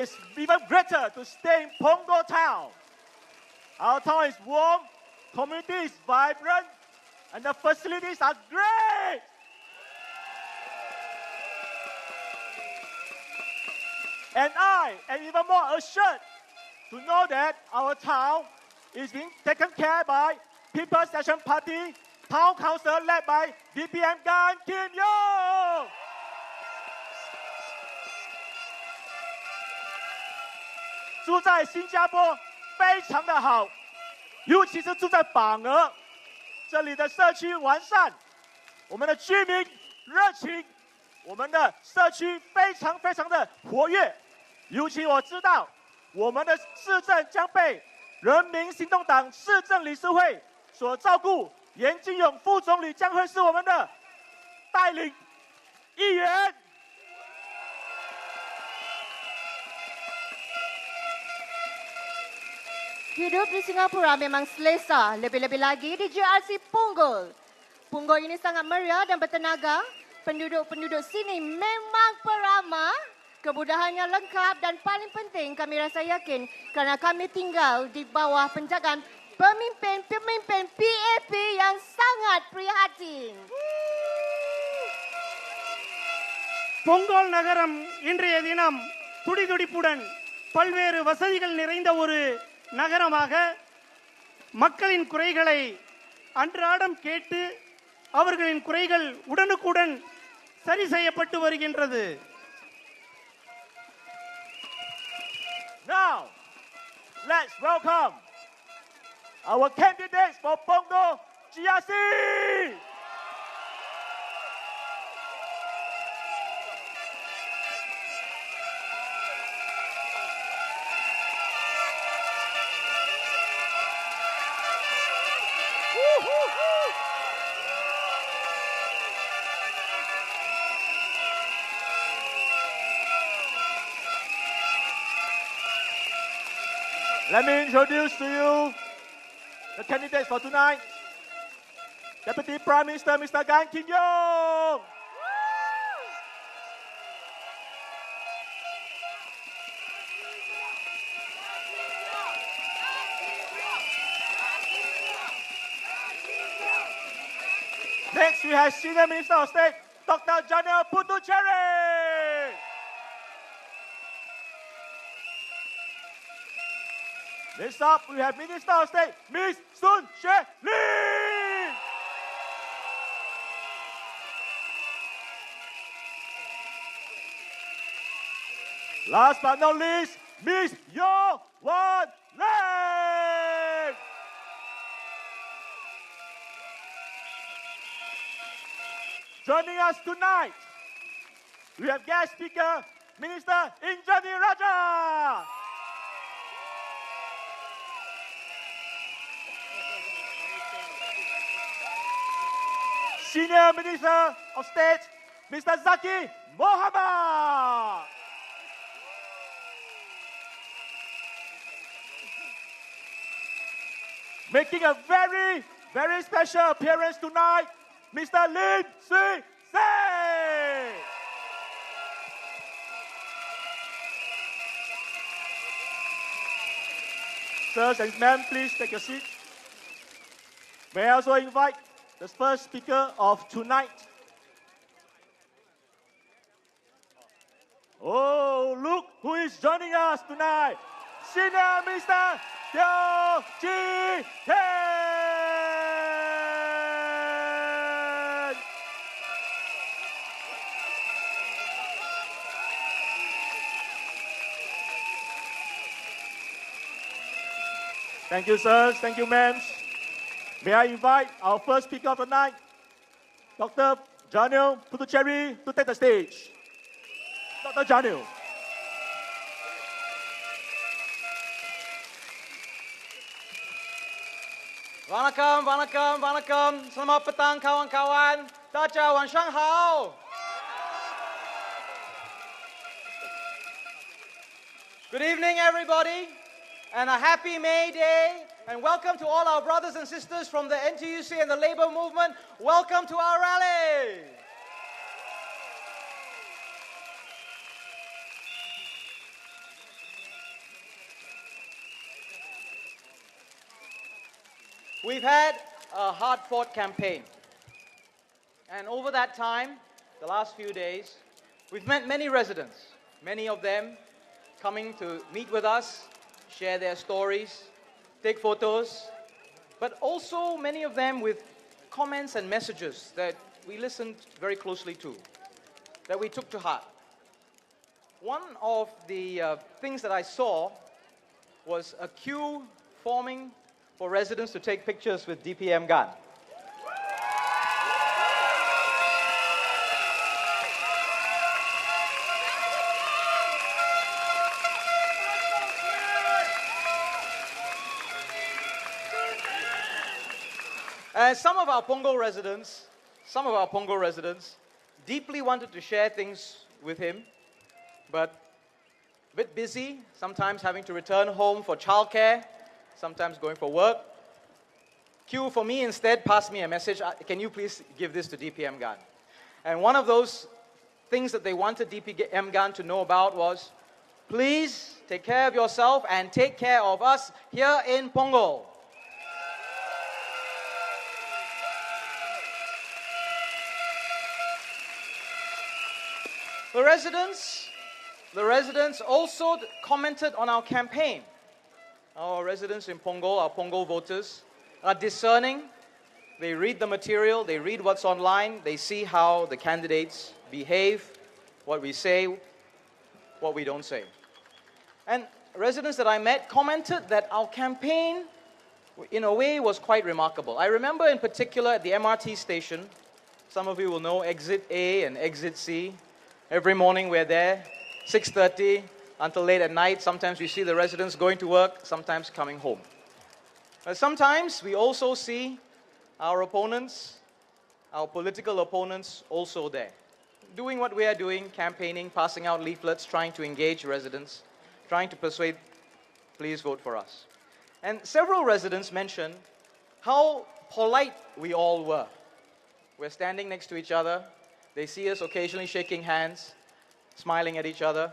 It's even greater to stay in Pongo town. Our town is warm, community is vibrant, and the facilities are great. And I am even more assured to know that our town is being taken care by People's Action Party Town Council led by DPM Gan Kim Yong. 住在新加坡非常的好，尤其是住在榜鹅，这里的社区完善，我们的居民热情，我们的社区非常的活跃。尤其我知道，我们的市政将被人民行动党市政理事会所照顾，严金勇副总理将会是我们的带领议员。Hidup di Singapura memang selesa, lebih-lebih lagi di GRC Punggol. Punggol ini sangat meriah dan bertenaga. Penduduk-penduduk sini memang peramah. Kemudahannya lengkap dan paling penting kami rasa yakin kerana kami tinggal di bawah penjagaan pemimpin-pemimpin PAP yang sangat prihatin. Pongal நகரம் இன்றைய தினம் துடிதுடிப்புடன் பல்வேறு வசதிகள் நிறைந்த ஒரு நகரமாக மக்களின் குறைகளை அன்றாடம் கேட்டு அவர்களின் குறைகள் உடனுக்குடன் சரி செய்யப்பட்டு வருகின்றது. Now, let's welcome our candidates for Punggol GRC. Let me introduce to you the candidates for tonight. Deputy Prime Minister Mr. Gan Kim Yong. Next, we have Senior Minister of State Dr. Janil Puthucheary. Next up, we have Minister of State, Ms. Shuling. Last but not least, Ms. Wong. Joining us tonight, we have guest speaker, Minister Indranee Raja. Senior Minister of State, Mr. Zaki Mohamad. Making a very special appearance tonight, Mr. Lim Say. Sirs and ma'am, please take your seat. May I also invite the first speaker of tonight. Oh, look who is joining us tonight. Senior Minister GE2025. Thank you, sirs. Thank you, ma'ams. May I invite our first speaker of the night, Dr. Janil Puthucheary, to take the stage. Dr. Janil. Wanakkam. Selamat petang kawan-kawan. Daja wan shang hao. Good evening, everybody, and a happy May Day. And welcome to all our brothers and sisters from the NTUC and the Labour Movement. Welcome to our rally. We've had a hard-fought campaign. And over that time, the last few days, we've met many residents, many of them coming to meet with us, share their stories, take photos, but also many of them with comments and messages that we listened very closely to, that we took to heart. One of the things that I saw was a queue forming for residents to take pictures with DPM Gan. Some of our Punggol residents deeply wanted to share things with him, but a bit busy, sometimes having to return home for childcare, sometimes going for work. Q for me instead passed me a message, can you please give this to DPM Gan? And one of those things that they wanted DPM Gan to know about was, please take care of yourself and take care of us here in Punggol. The residents also commented on our campaign. Our residents in Punggol, our Punggol voters, are discerning. They read the material, they read what's online, they see how the candidates behave, what we say, what we don't say. And residents that I met commented that our campaign, in a way, was quite remarkable. I remember in particular at the MRT station, some of you will know Exit A and Exit C. Every morning we're there, 6:30 until late at night. Sometimes we see the residents going to work, sometimes coming home. But sometimes we also see our opponents, our political opponents also there, doing what we are doing, campaigning, passing out leaflets, trying to engage residents, trying to persuade, please vote for us. And several residents mentioned how polite we all were. We're standing next to each other. They see us occasionally shaking hands, smiling at each other.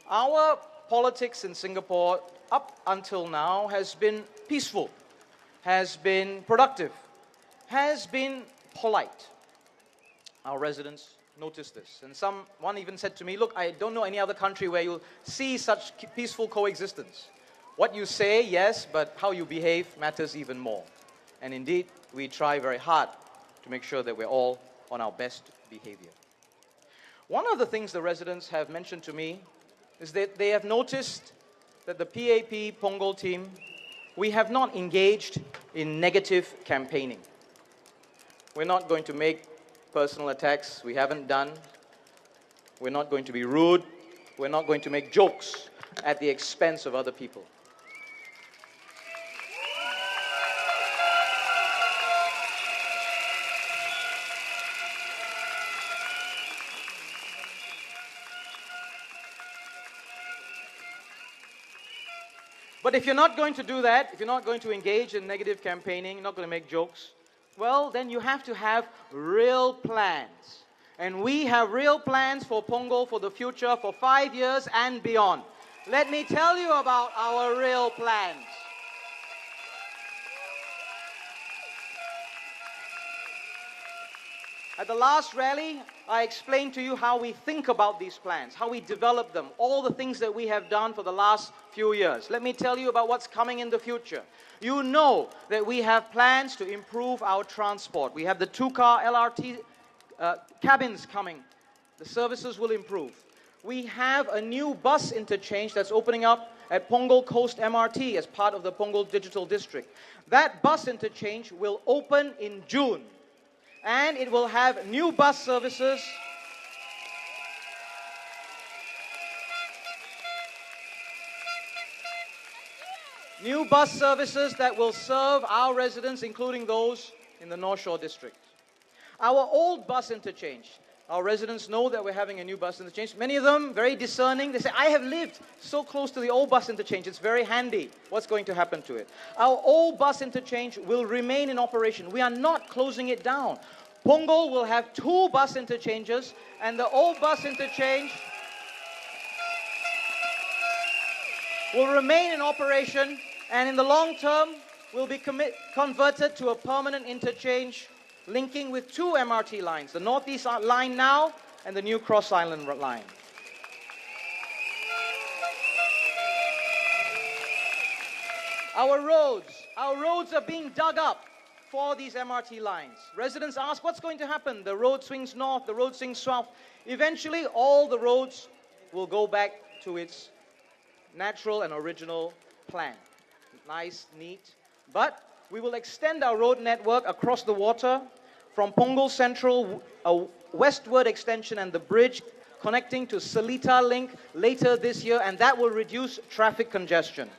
Our politics in Singapore up until now has been peaceful, has been productive, has been polite. Our residents noticed this. And one even said to me, look, I don't know any other country where you'll see such peaceful coexistence. What you say, yes, but how you behave matters even more. And indeed, we try very hard to make sure that we're all on our best behavior. One of the things the residents have mentioned to me is that they have noticed that the PAP Punggol team, we have not engaged in negative campaigning. We're not going to make personal attacks. We haven't done. We're not going to be rude. We're not going to make jokes at the expense of other people. But if you're not going to do that, if you're not going to engage in negative campaigning, you're not going to make jokes, well, then you have to have real plans. And we have real plans for Punggol for the future, for 5 years and beyond. Let me tell you about our real plans. At the last rally, I explained to you how we think about these plans, how we develop them, all the things that we have done for the last few years. Let me tell you about what's coming in the future. You know that we have plans to improve our transport. We have the 2-car LRT cabins coming. The services will improve. We have a new bus interchange that's opening up at Punggol Coast MRT as part of the Punggol Digital District. That bus interchange will open in June. And it will have new bus services. New bus services that will serve our residents, including those in the North Shore District. Our old bus interchange. Our residents know that we're having a new bus interchange. Many of them, very discerning, they say, I have lived so close to the old bus interchange. It's very handy. What's going to happen to it? Our old bus interchange will remain in operation. We are not closing it down. Punggol will have 2 bus interchanges, and the old bus interchange will remain in operation. And in the long term, will be converted to a permanent interchange linking with two MRT lines, the Northeast Line now and the new Cross Island line. Our roads are being dug up for these MRT lines. Residents ask, what's going to happen? The road swings north, the road swings south. Eventually, all the roads will go back to its natural and original plan. Nice, neat. But we will extend our road network across the water from Punggol Central, a westward extension and the bridge connecting to Seletar Link later this year, and that will reduce traffic congestion.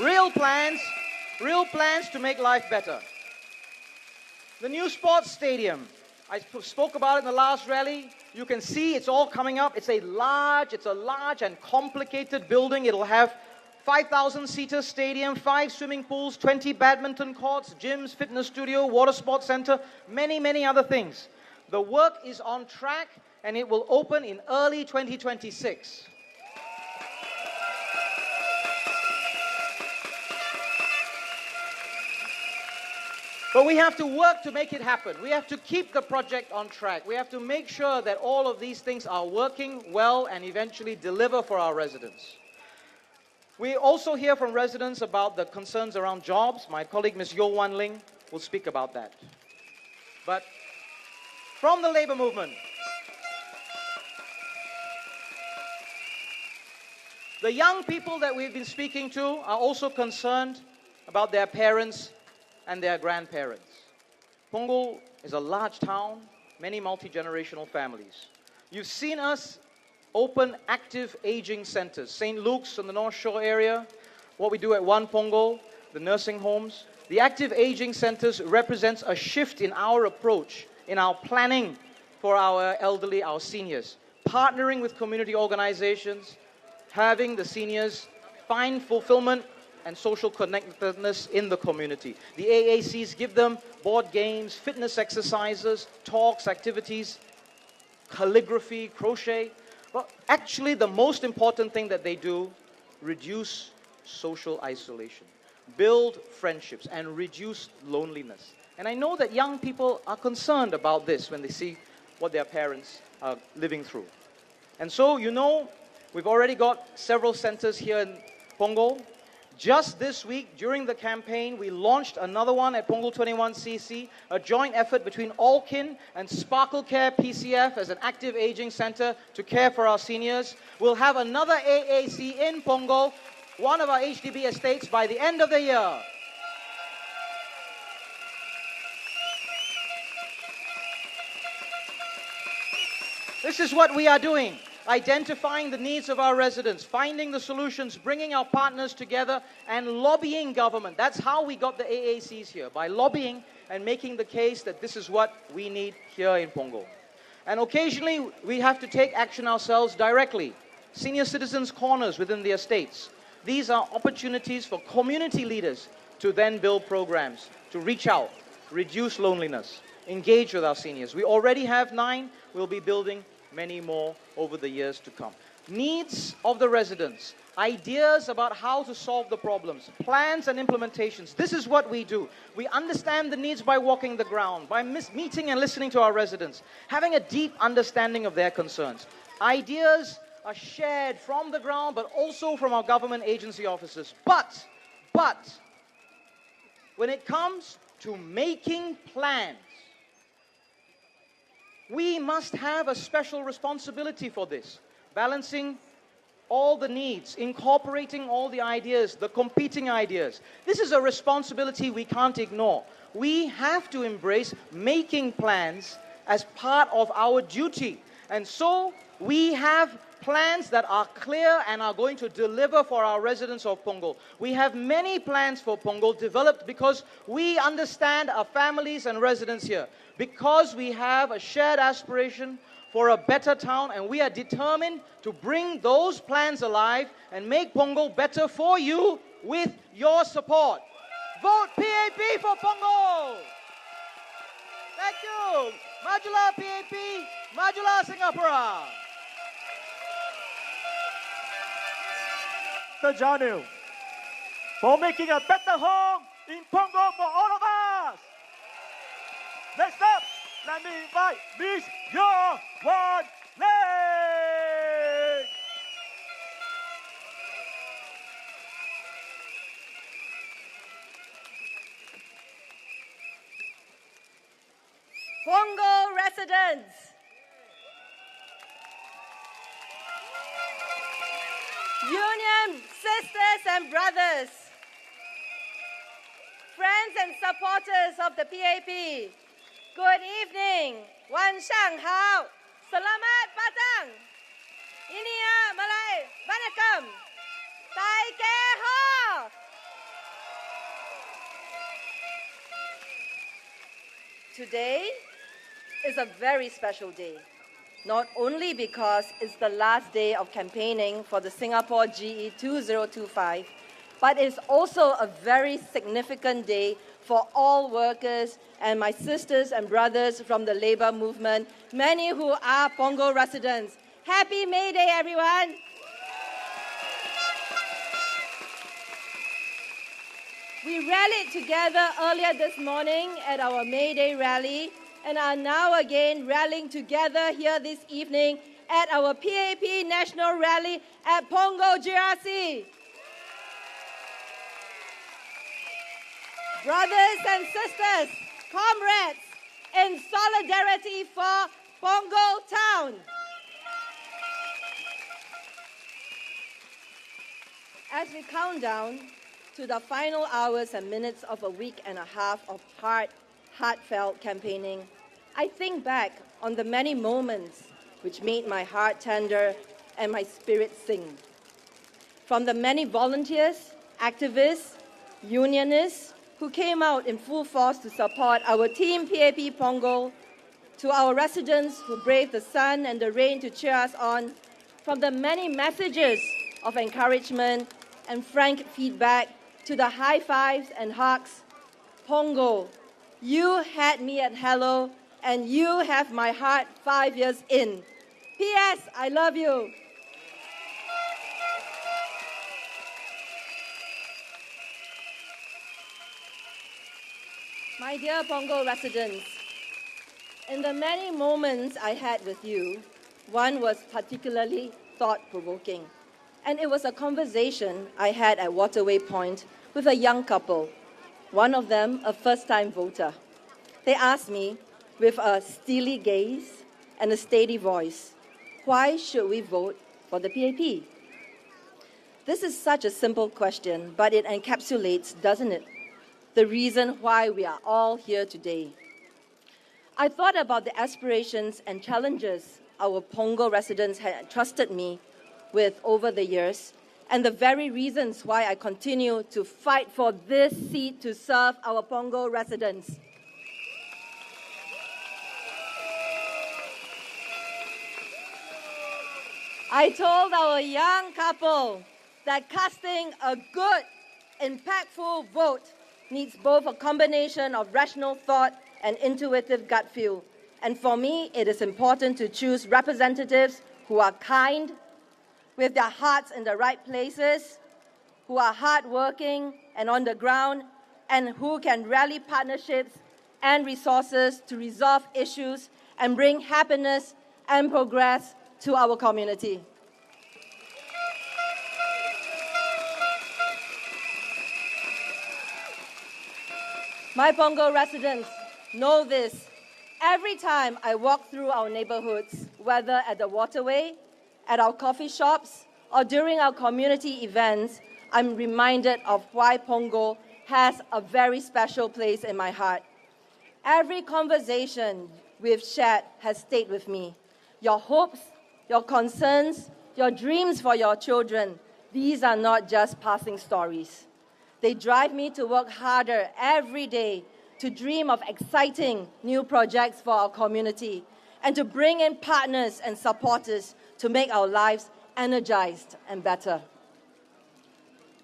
Real plans to make life better. The new sports stadium, I spoke about it in the last rally. You can see it's all coming up. It's a large and complicated building. It'll have 5,000-seater stadium, 5 swimming pools, 20 badminton courts, gyms, fitness studio, water sports center, many other things. The work is on track and it will open in early 2026. But we have to work to make it happen. We have to keep the project on track. We have to make sure that all of these things are working well and eventually deliver for our residents. We also hear from residents about the concerns around jobs. My colleague, Ms. Yo Wan Ling, will speak about that. But from the labor movement, the young people that we've been speaking to are also concerned about their parents and their grandparents. Punggol is a large town, many multi-generational families. You've seen us open active aging centers. St. Luke's in the North Shore area, what we do at One Punggol, the nursing homes. The active aging centers represents a shift in our approach, in our planning for our elderly, our seniors. Partnering with community organizations, having the seniors find fulfillment and social connectedness in the community. The AACs give them board games, fitness exercises, talks, activities, calligraphy, crochet. But actually the most important thing that they do, reduce social isolation, build friendships, and reduce loneliness. And I know that young people are concerned about this when they see what their parents are living through. And so, you know, we've already got several centers here in Punggol. Just this week, during the campaign, we launched another one at Punggol 21cc, a joint effort between Allkin and Sparkle Care PCF as an active aging center to care for our seniors. We'll have another AAC in Punggol, one of our HDB estates, by the end of the year. This is what we are doing. Identifying the needs of our residents, finding the solutions, bringing our partners together, and lobbying government. That's how we got the AACs here, by lobbying and making the case that this is what we need here in Punggol. And occasionally, we have to take action ourselves directly. Senior citizens' corners within the estates. These are opportunities for community leaders to then build programs, to reach out, reduce loneliness, engage with our seniors. We already have 9, we'll be building many more over the years to come. Needs of the residents, ideas about how to solve the problems, plans and implementations. This is what we do. We understand the needs by walking the ground, by meeting and listening to our residents, having a deep understanding of their concerns. Ideas are shared from the ground, but also from our government agency officers. But, when it comes to making plans, we must have a special responsibility for this, balancing all the needs, incorporating all the ideas, the competing ideas. This is a responsibility we can't ignore. We have to embrace making plans as part of our duty. And so we have plans that are clear and are going to deliver for our residents of Punggol. We have many plans for Punggol developed because we understand our families and residents here, because we have a shared aspiration for a better town, and we are determined to bring those plans alive and make Punggol better for you with your support. Vote PAP for Punggol! Thank you! Majulah PAP, Majulah Singapura! Mr. Janu, for making a better home in Pongo for all of us. Next up, let me invite Miss Wong. Pongo residents, Union sisters and brothers, friends and supporters of the PAP, good evening. Wan Shang Hao, Selamat Patang, Inia Malay, Vanakkam, Tai Ke Ho. Today is a very special day, not only because it's the last day of campaigning for the Singapore GE2025, but it's also a very significant day for all workers and my sisters and brothers from the labor movement, many who are Pongo residents. Happy May Day, everyone! We rallied together earlier this morning at our May Day rally and are now again rallying together here this evening at our PAP National Rally at Pongo GRC. Brothers and sisters, comrades, in solidarity for Pongo Town. As we count down to the final hours and minutes of a week and a half of heartfelt campaigning, I think back on the many moments which made my heart tender and my spirit sing. From the many volunteers, activists, unionists who came out in full force to support our team PAP Pongo, to our residents who braved the sun and the rain to cheer us on, from the many messages of encouragement and frank feedback to the high fives and hugs, Pongo, you had me at hello, and you have my heart 5 years in. P.S. I love you. My dear Pongo residents, in the many moments I had with you, one was particularly thought-provoking. And it was a conversation I had at Waterway Point with a young couple, one of them a first-time voter. They asked me, with a steely gaze and a steady voice, why should we vote for the PAP? This is such a simple question, but it encapsulates, doesn't it, the reason why we are all here today. I thought about the aspirations and challenges our Pongo residents had trusted me with over the years, and the very reasons why I continue to fight for this seat to serve our Pongo residents. I told our young couple that casting a good, impactful vote needs both a combination of rational thought and intuitive gut feel. And for me, it is important to choose representatives who are kind, with their hearts in the right places, who are hardworking and on the ground, and who can rally partnerships and resources to resolve issues and bring happiness and progress to our community. My Pongo residents know this. Every time I walk through our neighborhoods, whether at the Waterway, at our coffee shops, or during our community events, I'm reminded of why Pongo has a very special place in my heart. Every conversation we've shared has stayed with me. Your hopes, your concerns, your dreams for your children, these are not just passing stories. They drive me to work harder every day to dream of exciting new projects for our community and to bring in partners and supporters to make our lives energized and better.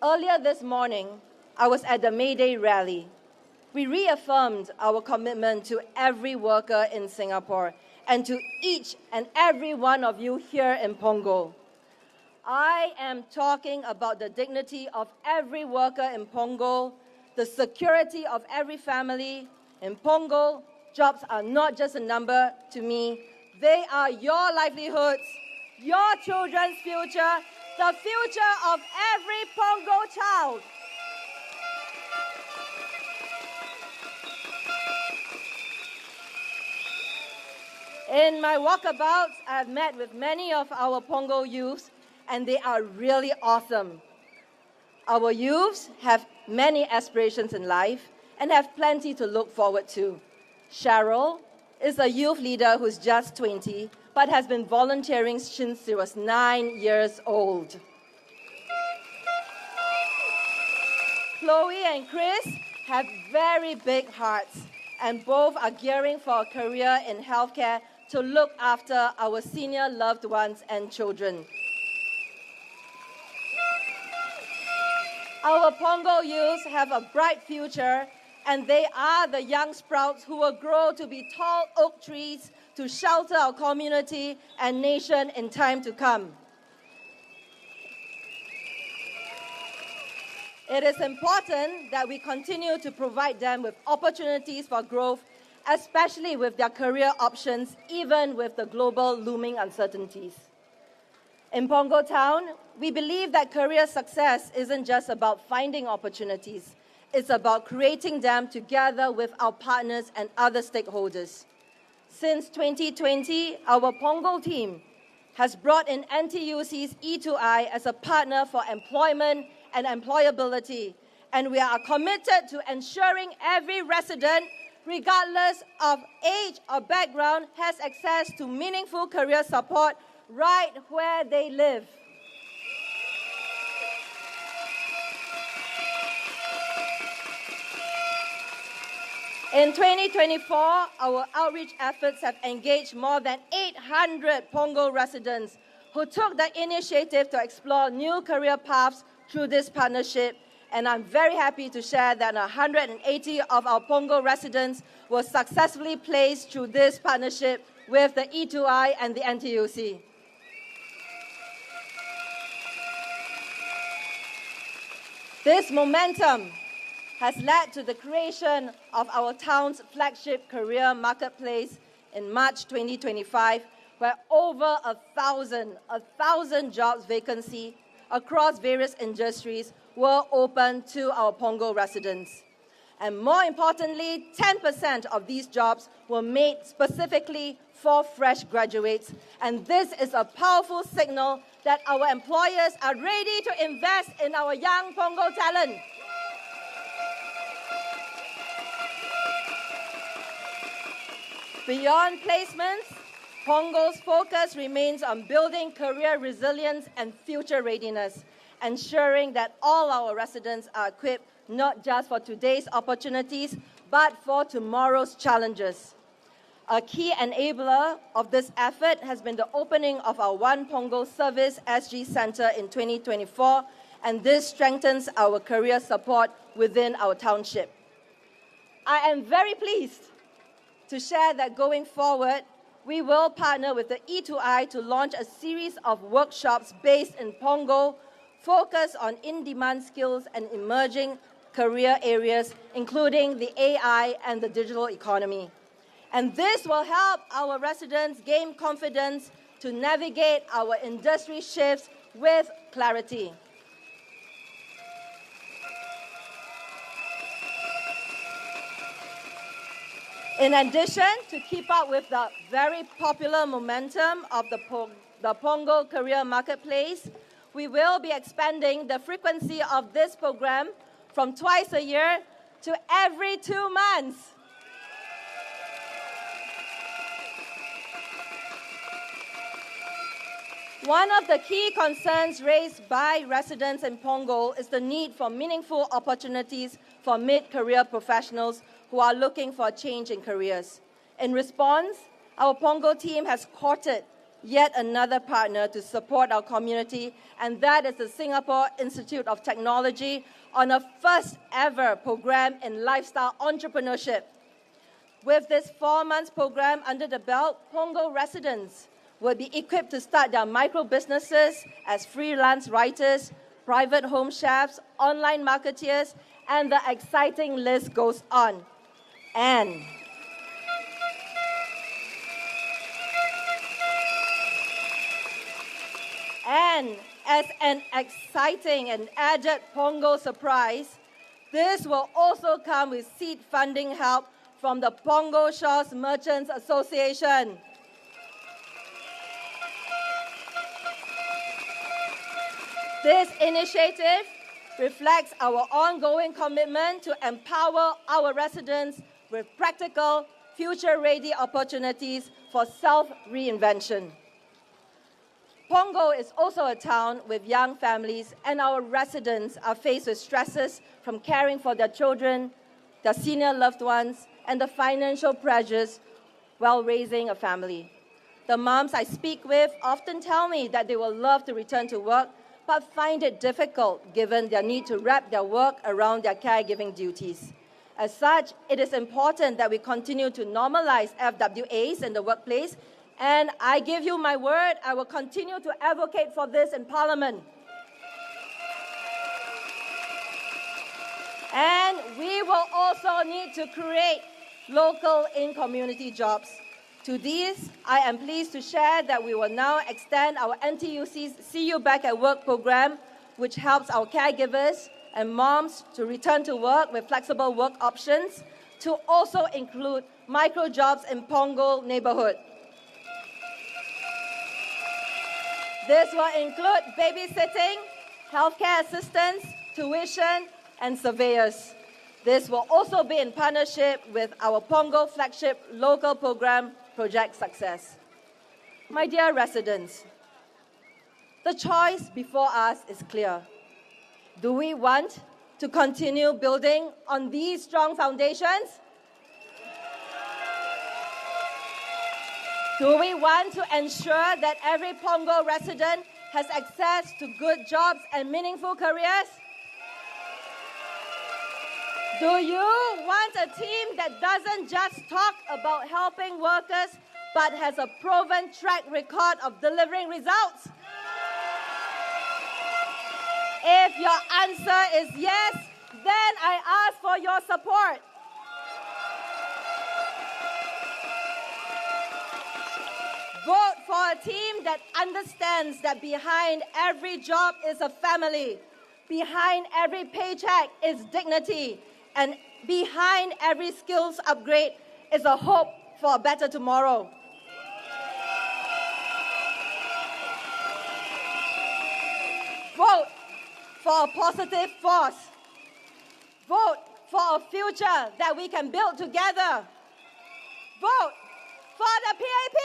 Earlier this morning, I was at the May Day rally. We reaffirmed our commitment to every worker in Singapore and to each and every one of you here in Pongo. I am talking about the dignity of every worker in Punggol, the security of every family. In Punggol, jobs are not just a number to me. They are your livelihoods, your children's future, the future of every Punggol child. In my walkabouts, I've met with many of our Punggol youths, and they are really awesome. Our youths have many aspirations in life and have plenty to look forward to. Cheryl is a youth leader who's just 20, but has been volunteering since she was 9 years old. Chloe and Chris have very big hearts, and both are gearing for a career in healthcare to look after our senior loved ones and children. Our Punggol youths have a bright future, and they are the young sprouts who will grow to be tall oak trees to shelter our community and nation in time to come. It is important that we continue to provide them with opportunities for growth, especially with their career options, even with the global looming uncertainties. In Punggol Town, we believe that career success isn't just about finding opportunities. It's about creating them together with our partners and other stakeholders. Since 2020, our Punggol team has brought in NTUC's E2I as a partner for employment and employability, and we are committed to ensuring every resident, regardless of age or background, has access to meaningful career support right where they live. In 2024, our outreach efforts have engaged more than 800 Punggol residents who took the initiative to explore new career paths through this partnership. And I'm very happy to share that 180 of our Punggol residents were successfully placed through this partnership with the E2I and the NTUC. This momentum has led to the creation of our town's flagship career marketplace in March 2025, where over 1,000 jobs vacancy across various industries were open to our Punggol residents. And more importantly, 10% of these jobs were made specifically for fresh graduates. And this is a powerful signal that our employers are ready to invest in our young Punggol talent. Beyond placements, Punggol's focus remains on building career resilience and future readiness, ensuring that all our residents are equipped not just for today's opportunities, but for tomorrow's challenges. A key enabler of this effort has been the opening of our One Punggol Service SG Centre in 2024, and this strengthens our career support within our township. I am very pleased to share that going forward, we will partner with the E2I to launch a series of workshops based in Punggol, focused on in-demand skills and emerging career areas, including the AI and the digital economy. And this will help our residents gain confidence to navigate our industry shifts with clarity. In addition, to keep up with the very popular momentum of the Punggol Career Marketplace, we will be expanding the frequency of this program from twice a year to every 2 months. One of the key concerns raised by residents in Punggol is the need for meaningful opportunities for mid-career professionals who are looking for a change in careers. In response, our Punggol team has courted yet another partner to support our community, and that is the Singapore Institute of Technology on a first-ever program in lifestyle entrepreneurship. With this 4-month program under the belt, Punggol residents will be equipped to start their micro businesses as freelance writers, private home chefs, online marketeers, and the exciting list goes on. And as an exciting and added Pongo surprise, this will also come with seed funding help from the Pongo Shores Merchants Association. This initiative reflects our ongoing commitment to empower our residents with practical, future-ready opportunities for self-reinvention. Pongo is also a town with young families, and our residents are faced with stresses from caring for their children, their senior loved ones, and the financial pressures while raising a family. The moms I speak with often tell me that they will love to return to work, but find it difficult given their need to wrap their work around their caregiving duties. As such, it is important that we continue to normalize FWAs in the workplace, and I give you my word, I will continue to advocate for this in Parliament. And we will also need to create local in-community jobs. To these, I am pleased to share that we will now extend our NTUC's See You Back at Work program, which helps our caregivers and moms to return to work with flexible work options, to also include micro jobs in Pongo neighborhood. This will include babysitting, healthcare assistance, tuition, and surveyors. This will also be in partnership with our Pongo flagship local program, Project Success. My dear residents, the choice before us is clear. Do we want to continue building on these strong foundations? Do we want to ensure that every Pongo resident has access to good jobs and meaningful careers? Do you want a team that doesn't just talk about helping workers, but has a proven track record of delivering results? If your answer is yes, then I ask for your support. Vote for a team that understands that behind every job is a family, behind every paycheck is dignity, and behind every skills upgrade is a hope for a better tomorrow. Vote for a positive force. Vote for a future that we can build together. Vote for the PAP!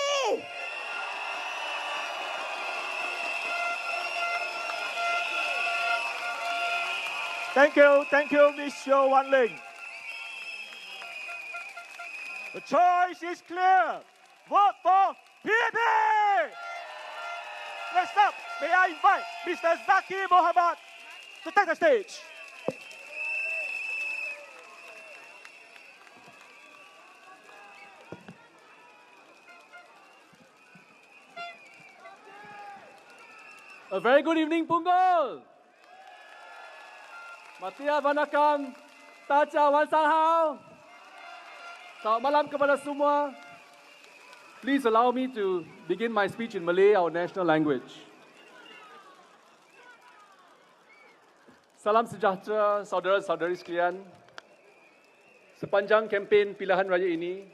Thank you, Ms. Mingling. The choice is clear. Vote for PAP! Next up, may I invite Mr. Zaki Mohammed to take the stage. A very good evening, Punggol. Matia Vanakam, Tacha Wansahau. Selamat malam kepada semua. Please allow me to begin my speech in Malay, our national language. Salam sejahtera, saudara-saudari sekalian. Sepanjang kempen pilihan raya ini,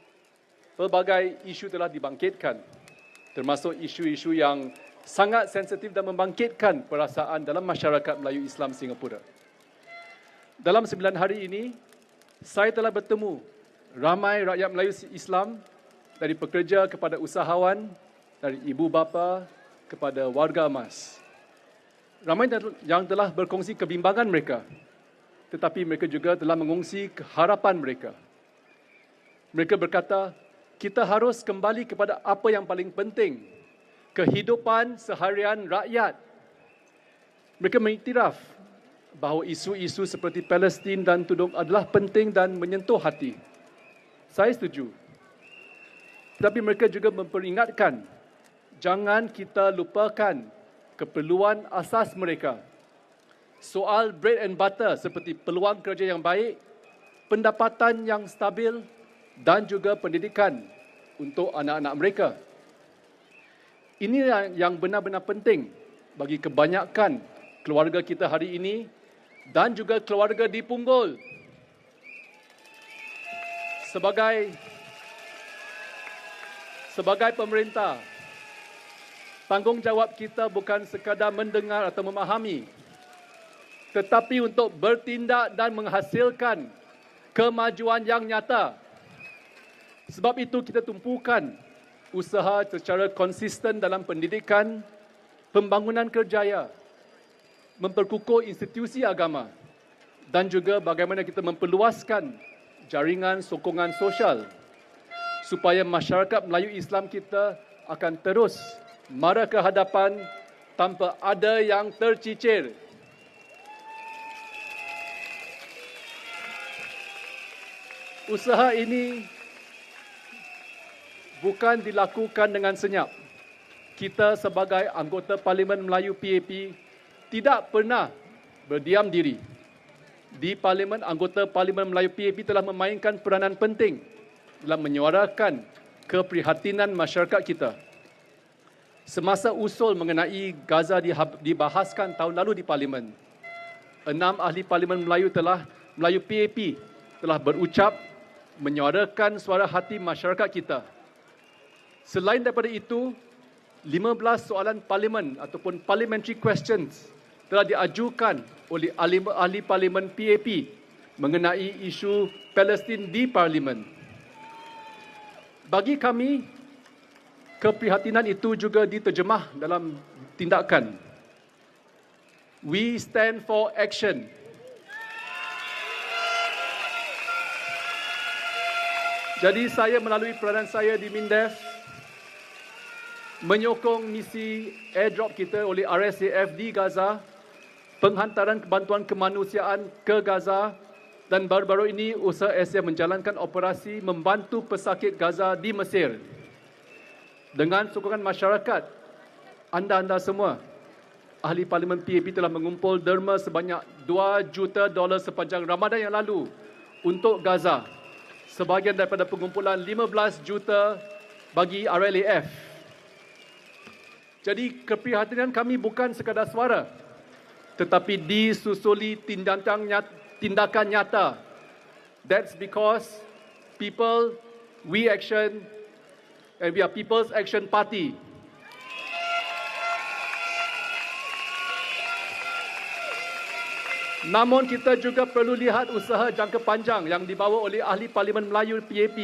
pelbagai isu telah dibangkitkan, termasuk isu-isu yang sangat sensitif dan membangkitkan perasaan dalam masyarakat Melayu Islam Singapura. Dalam 9 hari ini, saya telah bertemu ramai rakyat Melayu Islam, dari pekerja kepada usahawan, dari ibu bapa kepada warga emas. Ramai yang telah berkongsi kebimbangan mereka, tetapi mereka juga telah mengongsi harapan mereka. Mereka berkata, kita harus kembali kepada apa yang paling penting, kehidupan seharian rakyat. Mereka mengiktiraf bahawa isu-isu seperti Palestin dan Tudung adalah penting dan menyentuh hati. Saya setuju. Tetapi mereka juga memperingatkan jangan kita lupakan keperluan asas mereka. Soal bread and butter seperti peluang kerja yang baik, pendapatan yang stabil dan juga pendidikan untuk anak-anak mereka. Ini yang benar-benar penting bagi kebanyakan keluarga kita hari ini dan juga keluarga di Punggol. Sebagai pemerintah, tanggungjawab kita bukan sekadar mendengar atau memahami, tetapi untuk bertindak dan menghasilkan kemajuan yang nyata. Sebab itu kita tumpukan usaha secara konsisten dalam pendidikan, pembangunan kerjaya, memperkukuh institusi agama dan juga bagaimana kita memperluaskan jaringan sokongan sosial supaya masyarakat Melayu Islam kita akan terus mara ke hadapan tanpa ada yang tercicir. Usaha ini bukan dilakukan dengan senyap. Kita sebagai anggota Parlimen Melayu PAP tidak pernah berdiam diri. Di Parlimen, anggota Parlimen Melayu PAP telah memainkan peranan penting dalam menyuarakan keprihatinan masyarakat kita. Semasa usul mengenai Gaza dibahaskan tahun lalu di Parlimen, 6 ahli Parlimen Melayu PAP telah berucap menyuarakan suara hati masyarakat kita. Selain daripada itu, 15 soalan parlimen ataupun parliamentary questions telah diajukan oleh ahli parlimen PAP mengenai isu Palestin di parlimen. Bagi kami, keprihatinan itu juga diterjemah dalam tindakan. We stand for action. Jadi saya melalui peranan saya di MINDEF menyokong misi airdrop kita oleh RSAF di Gaza, penghantaran bantuan kemanusiaan ke Gaza dan baru-baru ini usaha Asia menjalankan operasi membantu pesakit Gaza di Mesir. Dengan sokongan masyarakat, anda semua, ahli Parlimen PAP telah mengumpul derma sebanyak $2 juta sepanjang Ramadan yang lalu untuk Gaza. Sebahagian daripada pengumpulan 15 juta bagi RLAF. Jadi keprihatinan kami bukan sekadar suara, tetapi disusuli tindakan nyata. That's because people, we action, and we are People's Action Party. Namun kita juga perlu lihat usaha jangka panjang yang dibawa oleh ahli Parlimen Melayu PAP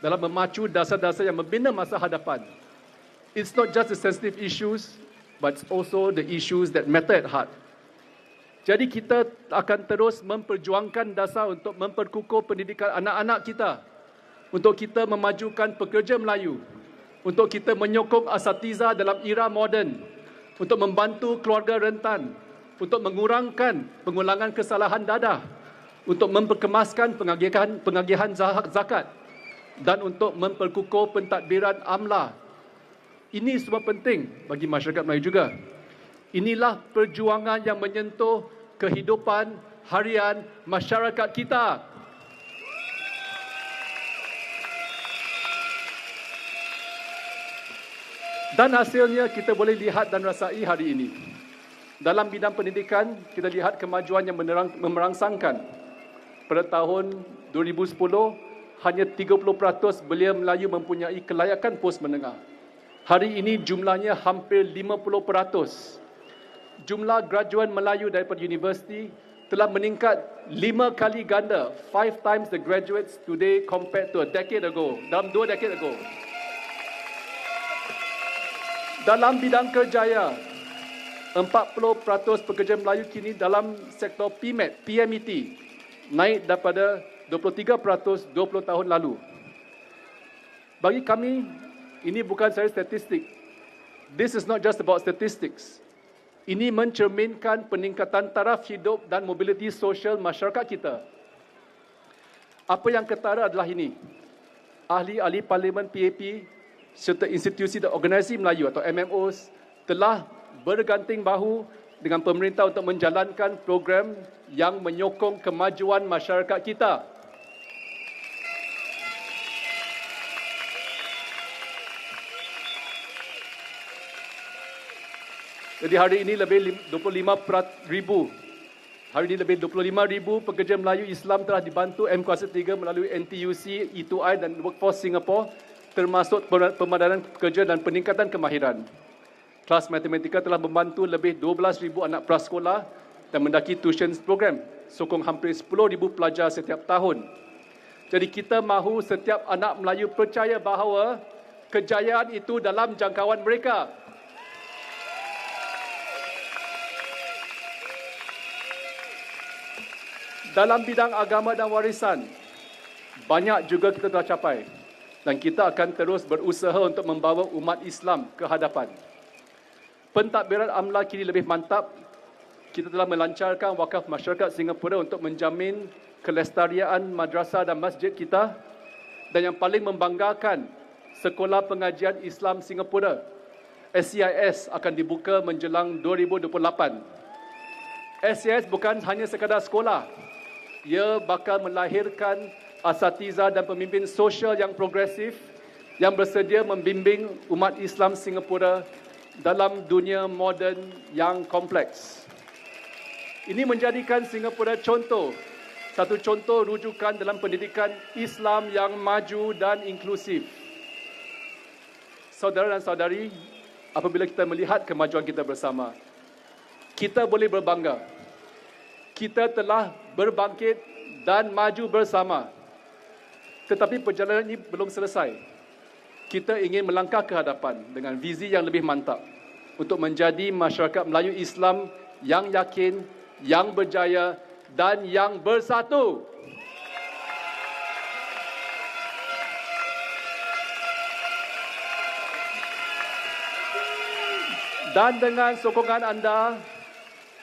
dalam memacu dasar-dasar yang membina masa hadapan. It's not just the sensitive issues, but also the issues that matter at heart. Jadi kita akan terus memperjuangkan dasar untuk memperkukuh pendidikan anak-anak kita, untuk kita memajukan pekerja Melayu, untuk kita menyokong asatiza dalam era moden, untuk membantu keluarga rentan, untuk mengurangkan pengulangan kesalahan dadah, untuk memperkemaskan pengagihan zakat dan untuk memperkukuh pentadbiran amla. Ini semua penting bagi masyarakat Melayu juga. Inilah perjuangan yang menyentuh kehidupan harian masyarakat kita. Dan hasilnya kita boleh lihat dan rasai hari ini. Dalam bidang pendidikan, kita lihat kemajuan yang memerangsangkan. Pada tahun 2010, hanya 30% belia Melayu mempunyai kelayakan pos menengah. Hari ini jumlahnya hampir 50%. Jumlah graduan Melayu daripada universiti telah meningkat 5 kali ganda, 5 times the graduates today compared to a decade ago, dalam 2 decade ago. Dalam bidang kerjaya, 40% pekerja Melayu kini dalam sektor PMET, naik daripada 23% 20 tahun lalu. Bagi kami, ini bukan sahaja statistik. This is not just about statistics. Ini mencerminkan peningkatan taraf hidup dan mobiliti sosial masyarakat kita. Apa yang ketara adalah ini. Ahli-ahli Parlimen PAP serta institusi dan organisasi Melayu atau MMOs telah berganting bahu dengan pemerintah untuk menjalankan program yang menyokong kemajuan masyarakat kita. Jadi hari ini lebih 25,000 pekerja Melayu Islam telah dibantu M Kuasa 3 melalui NTUC, E2I dan Workforce Singapore, termasuk pemadanan pekerja dan peningkatan kemahiran. Kelas matematika telah membantu lebih 12,000 anak prasekolah dan mendaki tuition program, sokong hampir 10,000 pelajar setiap tahun. Jadi kita mahu setiap anak Melayu percaya bahawa kejayaan itu dalam jangkauan mereka. Dalam bidang agama dan warisan, banyak juga kita telah capai dan kita akan terus berusaha untuk membawa umat Islam ke hadapan. Pentadbiran amla kini lebih mantap. Kita telah melancarkan wakaf masyarakat Singapura untuk menjamin kelestarian madrasah dan masjid kita, dan yang paling membanggakan, Sekolah Pengajian Islam Singapura SCIS akan dibuka menjelang 2028. SCIS bukan hanya sekadar sekolah. Ia bakal melahirkan asatiza dan pemimpin sosial yang progresif yang bersedia membimbing umat Islam Singapura dalam dunia moden yang kompleks. Ini menjadikan Singapura satu contoh rujukan dalam pendidikan Islam yang maju dan inklusif. Saudara dan saudari, apabila kita melihat kemajuan kita bersama, kita boleh berbangga. Kita telah berbangkit dan maju bersama. Tetapi perjalanan ini belum selesai. Kita ingin melangkah ke hadapan dengan visi yang lebih mantap untuk menjadi masyarakat Melayu Islam yang yakin, yang berjaya dan yang bersatu. Dan dengan sokongan anda,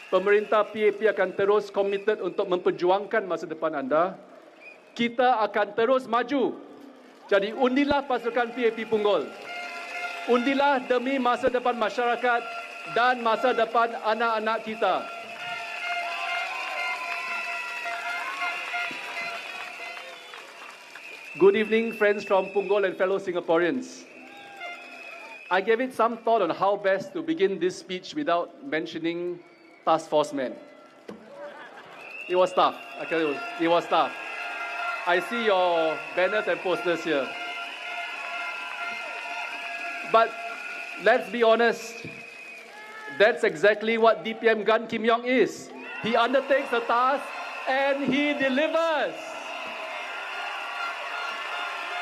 pemerintah PAP akan terus komited untuk memperjuangkan masa depan anda. Kita akan terus maju. Jadi undilah pasukan PAP Punggol. Undilah demi masa depan masyarakat dan masa depan anak-anak kita. Good evening, friends from Punggol and fellow Singaporeans. I gave it some thought on how best to begin this speech without mentioning Task Force men. It was tough. I tell you, it was tough. I see your banners and posters here. But let's be honest, that's exactly what DPM Gan Kim Yong is. He undertakes a task and he delivers.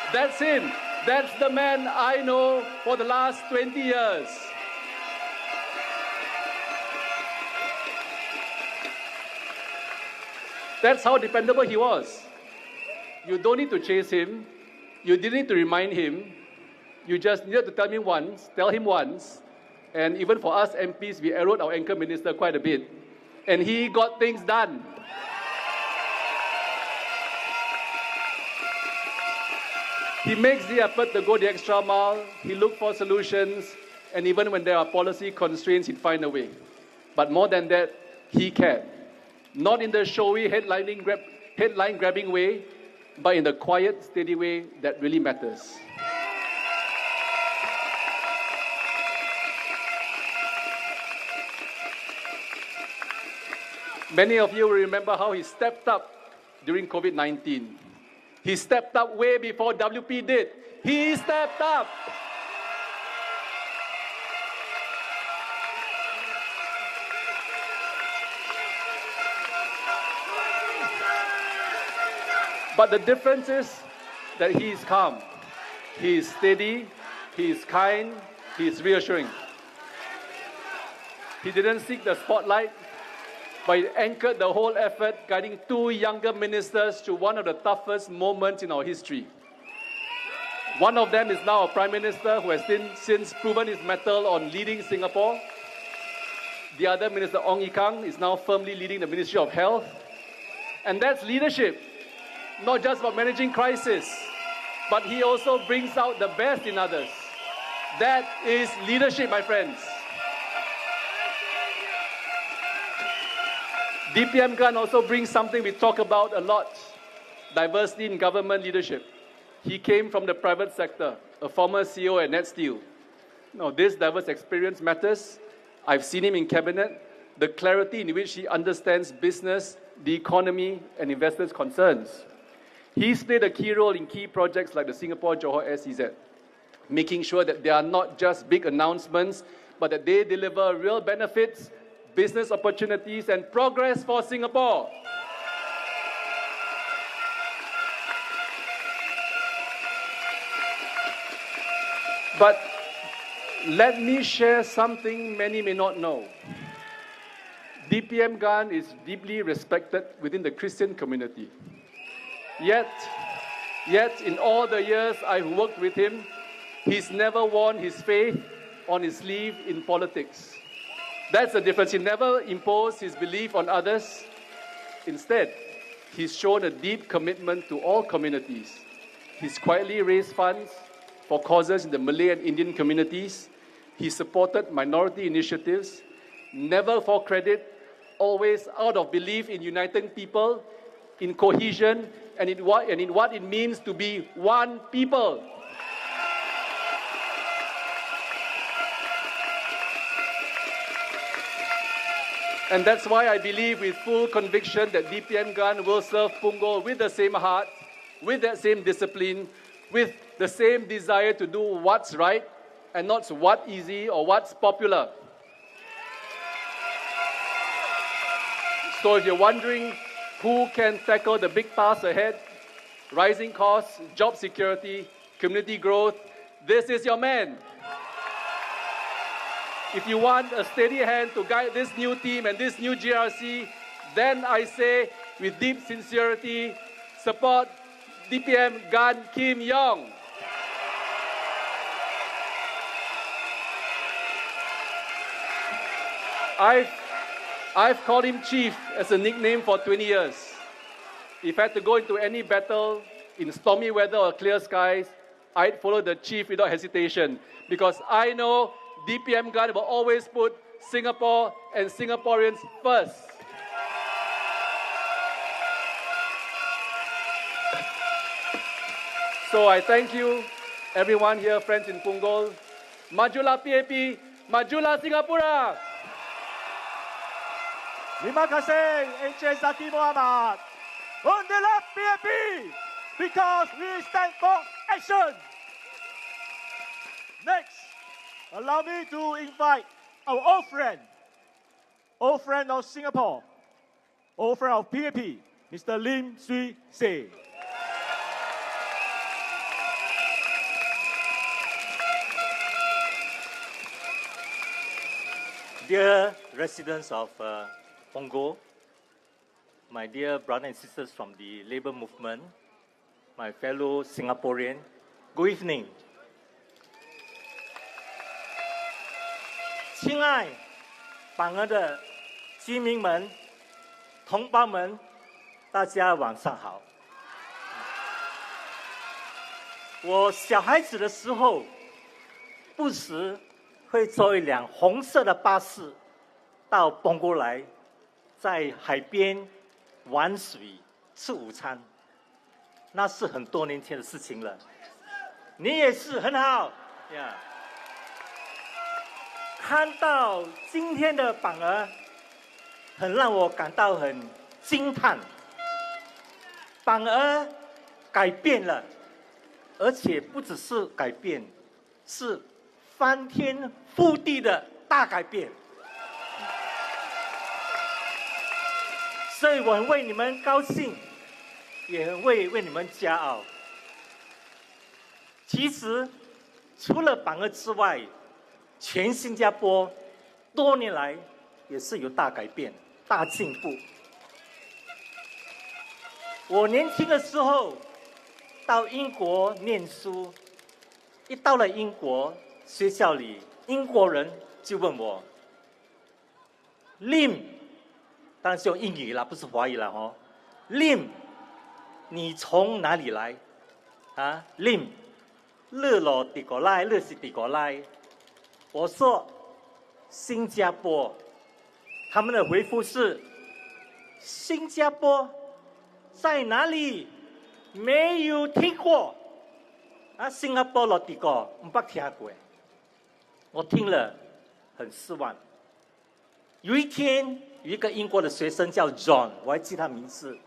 That's him. That's the man I know for the last 20 years. That's how dependable he was. You don't need to chase him. You didn't need to remind him. You just needed to tell him once. And even for us MPs, we arrowed our anchor minister quite a bit. And he got things done. He makes the effort to go the extra mile. He looks for solutions. And even when there are policy constraints, he'd find a way. But more than that, he cared. Not in the showy headline-grabbing way, but in the quiet, steady way that really matters. Many of you will remember how he stepped up during COVID-19. He stepped up way before WP did. He stepped up. But the difference is that he is calm, he is steady, he is kind, he is reassuring. He didn't seek the spotlight, but he anchored the whole effort, guiding two younger ministers through one of the toughest moments in our history. One of them is now a Prime Minister who has since proven his mettle on leading Singapore. The other Minister, Ong Yi Kang, is now firmly leading the Ministry of Health. And that's leadership. Not just about managing crisis, but he also brings out the best in others. That is leadership, my friends. DPM Gan also brings something we talk about a lot, diversity in government leadership. He came from the private sector, a former CEO at Net Steel. Now, this diverse experience matters. I've seen him in cabinet, the clarity in which he understands business, the economy, and investors' concerns. He's played a key role in key projects like the Singapore-Johor SEZ, making sure that they are not just big announcements, but that they deliver real benefits, business opportunities, and progress for Singapore. But let me share something many may not know. DPM Gan is deeply respected within the Christian community. Yet, in all the years I've worked with him, he's never worn his faith on his sleeve in politics. That's the difference. He never imposed his belief on others. Instead, he's shown a deep commitment to all communities. He's quietly raised funds for causes in the Malay and Indian communities. He supported minority initiatives, never for credit, always out of belief in uniting people, in cohesion, and in what it means to be one people. And that's why I believe with full conviction that DPM Gan will serve Punggol with the same heart, with that same discipline, with the same desire to do what's right and not what's easy or what's popular. So if you're wondering who can tackle the big task ahead, rising costs, job security, community growth, this is your man. If you want a steady hand to guide this new team and this new GRC, then I say with deep sincerity, support DPM Gan Kim Yong. I've called him Chief as a nickname for 20 years. If I had to go into any battle in stormy weather or clear skies, I'd follow the Chief without hesitation, because I know DPM Gan will always put Singapore and Singaporeans first. So I thank you, everyone here, friends in Punggol. Majulah PAP, majulah Singapura! Terima kasih, Encik Zaki Muhammad. Undilah PAP, because we stand for action. Next, allow me to invite our old friend of Singapore, old friend of PAP, Mr. Lim Say. Dear residents of Punggol, my dear brothers and sisters from the labor movement, my fellow Singaporean, good evening. 亲爱榜鹅的居民们、同胞们，大家晚上好。我小孩子的时候，不时会坐一辆红色的巴士到澎湖来，在海边玩水、吃午餐。那是很多年前的事情了。你也是很好呀。看到今天的榜鹅，很让我感到很惊叹。榜鹅改变了，而且不只是改变，是翻天覆地的大改变。所以我很为你们高兴，也很为你们骄傲。其实，除了榜鹅之外，全新加坡多年来也是有大改变、大进步。我年轻的时候到英国念书，一到了英国学校里，英国人就问我 ，Lim， 当然是用英语啦，不是华语啦哦 ，Lim， 你从哪里来？啊 ，Lim，日落地过来，日是地过来。我说新加坡，他们的回复是新加坡在哪里？没有听过。啊，新加坡落地过，没听过。我听了很失望。有一天，有一个英国的学生叫 John， 我还记他名字，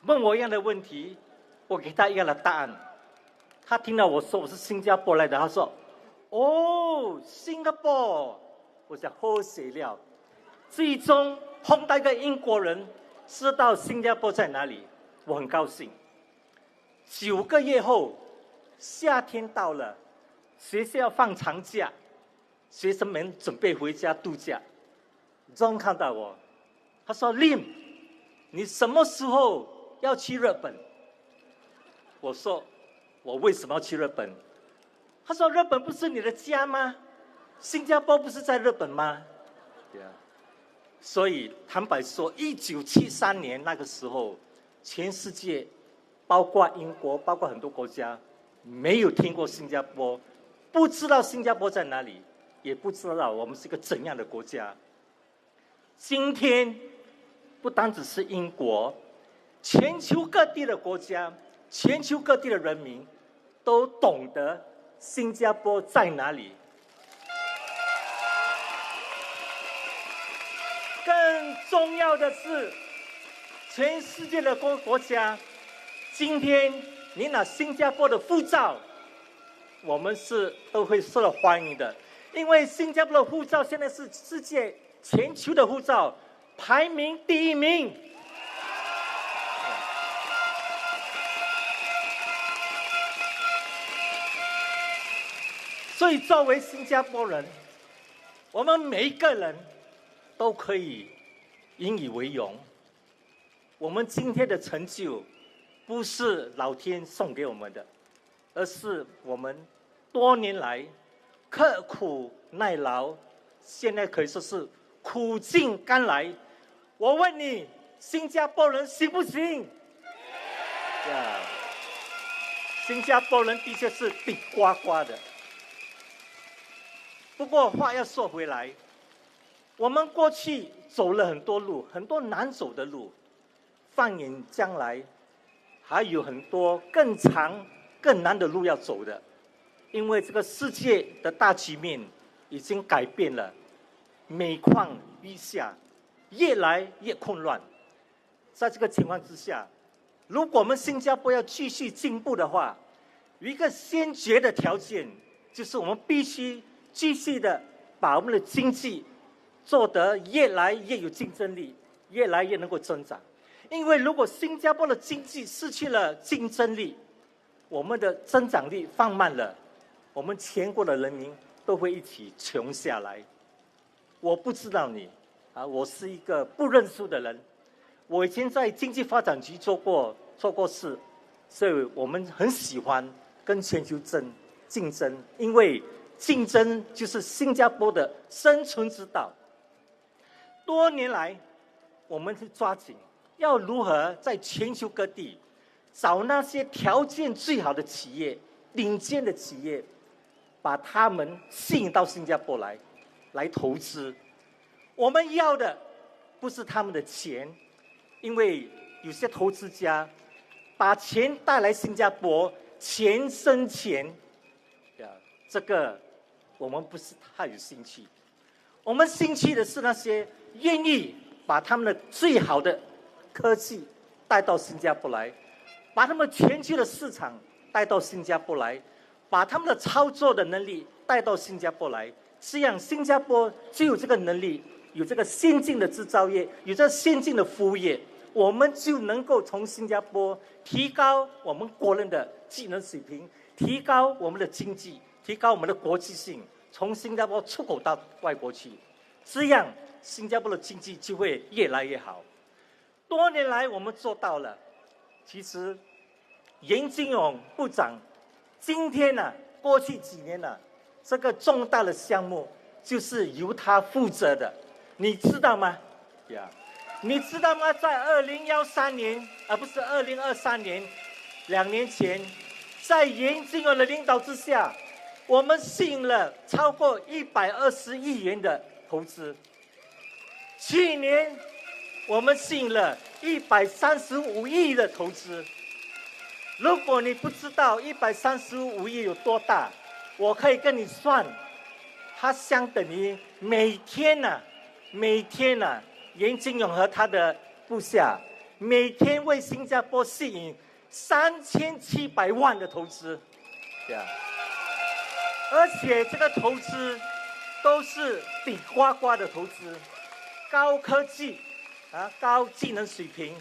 问我一样的问题，我给他一样的答案。他听到我说我是新加坡来的，他说：“哦，新加坡。”我想喝水了。最终碰到一个英国人，知道新加坡在哪里，我很高兴。9个月后，夏天到了，学校要放长假，学生们准备回家度假。John 看到我，他说 ：“Lim， 你什么时候要去日本？”我说：“我为什么要去日本？”他说：“日本不是你的家吗？新加坡不是在日本吗？”对啊。所以坦白说，1973年那个时候，全世界，包括英国，包括很多国家，没有听过新加坡，不知道新加坡在哪里，也不知道我们是个怎样的国家。今天，不单只是英国，全球各地的国家，全球各地的人民，都懂得新加坡在哪里。更重要的是，全世界的国家，今天你拿新加坡的护照，我们是都会受到欢迎的，因为新加坡的护照现在是世界全球的护照排名第1名。所以作为新加坡人，我们每一个人都可以引以为荣。我们今天的成就，不是老天送给我们的，而是我们多年来刻苦耐劳，现在可以说是苦尽甘来。我问你，新加坡人行不行？呀，新加坡人的确是顶呱呱的。不过话要说回来，我们过去走了很多路，很多难走的路，放眼将来，还有很多更长、更难的路要走的。因为这个世界的大局面已经改变了，每况愈下，越来越混乱。在这个情况之下，如果我们新加坡要继续进步的话，有一个先决的条件，就是我们必须继续的把我们的经济做得越来越有竞争力，越来越能够增长。因为如果新加坡的经济失去了竞争力，我们的增长率放慢了，我们全国的人民都会一起穷下来。我不知道你，我是一个不认输的人。我以前在经济发展局做过事，所以我们很喜欢跟全球竞争，因为竞争就是新加坡的生存之道。多年来，我们是抓紧要如何在全球各地找那些条件最好的企业、顶尖的企业，把他们吸引到新加坡来投资。我们要的不是他们的钱，因为有些投资家把钱带来新加坡，钱生钱，这个我们不是太有兴趣。我们兴趣的是那些愿意把他们的最好的科技带到新加坡来，把他们全球的市场带到新加坡来，把他们的操作的能力带到新加坡来。这样新加坡就有这个能力，有这个先进的制造业，有这个先进的服务业，我们就能够从新加坡提高我们国人的技能水平，提高我们的经济，提高我们的国际性，从新加坡出口到外国去，这样新加坡的经济就会越来越好。多年来我们做到了。其实严金勇部长今天呢，过去几年呢，这个重大的项目就是由他负责的，你知道吗？你知道吗？在2013年，不是2023年，2年前，在严金勇的领导之下，我们吸引了超过120亿元的投资。去年我们吸引了135亿的投资。如果你不知道135亿有多大，我可以跟你算，它相等于每天严金勇和他的部下每天为新加坡吸引3700万的投资，而且这个投资都是顶呱呱的投资，高科技高技能水平。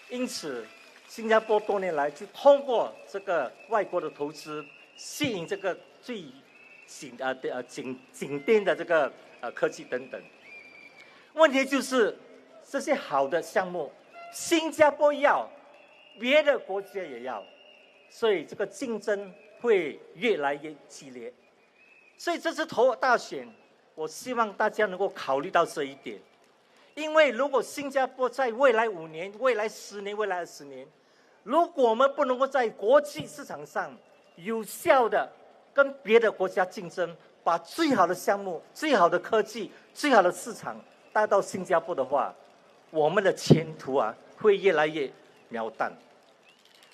因此，新加坡多年来就通过这个外国的投资，吸引这个最顶尖的这个科技等等。问题就是这些好的项目，新加坡要，别的国家也要，所以这个竞争会越来越激烈。所以这次大选，我希望大家能够考虑到这一点，因为如果新加坡在未来5年、未来10年、未来20年，如果我们不能够在国际市场上有效的跟别的国家竞争，把最好的项目、最好的科技、最好的市场带到新加坡的话，我们的前途会越来越渺淡。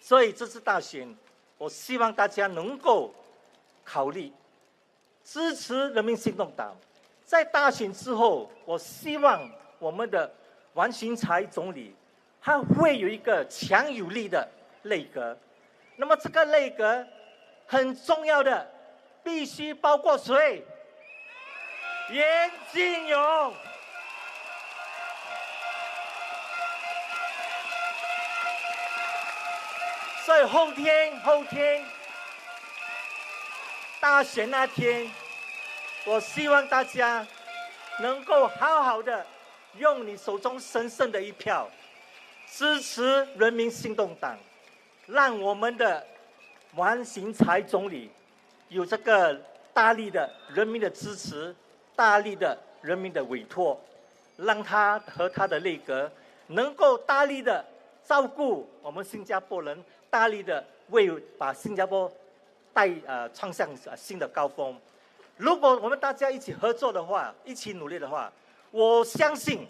所以这次大选，我希望大家能够考虑支持人民行动党。在大选之后，我希望我们的王群才总理他会有一个强有力的内阁。那么这个内阁很重要的，必须包括谁？严金勇。所以后天大选那天，我希望大家能够好好的用你手中神圣的一票，支持人民行动党，让我们的王群才总理有这个大力的人民的支持，大力的人民的委托，让他和他的内阁能够大力的照顾我们新加坡人，大力的把新加坡创向新的高峰。如果我们大家一起合作的话，一起努力的话，我相信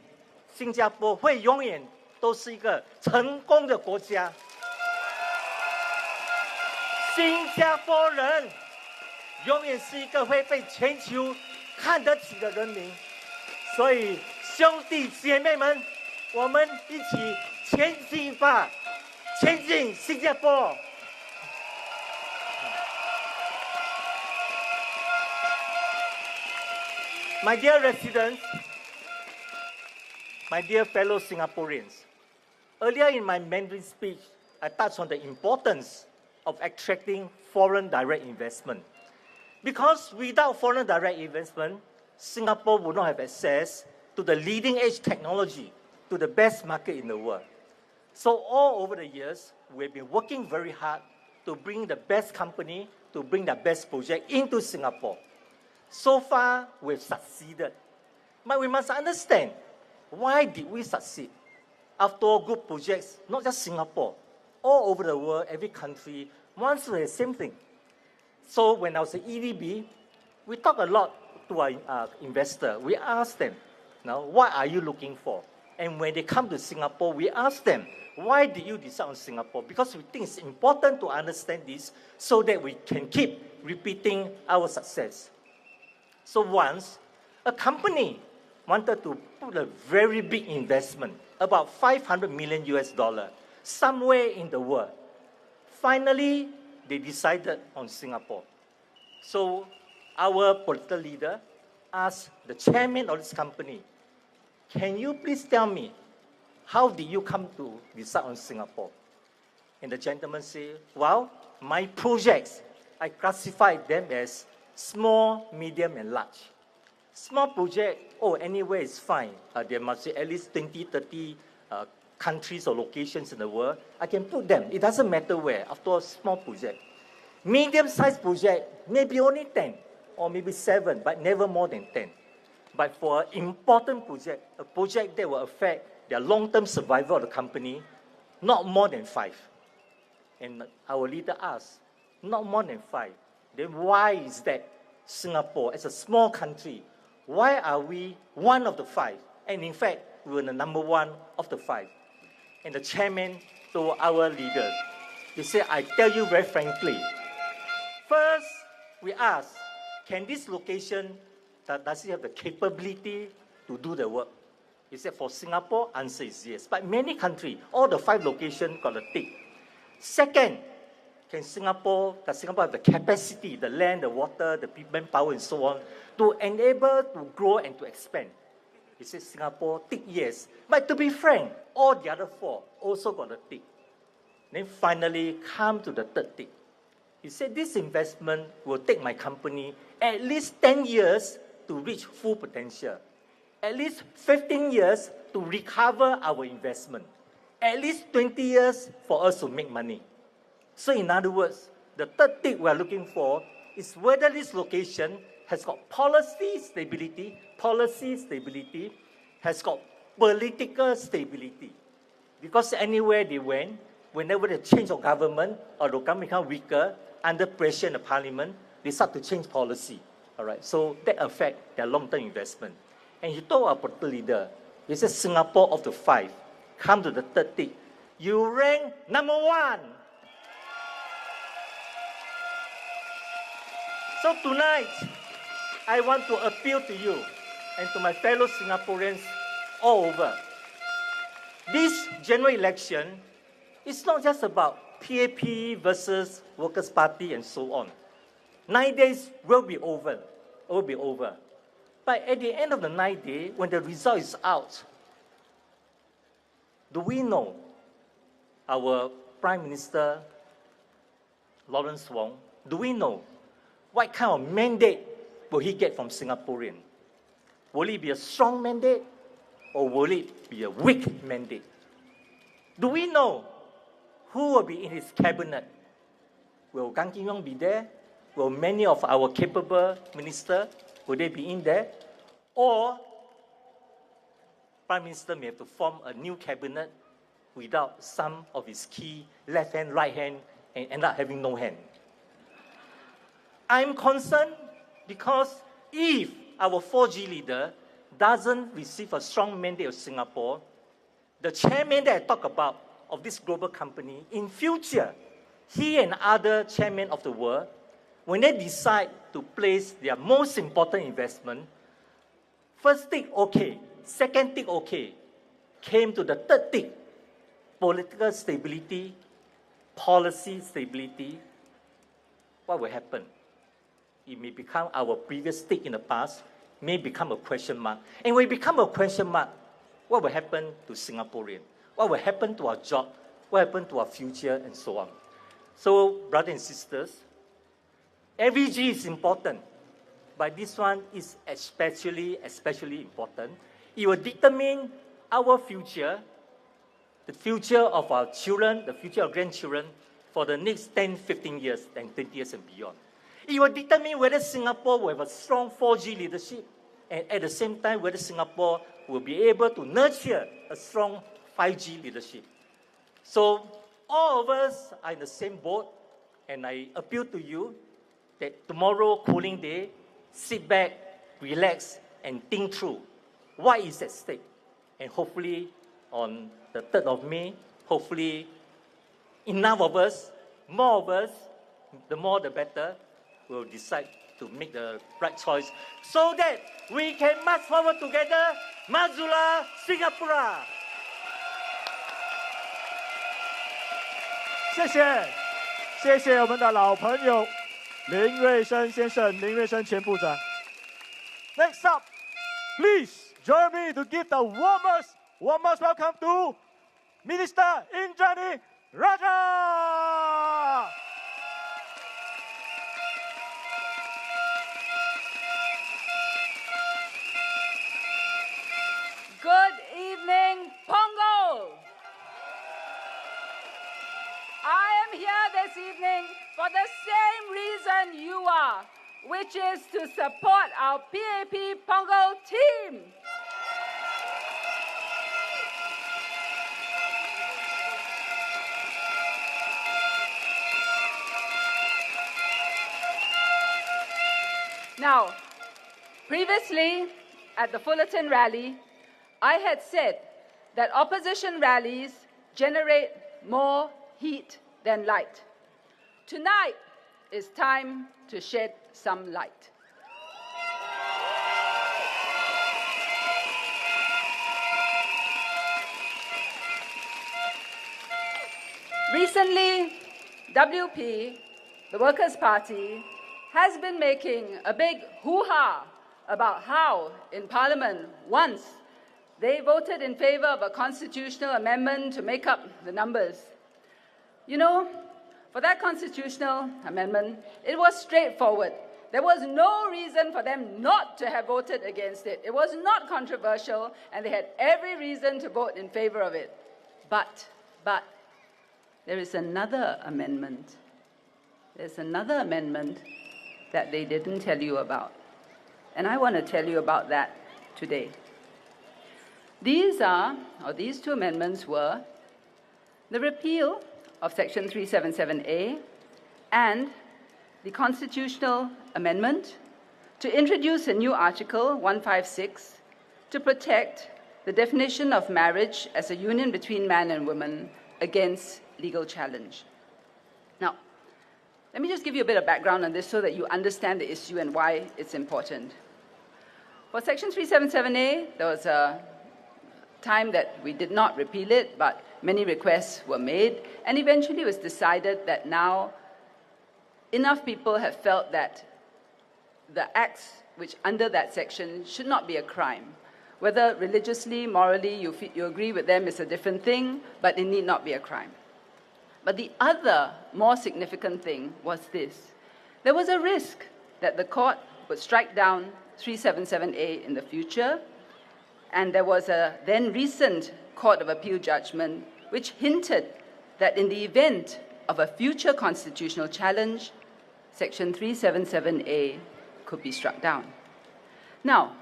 新加坡会永远都是一个成功的国家。新加坡人永远是一个会被全球看得起的人民。所以兄弟姐妹们，我们一起前进吧，前进新加坡。My dear residents, my dear fellow Singaporeans, earlier in my Mandarin speech, I touched on the importance of attracting foreign direct investment. Because without foreign direct investment, Singapore would not have access to the leading edge technology, to the best market in the world. So all over the years, we've been working very hard to bring the best company, to bring the best project into Singapore. So far, we've succeeded. But we must understand, why did we succeed? After all, good projects, not just Singapore, all over the world, every country wants to have the same thing. So when I was at EDB, we talked a lot to our investor. We asked them, what are you looking for? And when they come to Singapore, we ask them, why did you decide on Singapore? Because we think it's important to understand this so that we can keep repeating our success. So once, a company wanted to put a very big investment, about $500 million US, somewhere in the world. Finally, they decided on Singapore. So our political leader asked the chairman of this company, can you please tell me, how did you come to decide on Singapore? And the gentleman said, well, my projects, I classified them as small, medium, and large. Small project, anywhere is fine. There must be at least 20, 30 countries or locations in the world. I can put them. It doesn't matter where. After all, small project. Medium-sized project, maybe only 10 or maybe 7, but never more than 10. But for an important project, a project that will affect the long-term survival of the company, not more than 5. And our leader asked, not more than 5. Then why is that Singapore, as a small country, why are we one of the 5? And in fact, we were the number 1 of the 5. And the chairman told our leader, he said, I tell you very frankly, first, we asked, can this location, does it have the capability to do the work? He said, for Singapore, answer is yes. But many countries, all the 5 locations got a tick. Second, does Singapore have the capacity, the land, the water, the manpower, and so on, to enable to grow and to expand? He said, Singapore, tick yes. But to be frank, all the other 4 also got a tick. Then finally, come to the third tick. He said, this investment will take my company at least 10 years to reach full potential. At least 15 years to recover our investment. At least 20 years for us to make money. So in other words, the third tick we are looking for is whether this location has got policy stability, has got political stability. Because anywhere they went, whenever they change of government or the government become weaker, under pressure in the parliament, they start to change policy. All right, so that affects their long-term investment. And he told our political leader, he said, Singapore of the 5, come to the third tick. You rank number 1. So tonight, I want to appeal to you and to my fellow Singaporeans all over. This general election is not just about PAP versus Workers' Party and so on. 9 days will be over. But at the end of the 9 days, when the result is out, do we know our Prime Minister, Lawrence Wong, do we know what kind of mandate will he get from Singaporean? Will it be a strong mandate or will it be a weak mandate? Do we know who will be in his cabinet? Will Gan Kim Yong be there? Will many of our capable ministers, will they be in there? Or Prime Minister may have to form a new cabinet without some of his key left hand, right hand, and end up having no hand. I'm concerned because if our 4G leader doesn't receive a strong mandate of Singapore, the chairman that I talk about of this global company, in future, he and other chairmen of the world, when they decide to place their most important investment, first tick, okay. Second tick, okay. Came to the third tick, political stability, policy stability. What will happen? It may become our previous tick in the past, may become a question mark. And when it becomes a question mark, what will happen to Singaporean? What will happen to our job? What will happen to our future, and so on? So, brothers and sisters, every G is important, but this one is especially important. It will determine our future, the future of our children, the future of grandchildren for the next 10, 15 years, and 20 years and beyond. It will determine whether Singapore will have a strong 4G leadership, and at the same time, whether Singapore will be able to nurture a strong 5G leadership. So all of us are in the same boat, and I appeal to you that tomorrow, cooling day, sit back, relax, and think through what is at stake. And hopefully, on the 3rd of May, hopefully, enough of us, more of us, the more the better, will decide to make the right choice so that we can march forward together. Majulah Singapura! 谢谢我们的老朋友林瑞生先生，林瑞生前部长。Next up, please join me to give the warmest welcome to Minister Indranee Rajah. Good evening, Pongo. I am here this evening for the same reason you are, which is to support our PAP Pongo team. Now, previously at the Fullerton rally, I had said that opposition rallies generate more heat than light. Tonight is time to shed some light. Recently, WP, the Workers' Party, has been making a big hoo-ha about how, in Parliament, once they voted in favor of a constitutional amendment to make up the numbers. You know, for that constitutional amendment, it was straightforward. There was no reason for them not to have voted against it. It was not controversial, and they had every reason to vote in favor of it. But, there is another amendment. There's another amendment that they didn't tell you about. And I want to tell you about that today. These two amendments were the repeal of Section 377A and the constitutional amendment to introduce a new Article 156 to protect the definition of marriage as a union between man and woman against legal challenge. Now, let me just give you a bit of background on this so that you understand the issue and why it's important. For Section 377A, there was a time that we did not repeal it, but many requests were made, and eventually it was decided that now enough people have felt that the acts which under that section should not be a crime. Whether religiously, morally, you agree with them is a different thing, but it need not be a crime. But the other more significant thing was this. There was a risk that the court would strike down 377A in the future, and there was a then recent Court of Appeal judgment which hinted that in the event of a future constitutional challenge, Section 377A could be struck down. Now,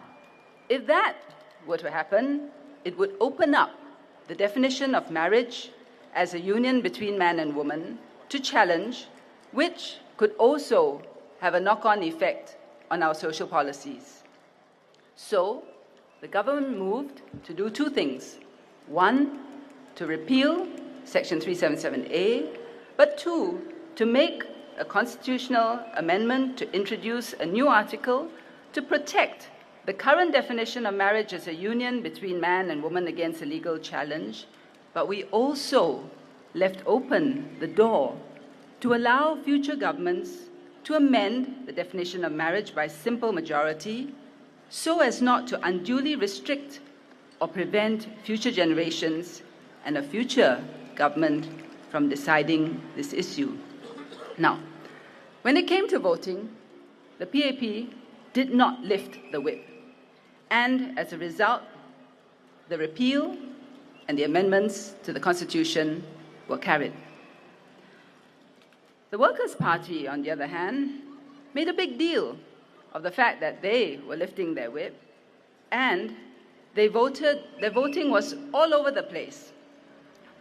if that were to happen, it would open up the definition of marriage as a union between man and woman to challenge, which could also have a knock-on effect on our social policies. So, the government moved to do two things. One, to repeal Section 377A, but two, to make a constitutional amendment to introduce a new article to protect the current definition of marriage as a union between man and woman against a legal challenge, but we also left open the door to allow future governments to amend the definition of marriage by simple majority so as not to unduly restrict or prevent future generations and a future government from deciding this issue. Now, when it came to voting, the PAP did not lift the whip. And as a result, the repeal and the amendments to the Constitution were carried. The Workers' Party, on the other hand, made a big deal of the fact that they were lifting their whip, and their voting was all over the place.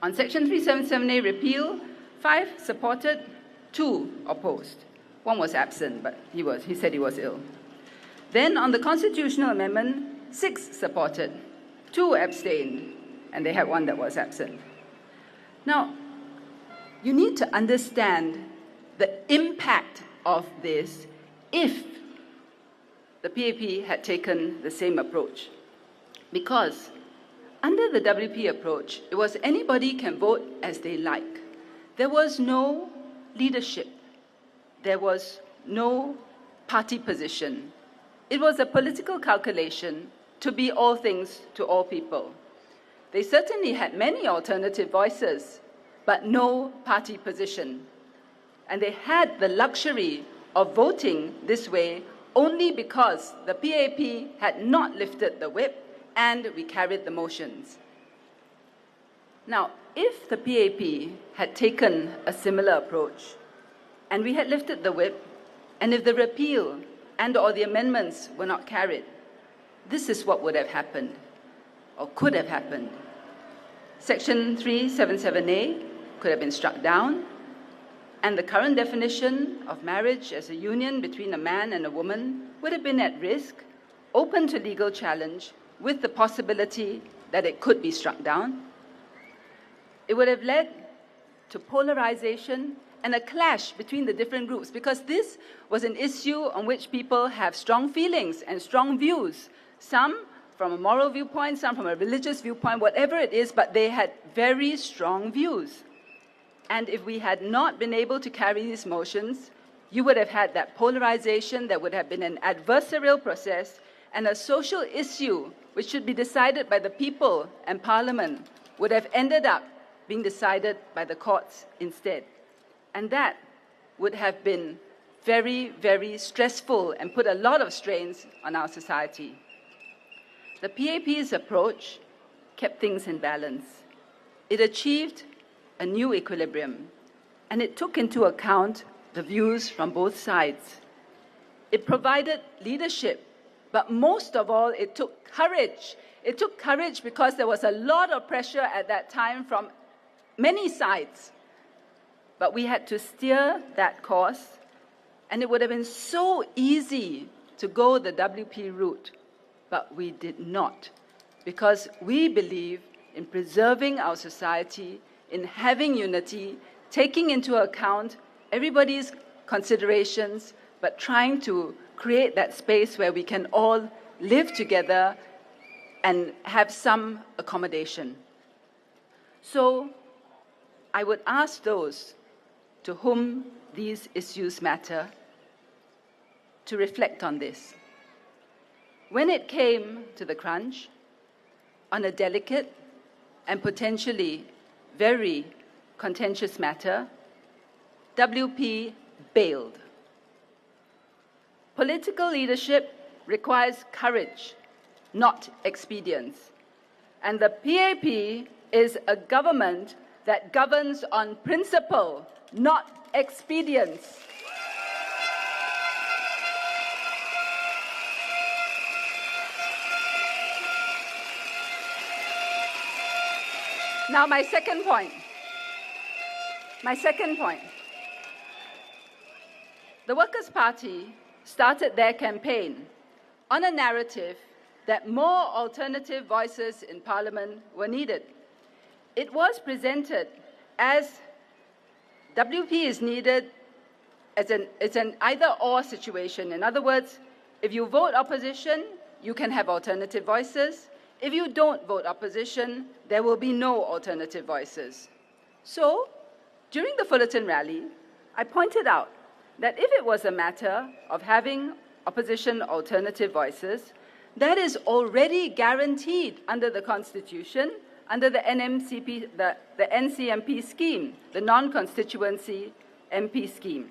On Section 377A repeal, 5 supported, 2 opposed. 1 was absent, but he said he was ill. Then on the constitutional amendment, 6 supported, 2 abstained, and they had 1 that was absent. Now, you need to understand the impact of this if the PAP had taken the same approach. Because under the WP approach, it was anybody can vote as they like. There was no leadership. There was no party position. It was a political calculation to be all things to all people. They certainly had many alternative voices, but no party position. And they had the luxury of voting this way only because the PAP had not lifted the whip and we carried the motions. Now, if the PAP had taken a similar approach and we had lifted the whip, and if the repeal and/or the amendments were not carried, this is what would have happened, or could have happened. Section 377A could have been struck down, and the current definition of marriage as a union between a man and a woman would have been at risk, open to legal challenge, with the possibility that it could be struck down. It would have led to polarization and a clash between the different groups, because this was an issue on which people have strong feelings and strong views. Some from a moral viewpoint, some from a religious viewpoint, whatever it is, but they had very strong views. And if we had not been able to carry these motions, you would have had that polarization, there would have been an adversarial process, and a social issue which should be decided by the people and Parliament would have ended up being decided by the courts instead. And that would have been very, very stressful and put a lot of strains on our society. The PAP's approach kept things in balance. It achieved a new equilibrium, and it took into account the views from both sides. It provided leadership, but most of all, it took courage. It took courage because there was a lot of pressure at that time from many sides. But we had to steer that course, and it would have been so easy to go the WP route, but we did not, because we believe in preserving our society, in having unity, taking into account everybody's considerations, but trying to create that space where we can all live together and have some accommodation. So I would ask those to whom these issues matter to reflect on this. When it came to the crunch, on a delicate and potentially very contentious matter, WP bailed. Political leadership requires courage, not expedience. And the PAP is a government that governs on principle, not expedience. Now, my second point. The Workers' Party started their campaign on a narrative that more alternative voices in Parliament were needed. It was presented as WP is needed as it's an either-or situation. In other words, if you vote opposition, you can have alternative voices. If you don't vote opposition, there will be no alternative voices. So, during the Fullerton rally, I pointed out that if it was a matter of having opposition alternative voices, that is already guaranteed under the Constitution, under the NCMP scheme, the non-constituency MP scheme.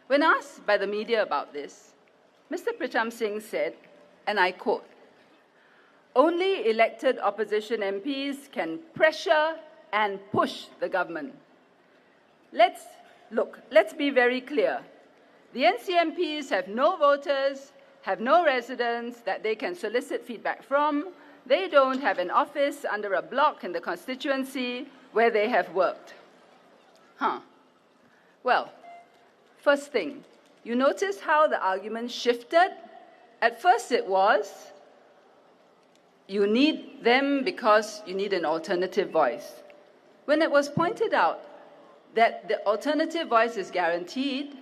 When asked by the media about this, Mr. Pritam Singh said, and I quote, "Only elected opposition MPs can pressure and push the government." Let's be very clear. The NCMPs have no voters, have no residents that they can solicit feedback from. They don't have an office under a block in the constituency where they have worked. Well, first thing, you notice how the argument shifted? At first it was, you need them because you need an alternative voice. When it was pointed out that the alternative voice is guaranteed,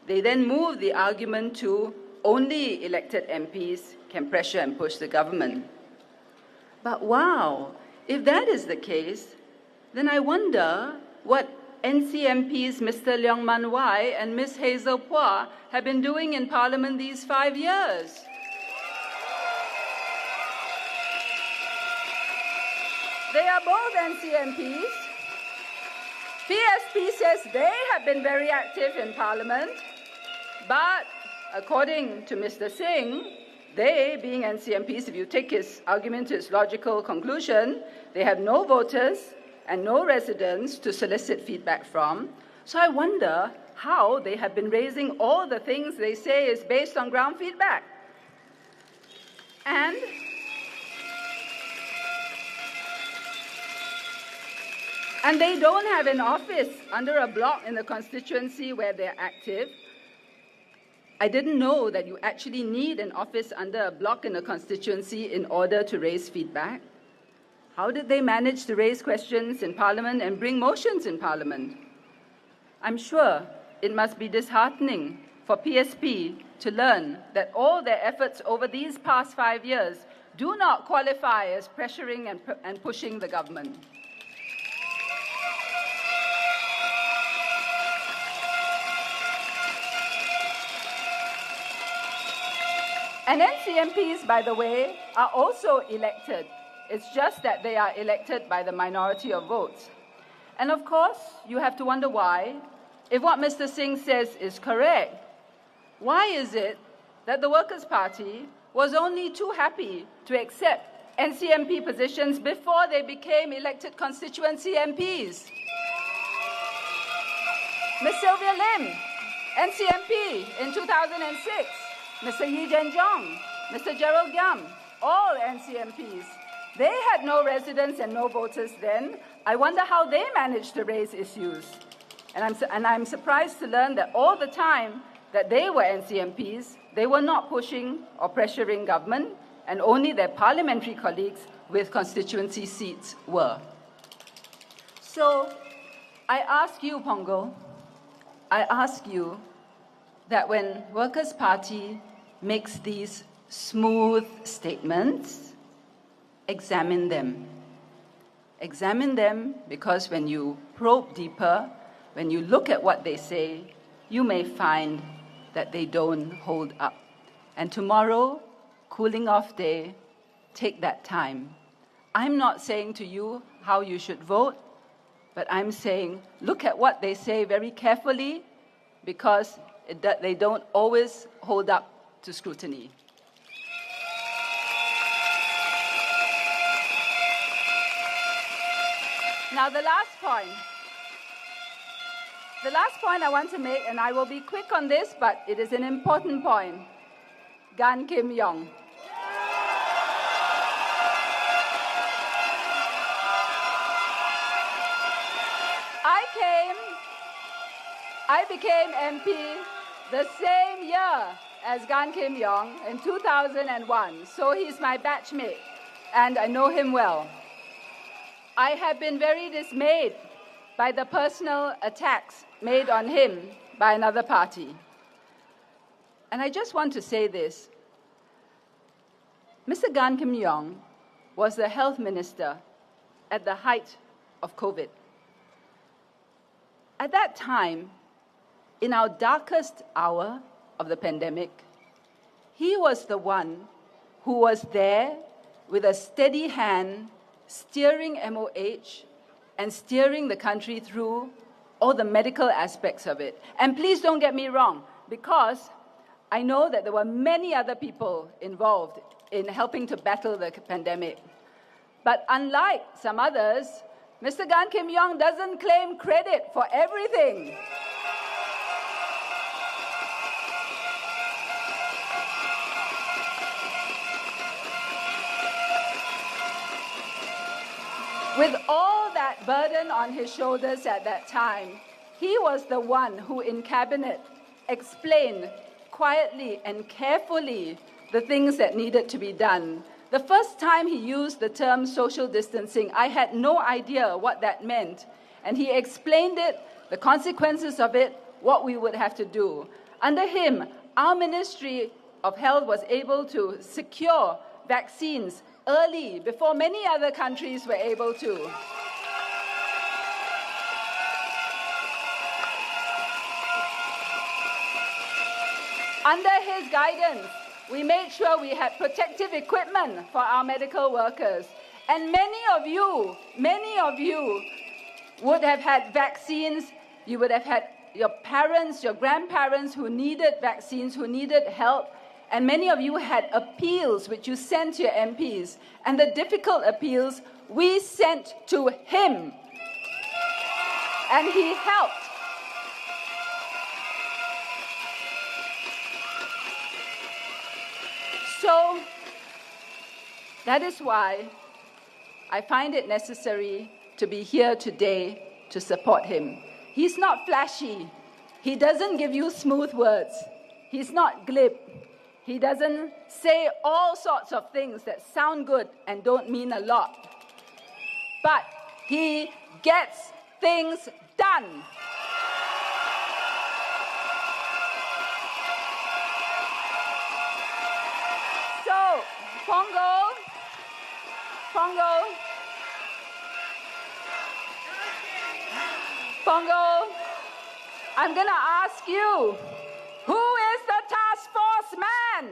they then moved the argument to only elected MPs can pressure and push the government. But wow, if that is the case, then I wonder what NCMPs Mr. Leong Man Wai and Ms. Hazel Phua have been doing in Parliament these 5 years. They are both NCMPs. PSP says they have been very active in Parliament, but according to Mr. Singh, they, being NCMPs, if you take his argument to its logical conclusion, they have no voters and no residents to solicit feedback from. So I wonder how they have been raising all the things they say is based on ground feedback. And they don't have an office under a block in the constituency where they're active. I didn't know that you actually need an office under a block in a constituency in order to raise feedback. How did they manage to raise questions in Parliament and bring motions in Parliament? I'm sure it must be disheartening for PSP to learn that all their efforts over these past 5 years do not qualify as pressuring and pushing the government. And NCMPs, by the way, are also elected. It's just that they are elected by the minority of votes. And of course, you have to wonder why. If what Mr. Singh says is correct, why is it that the Workers' Party was only too happy to accept NCMP positions before they became elected constituency MPs? Ms. Sylvia Lim, NCMP in 2006, Mr. Yee Zhenjiang, Mr. Gerald Yam, all NCMPs. They had no residents and no voters then. I wonder how they managed to raise issues. And I'm surprised to learn that all the time that they were NCMPs, they were not pushing or pressuring government, and only their parliamentary colleagues with constituency seats were. So I ask you, Pongo, I ask you that when Workers' Party makes these smooth statements, examine them. Examine them because when you probe deeper, when you look at what they say, you may find that they don't hold up. And tomorrow, cooling off day, take that time. I'm not saying to you how you should vote, but I'm saying look at what they say very carefully because they don't always hold up to scrutiny. Now, the last point I want to make, and I will be quick on this, but it is an important point. Gan Kim Yong. I became MP the same year as Gan Kim Yong in 2001, so he's my batchmate, and I know him well. I have been very dismayed by the personal attacks made on him by another party. And I just want to say this. Mr. Gan Kim Yong was the health minister at the height of COVID. At that time, in our darkest hour of the pandemic, he was the one who was there with a steady hand steering MOH and steering the country through all the medical aspects of it. And please don't get me wrong, because I know that there were many other people involved in helping to battle the pandemic. But unlike some others, Mr. Gan Kim Yong doesn't claim credit for everything. With all that burden on his shoulders at that time, he was the one who in cabinet explained quietly and carefully the things that needed to be done. The first time he used the term social distancing, I had no idea what that meant. And he explained it, the consequences of it, what we would have to do. Under him, our Ministry of Health was able to secure vaccines early, before many other countries were able to. Under his guidance, we made sure we had protective equipment for our medical workers. And many of you would have had vaccines. You would have had your parents, your grandparents who needed vaccines, who needed help. And many of you had appeals which you sent to your MPs. And the difficult appeals we sent to him. And he helped. So that is why I find it necessary to be here today to support him. He's not flashy. He doesn't give you smooth words. He's not glib. He doesn't say all sorts of things that sound good and don't mean a lot. But he gets things done. So, Pongo, I'm going to ask you, who is the task force man?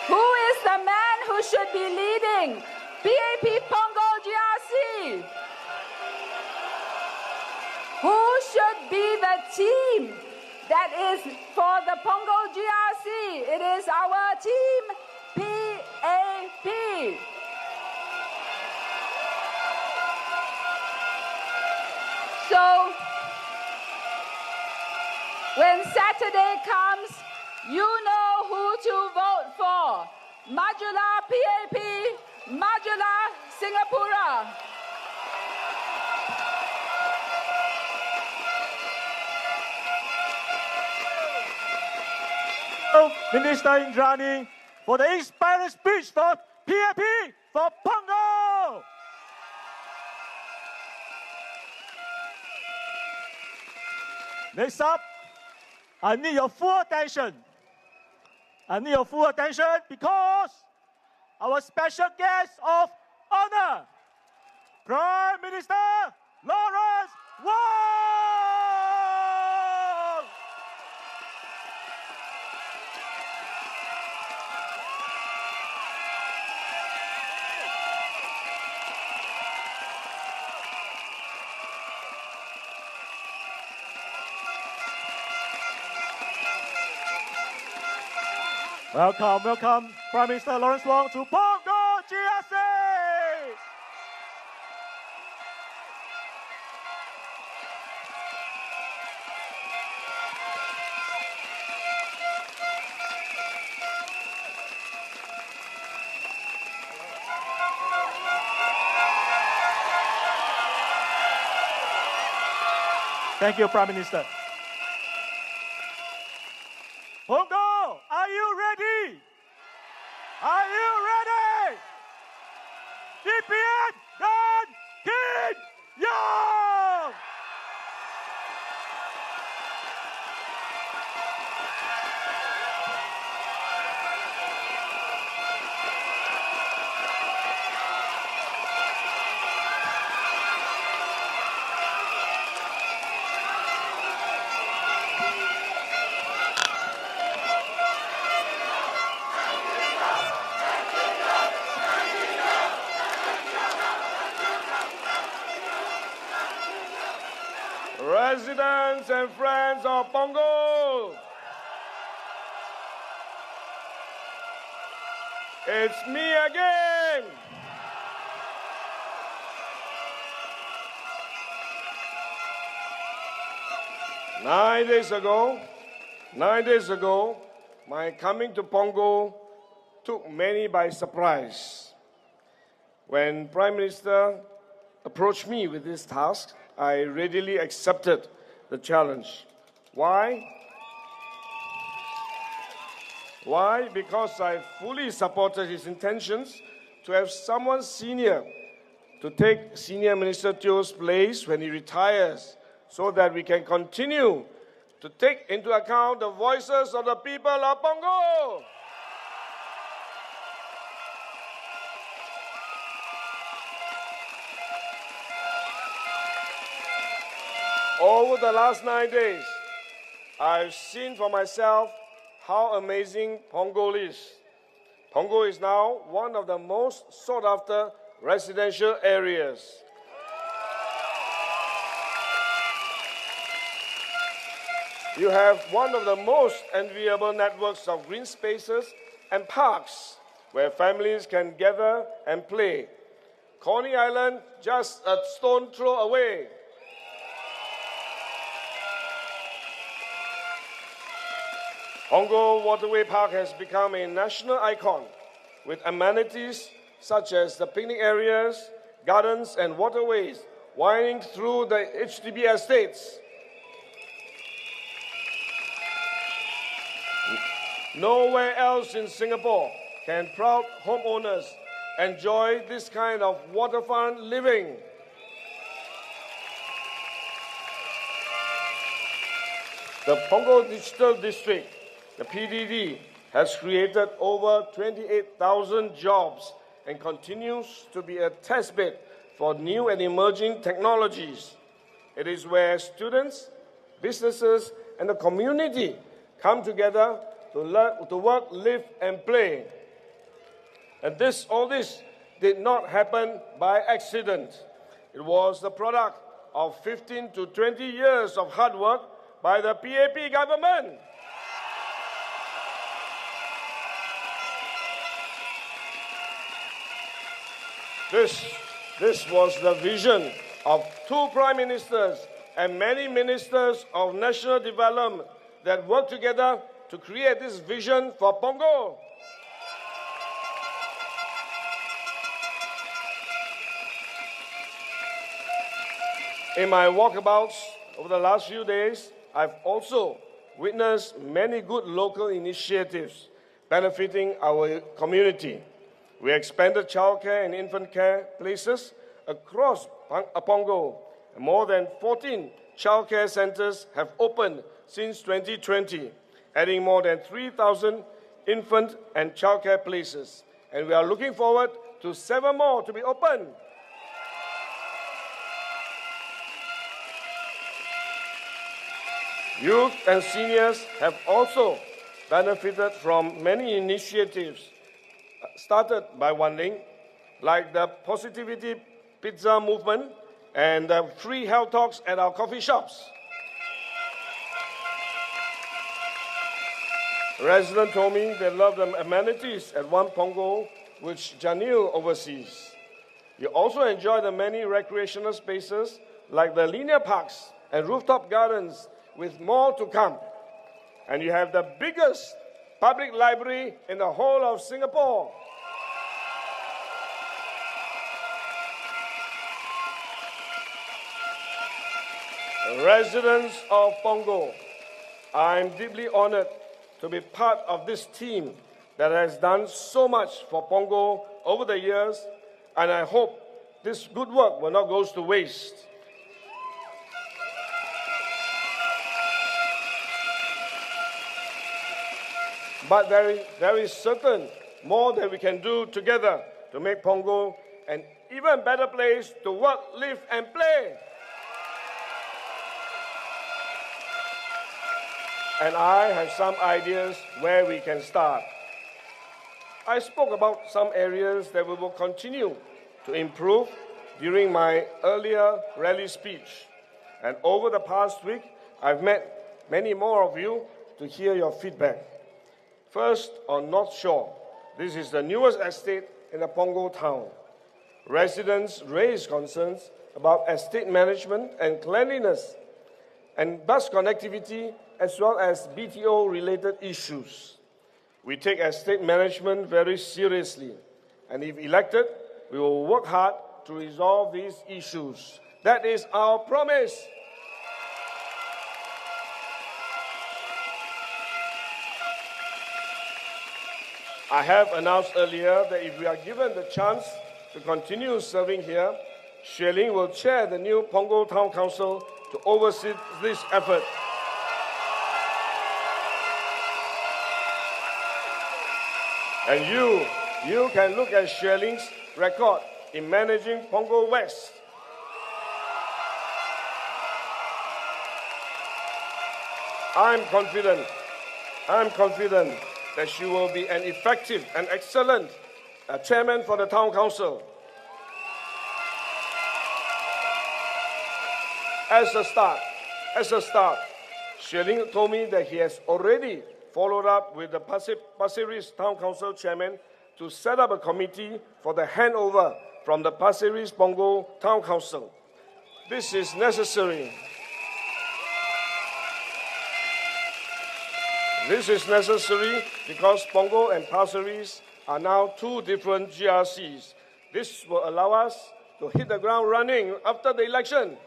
Who is the man who should be leading PAP Pongo GRC? Who should be the team that is for the Pongo GRC? It is our team, PAP. So, when Saturday comes, you know who to vote for. Majula PAP, Majula Singapura. Minister Indrani, for the inspiring speech for PAP for Pongo. Next up, I need your full attention. I need your full attention because our special guest of honor, Prime Minister Lawrence Wong. Welcome, welcome, Prime Minister Lawrence Wong to Pongo GRC. Thank you, Prime Minister. Pongo, are you ready? Are you ready? DPM Gan Kin Young! Residents and friends of Pongo, it's me again. Nine days ago, my coming to Pongo took many by surprise. When Prime Minister approached me with this task, I readily accepted the challenge. Why? Why? Because I fully supported his intentions to have someone senior to take Senior Minister Teo's place when he retires, so that we can continue to take into account the voices of the people of Pongo. Over the last 9 days, I've seen for myself how amazing Pongo is. Pongo is now one of the most sought-after residential areas. You have one of the most enviable networks of green spaces and parks where families can gather and play. Coney Island, just a stone throw away. Pongo Waterway Park has become a national icon with amenities such as the picnic areas, gardens and waterways winding through the HDB estates. Nowhere else in Singapore can proud homeowners enjoy this kind of waterfront living. The Punggol Digital District, the PDD, has created over 28,000 jobs and continues to be a testbed for new and emerging technologies. It is where students, businesses, and the community come together to learn, to work, live, and play. And all this did not happen by accident. It was the product of 15 to 20 years of hard work by the PAP government. This was the vision of 2 prime ministers and many ministers of national development that worked together to create this vision for Punggol. In my walkabouts over the last few days, I've also witnessed many good local initiatives benefiting our community. We expanded childcare and infant care places across Punggol. More than 14 childcare centers have opened since 2020, adding more than 3,000 infant and childcare places. And we are looking forward to 7 more to be opened. Youth and seniors have also benefited from many initiatives started by Wong, like the Positivity Pizza movement and the free health talks at our coffee shops. Residents told me they love the amenities at One Punggol, which Janil oversees. You also enjoy the many recreational spaces like the linear parks and rooftop gardens, with more to come. And you have the biggest public library in the whole of Singapore. Residents of Punggol, I'm deeply honored to be part of this team that has done so much for Punggol over the years, and I hope this good work will not go to waste. But there is certain more that we can do together to make Punggol an even better place to work, live, and play. And I have some ideas where we can start. I spoke about some areas that we will continue to improve during my earlier rally speech. And over the past week, I've met many more of you to hear your feedback. First, on North Shore. This is the newest estate in the Punggol town. Residents raised concerns about estate management and cleanliness, and bus connectivity, as well as BTO-related issues. We take estate management very seriously, and if elected, we will work hard to resolve these issues. That is our promise. I have announced earlier that if we are given the chance to continue serving here, Shuling will chair the new Punggol Town Council to oversee this effort. And you can look at Shuling's record in managing Punggol West. I'm confident that she will be an effective and excellent chairman for the town council. As a start, Shuling told me that he has already followed up with the Pasir Ris Town Council chairman to set up a committee for the handover from the Pasir Ris Punggol Town Council. This is necessary. This is necessary because Punggol and Pasir Ris are now two different GRCs. This will allow us to hit the ground running after the election.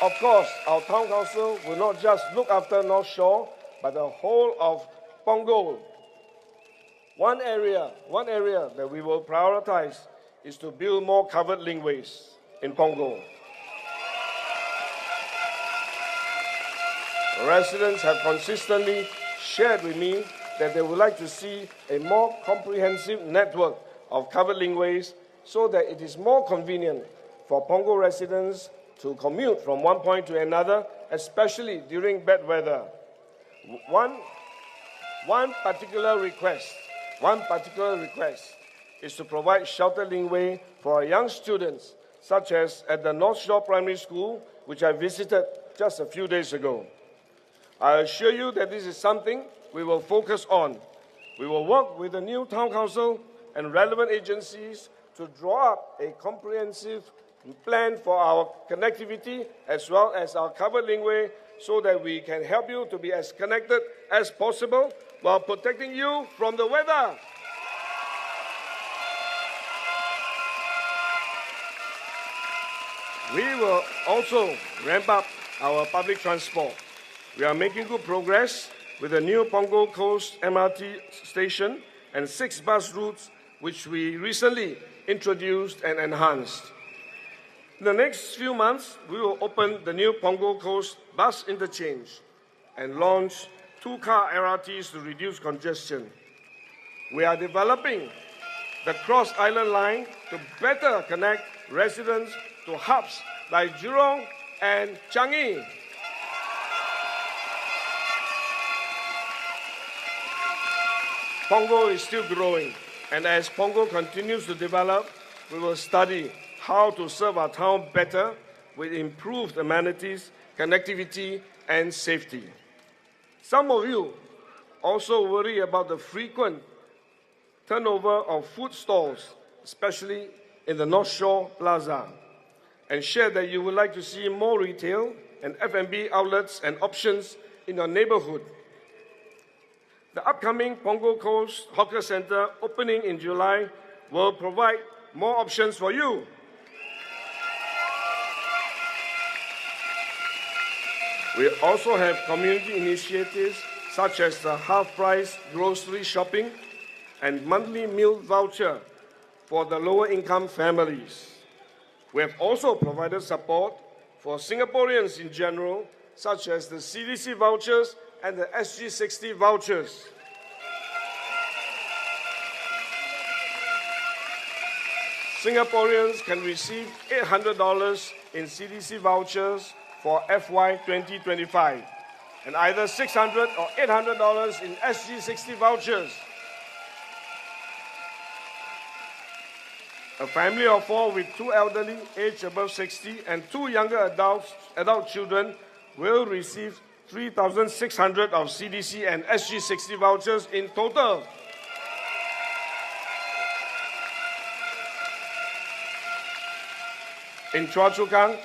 Of course, our town council will not just look after North Shore, but the whole of Punggol. One area that we will prioritize is to build more covered linkways in Punggol. Residents have consistently shared with me that they would like to see a more comprehensive network of covered linkways so that it is more convenient for Punggol residents to commute from one point to another, especially during bad weather. One particular request is to provide shelter linkway for our young students, such as at the North Shore Primary School, which I visited just a few days ago. I assure you that this is something we will focus on. We will work with the new town council and relevant agencies to draw up a comprehensive plan for our connectivity as well as our covered linkway so that we can help you to be as connected as possible while protecting you from the weather. We will also ramp up our public transport. We are making good progress with the new Punggol Coast MRT station and 6 bus routes which we recently introduced and enhanced. In the next few months, we will open the new Punggol Coast bus interchange and launch 2-car LRTs to reduce congestion. We are developing the Cross Island Line to better connect residents to hubs like Jurong and Changi. Punggol is still growing, and as Punggol continues to develop, we will study how to serve our town better with improved amenities, connectivity, and safety. Some of you also worry about the frequent turnover of food stalls, especially in the North Shore Plaza, and share that you would like to see more retail and F&B outlets and options in your neighborhood. The upcoming Punggol Coast Hawker Centre opening in July will provide more options for you. We also have community initiatives such as the half-price grocery shopping and monthly meal voucher for the lower-income families. We have also provided support for Singaporeans in general, such as the CDC vouchers and the SG60 vouchers. Singaporeans can receive $800 in CDC vouchers for FY 2025 and either $600 or $800 in SG60 vouchers. A family of 4 with 2 elderly aged above 60 and 2 younger adult children will receive 3,600 of CDC and SG60 vouchers in total. In Choa Chu Kang,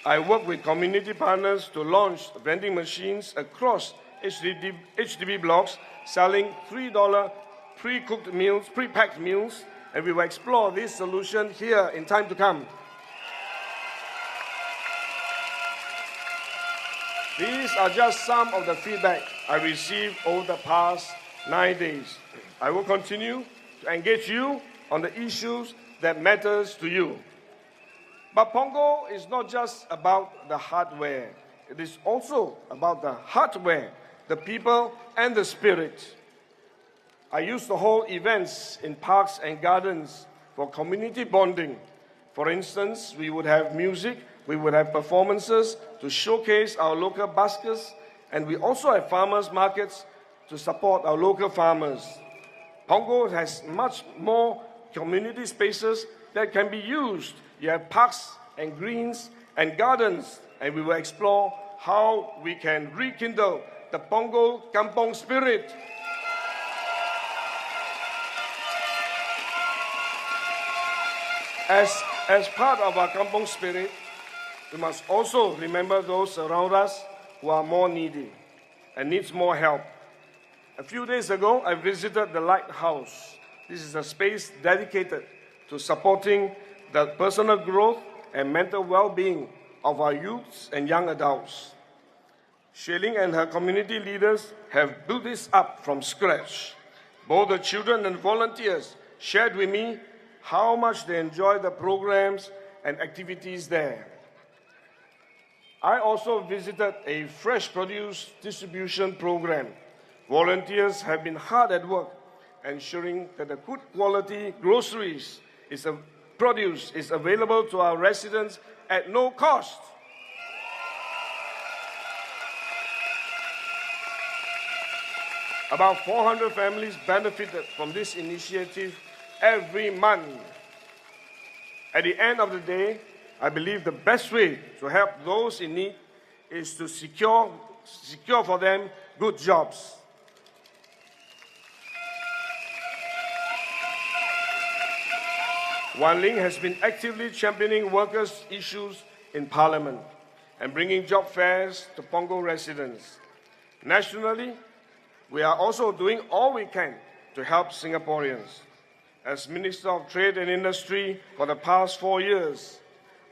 I work with community partners to launch vending machines across HDB blocks selling $3 pre-cooked meals, pre-packed meals, and we will explore this solution here in time to come. These are just some of the feedback I received over the past 9 days. I will continue to engage you on the issues that matters to you. But Punggol is not just about the hardware. It is also about the hardware, the people, and the spirit. I used to hold events in parks and gardens for community bonding. For instance, we would have music, we would have performances to showcase our local baskets, and we also have farmers' markets to support our local farmers. Punggol has much more community spaces that can be used. You have parks and greens and gardens, and we will explore how we can rekindle the Punggol Kampong spirit. As part of our Kampong spirit, we must also remember those around us who are more needy and needs more help. A few days ago, I visited the Lighthouse. This is a space dedicated to supporting the personal growth and mental well-being of our youths and young adults. Shuling and her community leaders have built this up from scratch. Both the children and volunteers shared with me how much they enjoy the programs and activities there. I also visited a fresh produce distribution program. Volunteers have been hard at work ensuring that the good quality produce is available to our residents at no cost. About 400 families benefited from this initiative every month. At the end of the day, I believe the best way to help those in need is to secure for them good jobs. Ling has been actively championing workers' issues in Parliament and bringing job fairs to Punggol residents. Nationally, we are also doing all we can to help Singaporeans. As Minister of Trade and Industry for the past 4 years,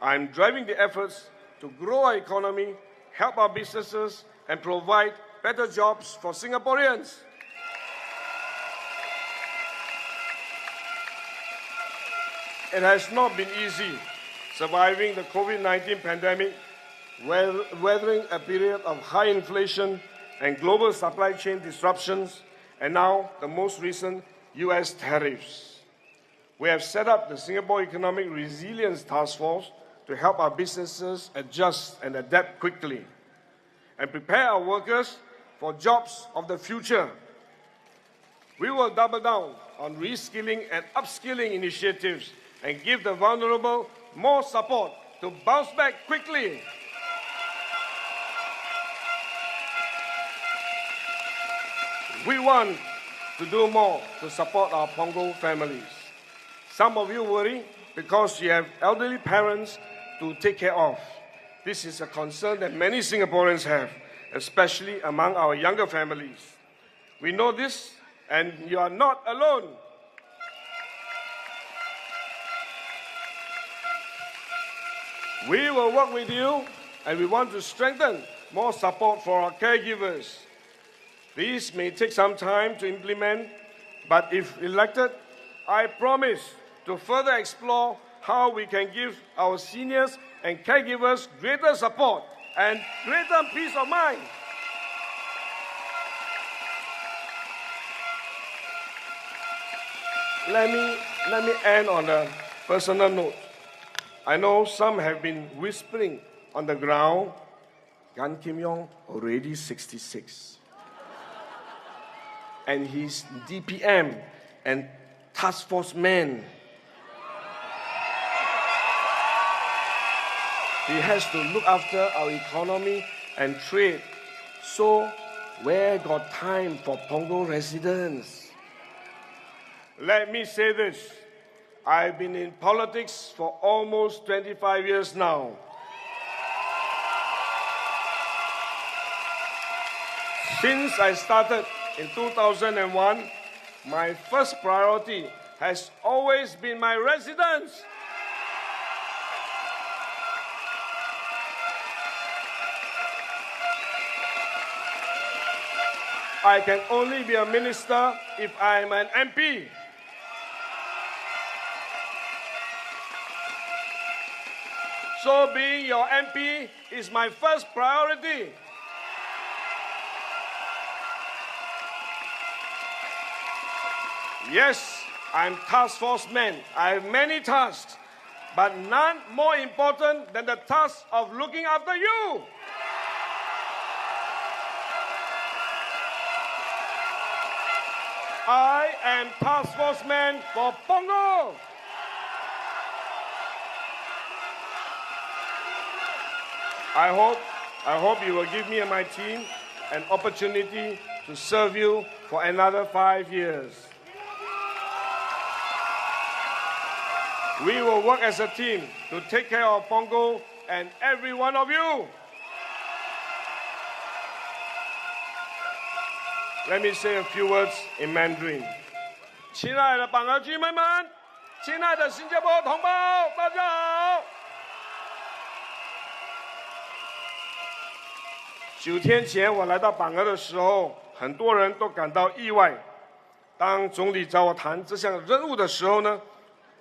I am driving the efforts to grow our economy, help our businesses, and provide better jobs for Singaporeans. It has not been easy surviving the COVID-19 pandemic, weathering a period of high inflation and global supply chain disruptions, and now the most recent US tariffs. We have set up the Singapore Economic Resilience Task Force to help our businesses adjust and adapt quickly and prepare our workers for jobs of the future. We will double down on reskilling and upskilling initiatives and give the vulnerable more support to bounce back quickly. We want to do more to support our Punggol families. Some of you worry because you have elderly parents to take care of. This is a concern that many Singaporeans have, especially among our younger families. We know this, and you are not alone. We will work with you, and we want to strengthen more support for our caregivers. These may take some time to implement, but if elected, I promise to further explore how we can give our seniors and caregivers greater support and greater peace of mind. Let me end on a personal note. I know some have been whispering on the ground, Gan Kim Yong already 66. And he's DPM and task force man. He has to look after our economy and trade. So where got time for Punggol residents? Let me say this. I've been in politics for almost 25 years now. Since I started in 2001, my first priority has always been my residents. I can only be a minister if I am an MP. So being your MP is my first priority. Yes, I'm task force man. I have many tasks, but none more important than the task of looking after you. I am task force man for Punggol. I hope you will give me and my team an opportunity to serve you for another 5 years. We will work as a team to take care of Punggol and every one of you. Let me say a few words in Mandarin. 亲爱的榜儿居民们，亲爱的新加坡同胞，大家好。9天前我来到榜儿的时候，很多人都感到意外。当总理找我谈这项任务的时候呢，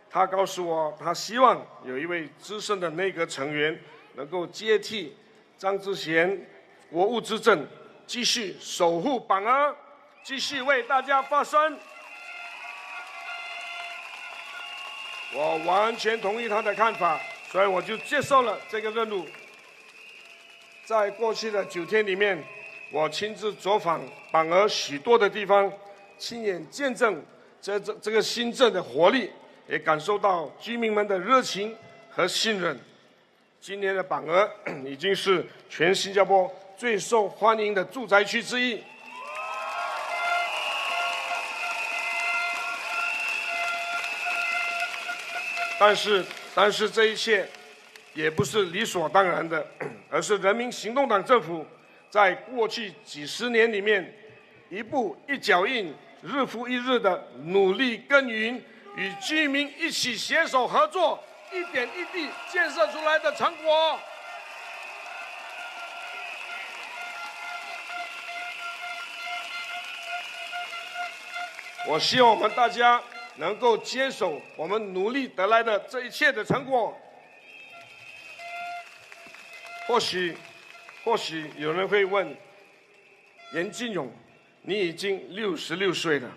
他告诉我，他希望有一位资深的内阁成员能够接替张之贤国务资政，继续守护榜儿，继续为大家发声。我完全同意他的看法，所以我就接受了这个任务。在过去的9天里面，我亲自走访榜儿许多的地方，亲眼见证这个新政的活力，也感受到居民们的热情和信任。今年的榜儿已经是全新加坡最受欢迎的住宅区之一。但是这一切也不是理所当然的，而是人民行动党政府在过去几十年里面一步一脚印、日复一日的努力耕耘，与居民一起携手合作，一点一滴建设出来的成果。我希望我们大家能够接手我们努力得来的这一切的成果。或许有人会问，严金勇，你已经66岁了，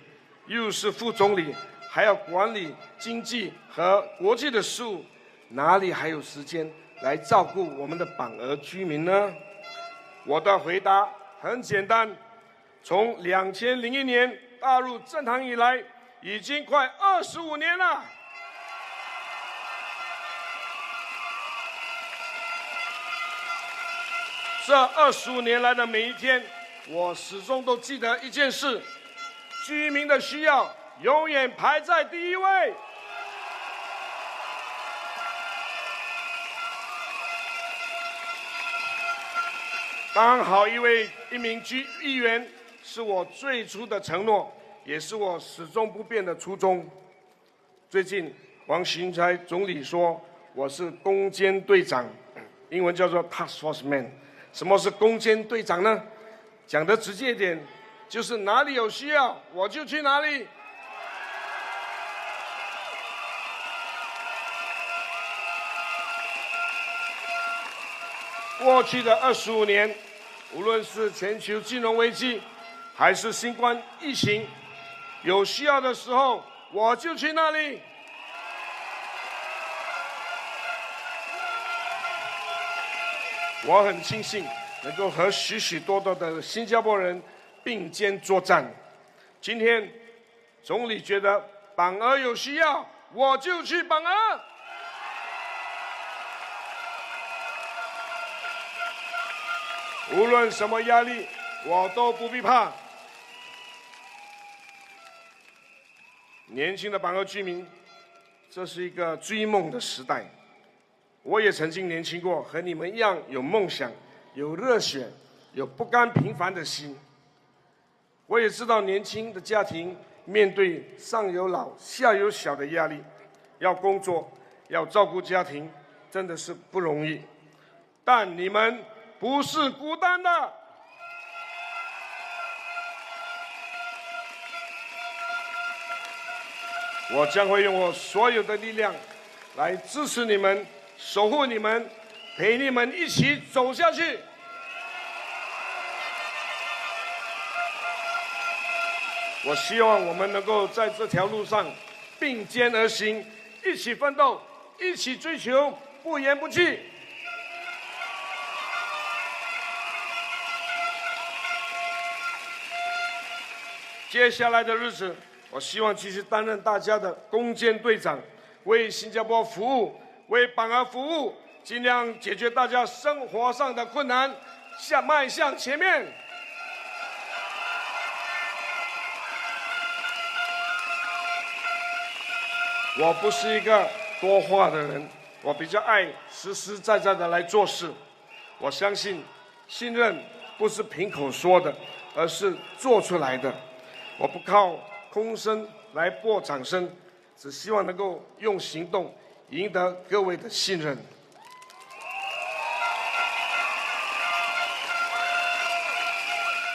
又是副总理，还要管理经济和国际的事务，哪里还有时间来照顾我们的榜儿居民呢？我的回答很简单，从2001年踏入政坛以来，已经快25年了。这25年来的每一天，我始终都记得一件事：居民的需要永远排在第一位。当好一名议员，是我最初的承诺，也是我始终不变的初衷。最近，王群才总理说我是攻坚队长，英文叫做 Task Force Man。什么是攻坚队长呢？讲得直接一点，就是哪里有需要我就去哪里。过去的25年，无论是全球金融危机，还是新冠疫情，有需要的时候我就去那里。我很庆幸能够和许许多多的新加坡人并肩作战。今天，总理觉得榜儿有需要，我就去榜儿。无论什么压力，我都不必怕。年轻的榜儿居民，这是一个追梦的时代。我也曾经年轻过，和你们一样有梦想、有热血、有不甘平凡的心。我也知道年轻的家庭面对上有老下有小的压力，要工作，要照顾家庭，真的是不容易。但你们不是孤单的。我将会用我所有的力量来支持你们，守护你们，陪你们一起走下去。我希望我们能够在这条路上并肩而行，一起奋斗，一起追求，不言不弃。接下来的日子，我希望继续担任大家的攻坚队长，为新加坡服务，为榜儿服务，尽量解决大家生活上的困难，迈向前面。我不是一个多话的人，我比较爱实实在在的来做事。我相信、信任不是凭口说的，而是做出来的。我不靠空声来博掌声，只希望能够用行动赢得各位的信任。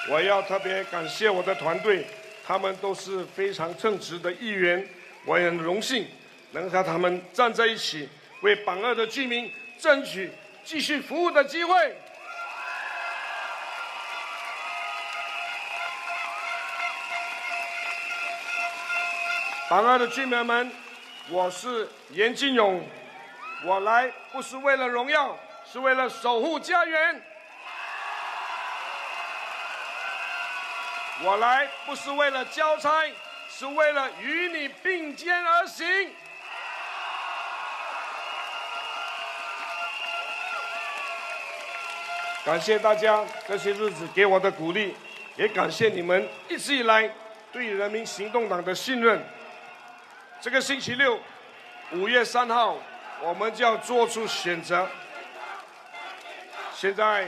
我要特别感谢我的团队，他们都是非常称职的议员，我也很荣幸能和他们站在一起，为榜二的居民争取继续服务的机会。榜二的居民们，我是严金勇，我来不是为了荣耀，是为了守护家园。我来不是为了交差，是为了与你并肩而行。感谢大家这些日子给我的鼓励，也感谢你们一直以来对人民行动党的信任。这个星期六，5月3号，我们就要做出选择。现在。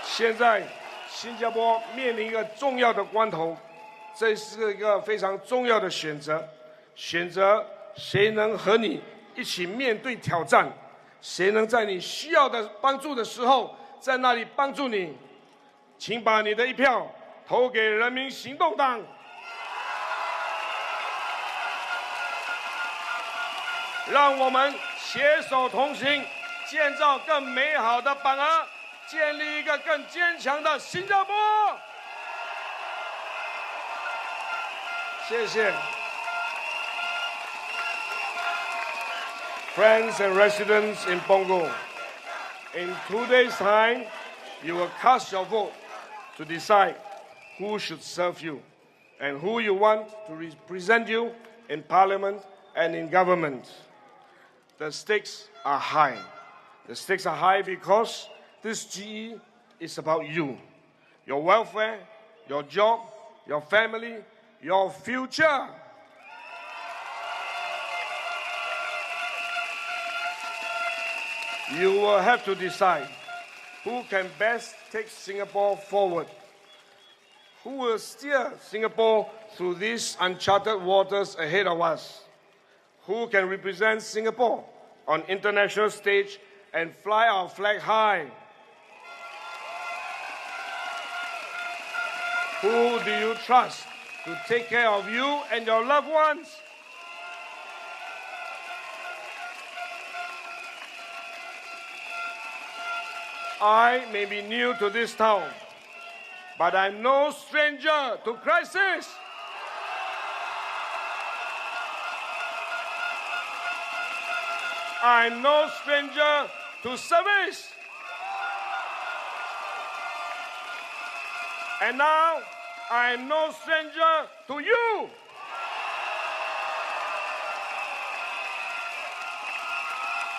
现在，新加坡面临一个重要的关头，这是一个非常重要的选择。选择谁能和你一起面对挑战，谁能在你需要的帮助的时候，在那里帮助你。请把你的一票投给人民行动党。让我们携手同行，建造更美好的榜儿。建立一个更坚强的新加坡。谢谢。Friends and residents in Pongo, in 2 days' time, you will cast your vote to decide who should serve you and who you want to represent you in Parliament and in government. The stakes are high. The stakes are high because this GE is about you, your welfare, your job, your family, your future. You will have to decide who can best take Singapore forward, who will steer Singapore through these uncharted waters ahead of us, who can represent Singapore on international stage and fly our flag high. Who do you trust to take care of you and your loved ones? I may be new to this town, but I'm no stranger to crisis. I'm no stranger to service. And now, I am no stranger to you.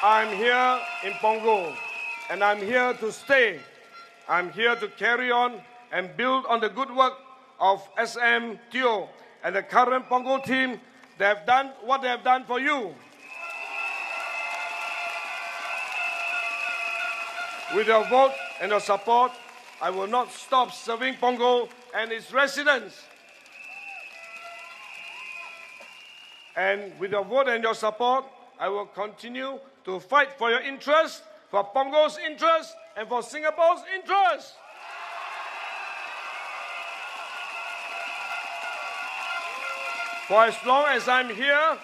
I'm here in Pongo, and I'm here to stay. I'm here to carry on and build on the good work of SM Teo and the current Pongo team. They have done what they have done for you. With your vote and your support, I will not stop serving Pongo and its residents. And with your vote and your support, I will continue to fight for your interests, for Pongo's interests, and for Singapore's interests. For as long as I'm here,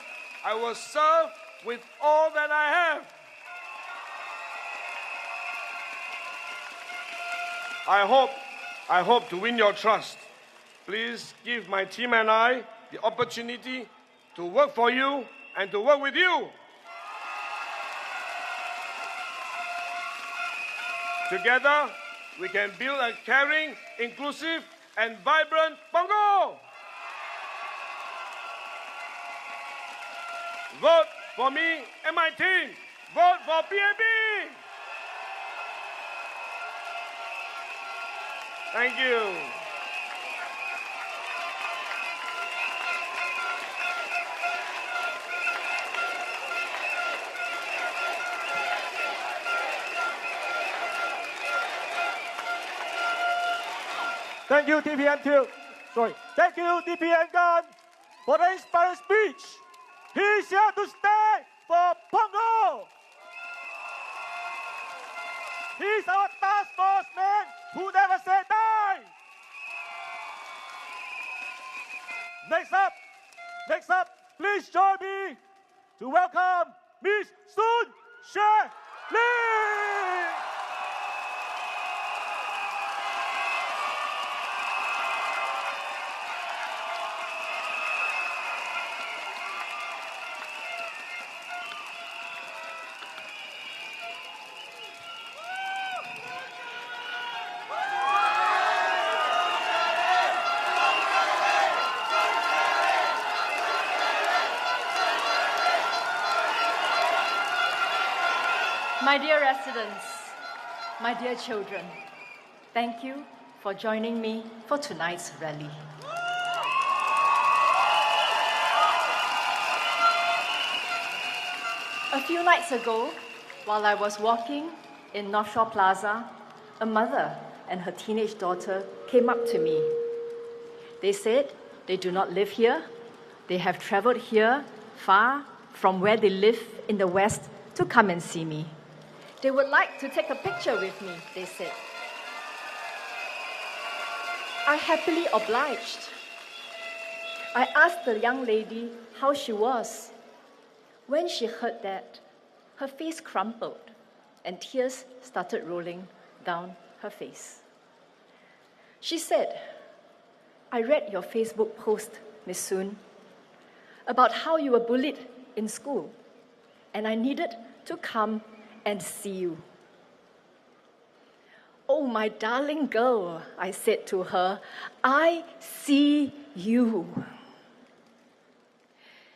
I will serve with all that I have. I hope to win your trust. Please give my team and I the opportunity to work for you and to work with you. Together, we can build a caring, inclusive, and vibrant Pongo. Vote for me and my team. Vote for PAP. Thank you. Thank you, DPM Thank you, DPM Gan, for the inspiring speech. He's here to stay for Pongo. He's our task force man who never said die. Next up, please join me to welcome Miss Shuling. My dear residents, my dear children, thank you for joining me for tonight's rally. A few nights ago, while I was walking in North Shore Plaza, a mother and her teenage daughter came up to me. They said they do not live here. They have traveled here far from where they live in the West to come and see me. They would like to take a picture with me, they said. I happily obliged. I asked the young lady how she was. When she heard that, her face crumpled and tears started rolling down her face. She said, I read your Facebook post, Miss Soon, about how you were bullied in school, and I needed to come and see you. Oh, my darling girl, I said to her, I see you.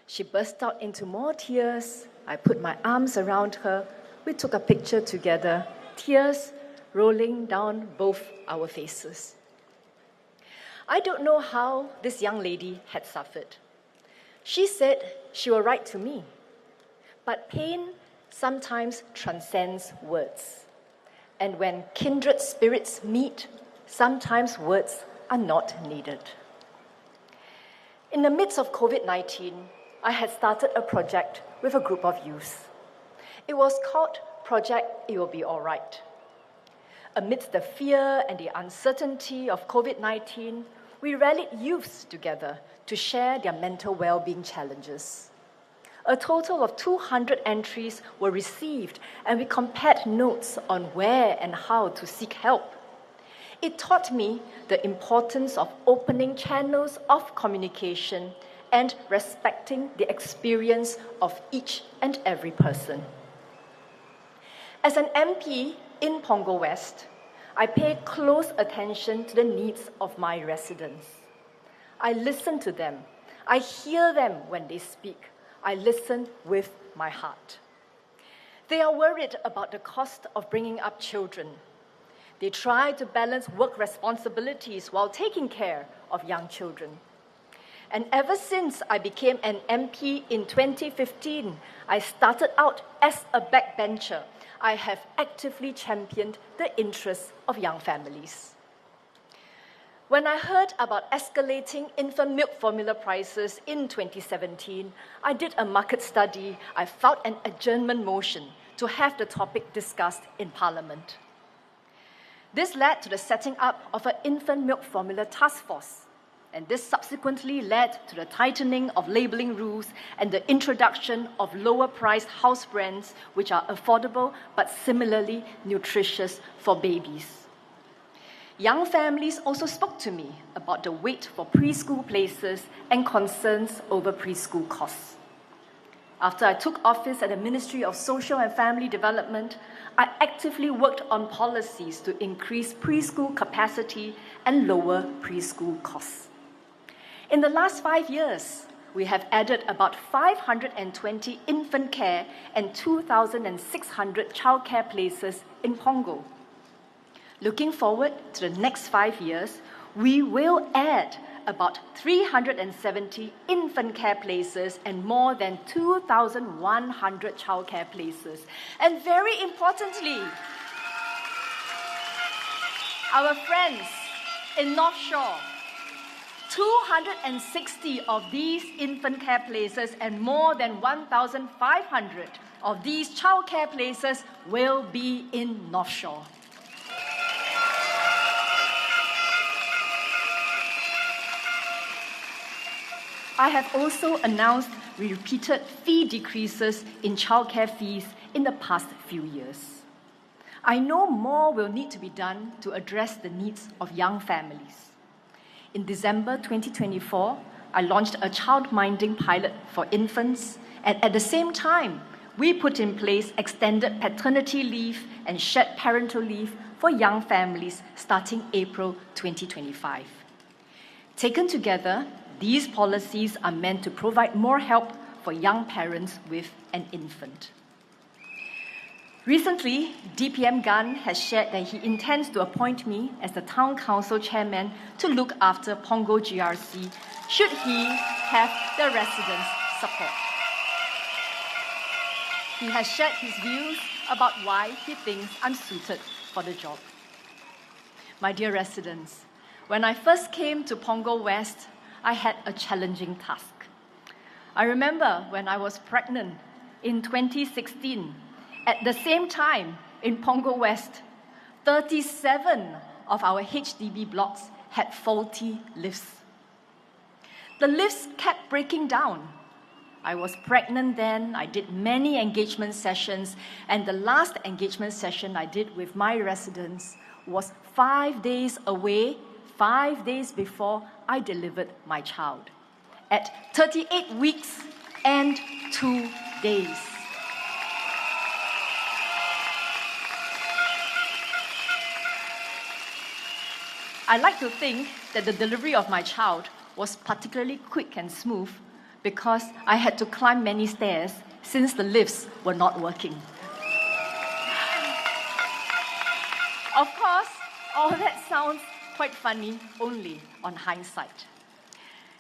She burst out into more tears. I put my arms around her. We took a picture together, tears rolling down both our faces. I don't know how this young lady had suffered. She said she would write to me, but pain sometimes transcends words. And when kindred spirits meet, sometimes words are not needed. In the midst of COVID-19, I had started a project with a group of youth. It was called Project It Will Be All Right. Amidst the fear and the uncertainty of COVID-19, we rallied youths together to share their mental well-being challenges. A total of 200 entries were received, and we compared notes on where and how to seek help. It taught me the importance of opening channels of communication and respecting the experience of each and every person. As an MP in Pongo West, I pay close attention to the needs of my residents. I listen to them. I hear them when they speak. I listen with my heart. They are worried about the cost of bringing up children. They try to balance work responsibilities while taking care of young children. And ever since I became an MP in 2015, I started out as a backbencher. I have actively championed the interests of young families. When I heard about escalating infant milk formula prices in 2017, I did a market study. I filed an adjournment motion to have the topic discussed in Parliament. This led to the setting up of an infant milk formula task force, and this subsequently led to the tightening of labelling rules and the introduction of lower-priced house brands which are affordable but similarly nutritious for babies. Young families also spoke to me about the wait for preschool places and concerns over preschool costs. After I took office at the Ministry of Social and Family Development, I actively worked on policies to increase preschool capacity and lower preschool costs. In the last 5 years, we have added about 520 infant care and 2,600 childcare places in Pongo. Looking forward to the next 5 years, we will add about 370 infant care places and more than 2,100 childcare places. And very importantly, our friends in North Shore. 260 of these infant care places and more than 1,500 of these child care places will be in North Shore. I have also announced repeated fee decreases in childcare fees in the past few years. I know more will need to be done to address the needs of young families. In December 2024, I launched a child-minding pilot for infants, and at the same time, we put in place extended paternity leave and shared parental leave for young families starting April 2025. Taken together, these policies are meant to provide more help for young parents with an infant. Recently, DPM Gan has shared that he intends to appoint me as the Town Council Chairman to look after Punggol GRC should he have the residents' support. He has shared his views about why he thinks I'm suited for the job. My dear residents, when I first came to Punggol West, I had a challenging task. I remember when I was pregnant in 2016, at the same time in Punggol West, 37 of our HDB blocks had faulty lifts. The lifts kept breaking down. I was pregnant then, I did many engagement sessions, and the last engagement session I did with my residents was 5 days away, 5 days before I delivered my child, at 38 weeks and 2 days. I like to think that the delivery of my child was particularly quick and smooth because I had to climb many stairs since the lifts were not working. Of course, all that sounds quite funny only on hindsight.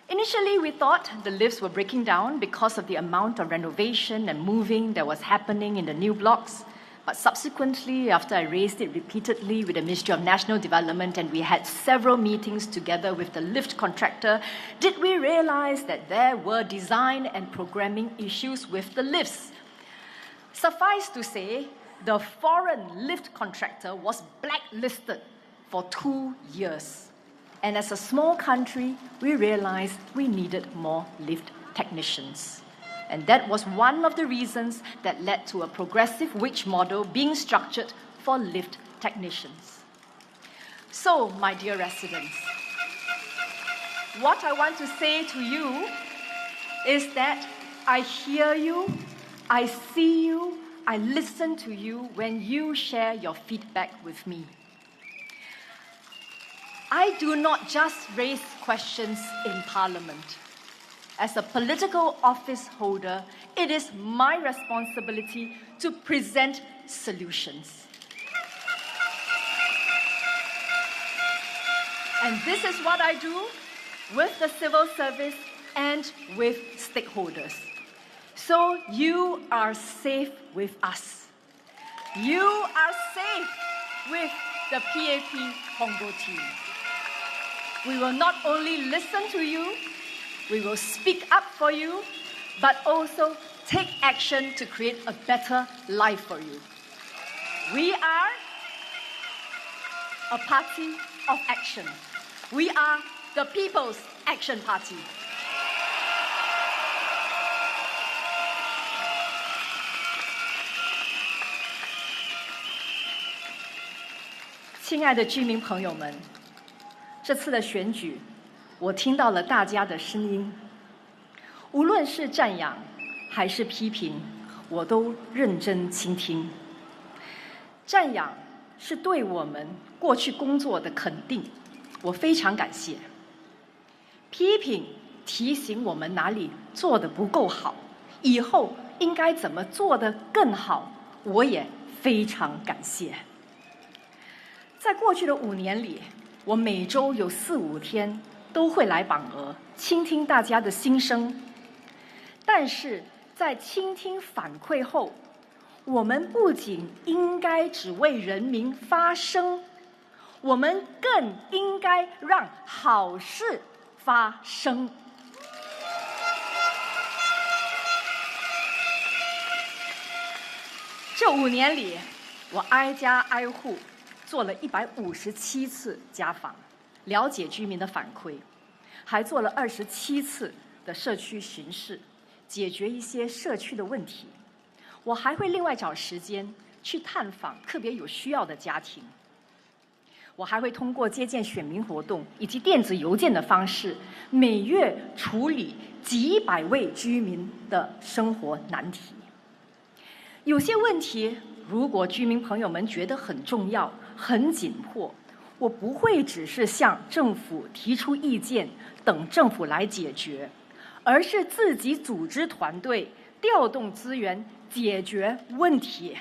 Initially, we thought the lifts were breaking down because of the amount of renovation and moving that was happening in the new blocks. But subsequently, after I raised it repeatedly with the Ministry of National Development and we had several meetings together with the lift contractor, did we realize that there were design and programming issues with the lifts. Suffice to say, the foreign lift contractor was blacklisted for 2 years. And as a small country, we realized we needed more lift technicians. And that was one of the reasons that led to a progressive wage model being structured for lift technicians. So, my dear residents, what I want to say to you is that I hear you, I see you, I listen to you when you share your feedback with me. I do not just raise questions in Parliament. As a political office holder, it is my responsibility to present solutions. And this is what I do with the civil service and with stakeholders. So you are safe with us. You are safe with the PAP Punggol team. We will not only listen to you, we will speak up for you, but also take action to create a better life for you. We are a party of action. We are the People's Action Party. 亲爱的居民朋友们，这次的选举，我听到了大家的声音，无论是赞扬还是批评，我都认真倾听。赞扬是对我们过去工作的肯定，我非常感谢。批评提醒我们哪里做得不够好，以后应该怎么做得更好，我也非常感谢。在过去的5年里，我每周有4、5天都会来榜鹅，倾听大家的心声。但是在倾听反馈后，我们不仅应该只为人民发声，我们更应该让好事发生。这5年里，我挨家挨户做了157次家访，了解居民的反馈，还做了27次的社区巡视，解决一些社区的问题。我还会另外找时间去探访特别有需要的家庭。我还会通过接见选民活动以及电子邮件的方式，每月处理几百位居民的生活难题。有些问题，如果居民朋友们觉得很重要、很紧迫，我不会只是向政府提出意见，等政府来解决，而是自己组织团队，调动资源解决问题。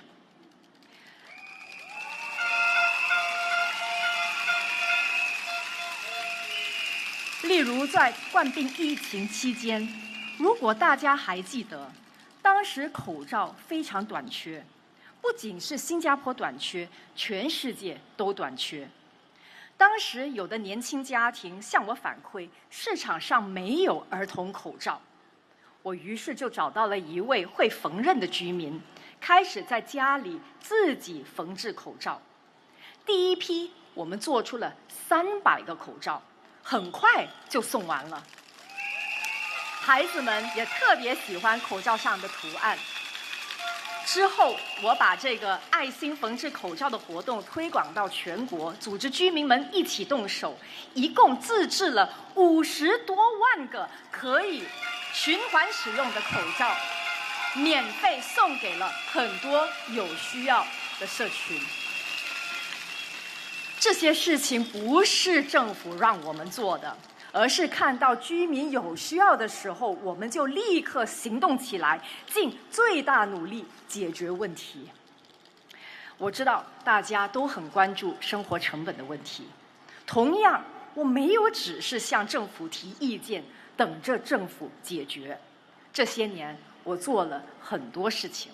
例如，在冠病疫情期间，如果大家还记得，当时口罩非常短缺，不仅是新加坡短缺，全世界都短缺。当时有的年轻家庭向我反馈，市场上没有儿童口罩。我于是就找到了一位会缝纫的居民，开始在家里自己缝制口罩。第一批我们做出了300个口罩，很快就送完了。孩子们也特别喜欢口罩上的图案。之后，我把这个爱心缝制口罩的活动推广到全国，组织居民们一起动手，一共自制了50多万个可以循环使用的口罩，免费送给了很多有需要的社群。这些事情不是政府让我们做的，而是看到居民有需要的时候，我们就立刻行动起来，尽最大努力解决问题。我知道大家都很关注生活成本的问题，同样，我没有只是向政府提意见，等着政府解决。这些年，我做了很多事情。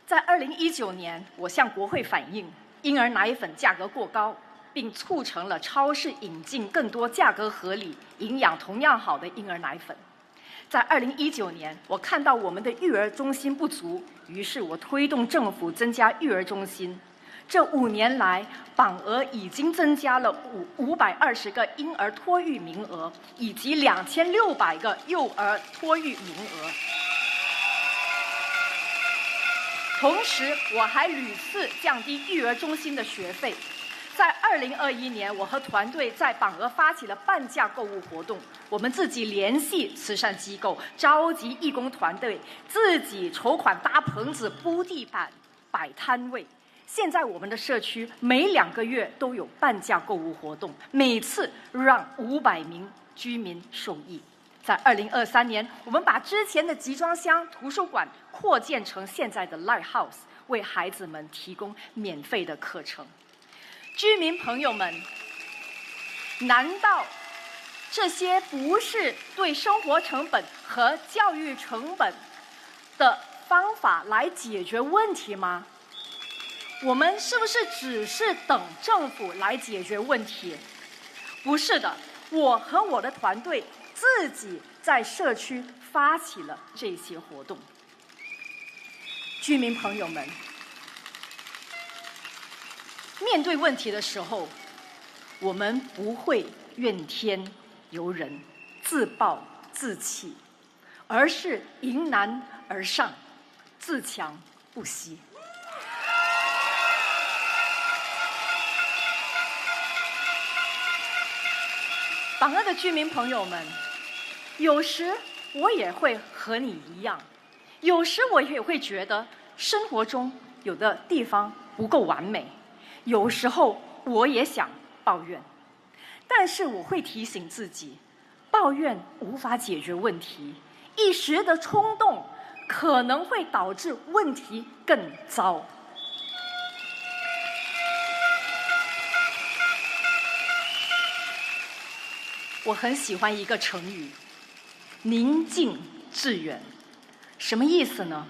在2019年，我向国会反映婴儿奶粉价格过高，并促成了超市引进更多价格合理、营养同样好的婴儿奶粉。在2019年，我看到我们的育儿中心不足，于是我推动政府增加育儿中心。这5年来，榜鹅已经增加了520个婴儿托育名额，以及2600个幼儿托育名额。同时，我还屡次降低育儿中心的学费。在2021年，我和团队在榜鹅发起了半价购物活动。我们自己联系慈善机构，召集义工团队，自己筹款搭棚子、铺地板、摆摊位。现在我们的社区每2个月都有半价购物活动，每次让500名居民受益。在2023年，我们把之前的集装箱图书馆扩建成现在的 Lighthouse， 为孩子们提供免费的课程。居民朋友们，难道这些不是对生活成本和教育成本的方法来解决问题吗？我们是不是只是等政府来解决问题？不是的，我和我的团队自己在社区发起了这些活动。居民朋友们，面对问题的时候，我们不会怨天尤人、自暴自弃，而是迎难而上，自强不息。榜鹅的居民朋友们，有时我也会和你一样，有时我也会觉得生活中有的地方不够完美，有时候我也想抱怨，但是我会提醒自己，抱怨无法解决问题，一时的冲动可能会导致问题更糟。我很喜欢一个成语，宁静致远。什么意思呢？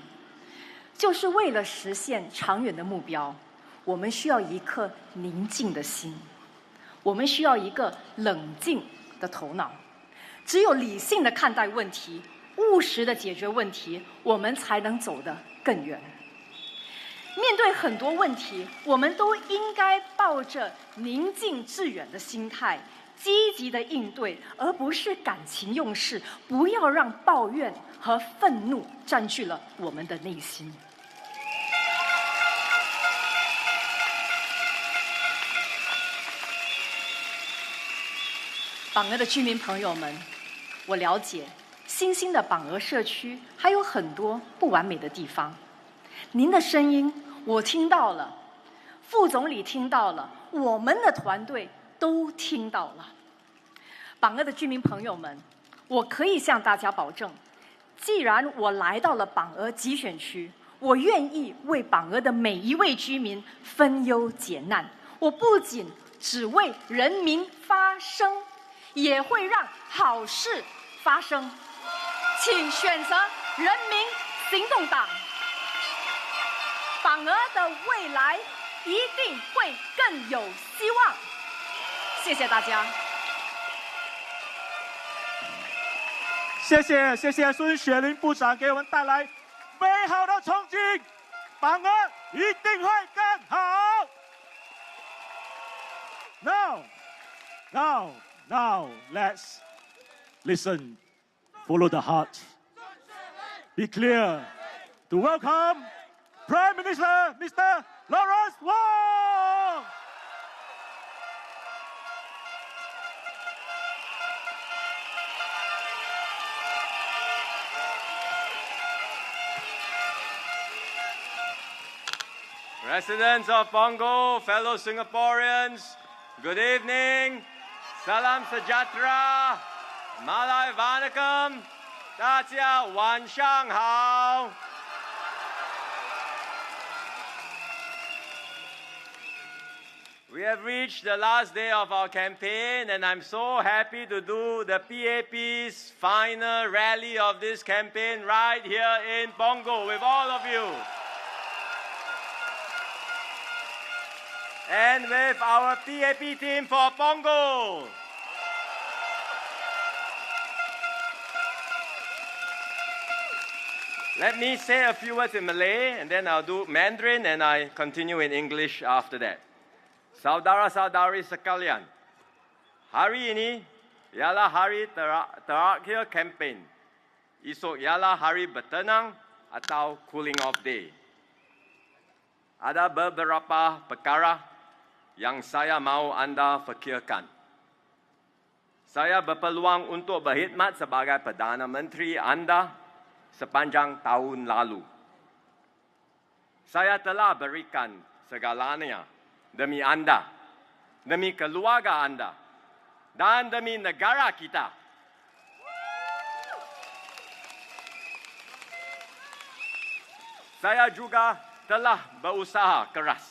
就是为了实现长远的目标，我们需要一颗宁静的心，我们需要一个冷静的头脑。只有理性的看待问题，务实的解决问题，我们才能走得更远。面对很多问题，我们都应该抱着宁静致远的心态，积极的应对，而不是感情用事。不要让抱怨和愤怒占据了我们的内心。榜鹅的居民朋友们，我了解新兴的榜鹅社区还有很多不完美的地方，您的声音我听到了，副总理听到了，我们的团队都听到了。榜鹅的居民朋友们，我可以向大家保证，既然我来到了榜鹅集选区，我愿意为榜鹅的每一位居民分忧解难。我不仅只为人民发声，也会让好事发生。请选择人民行动党，榜鹅的未来一定会更有希望。谢谢大家。谢谢孙雪玲部长给我们带来美好的憧憬，榜鹅一定会更好。Now, let's listen, follow the heart, be clear to welcome Prime Minister Mr. Lawrence Wong. Residents of Pongo, fellow Singaporeans, good evening. Salam sejahtera. Malay vanakkam. 大家晚上好。We have reached the last day of our campaign, and I'm so happy to do the PAP's final rally of this campaign right here in Pongo with all of you. And with our PAP team for Pongo. Let me say a few words in Malay, and then I'll do Mandarin, and I continue in English after that. Saudara-saudari sekalian, hari ini ialah hari terakhir kempen. Esok ialah hari bertenang atau cooling off day. Ada beberapa perkara yang saya mahu anda fikirkan. Saya berpeluang untuk berkhidmat sebagai Perdana Menteri anda sepanjang tahun lalu. Saya telah berikan segalanya demi anda, demi keluarga anda, dan demi negara kita. Saya juga telah berusaha keras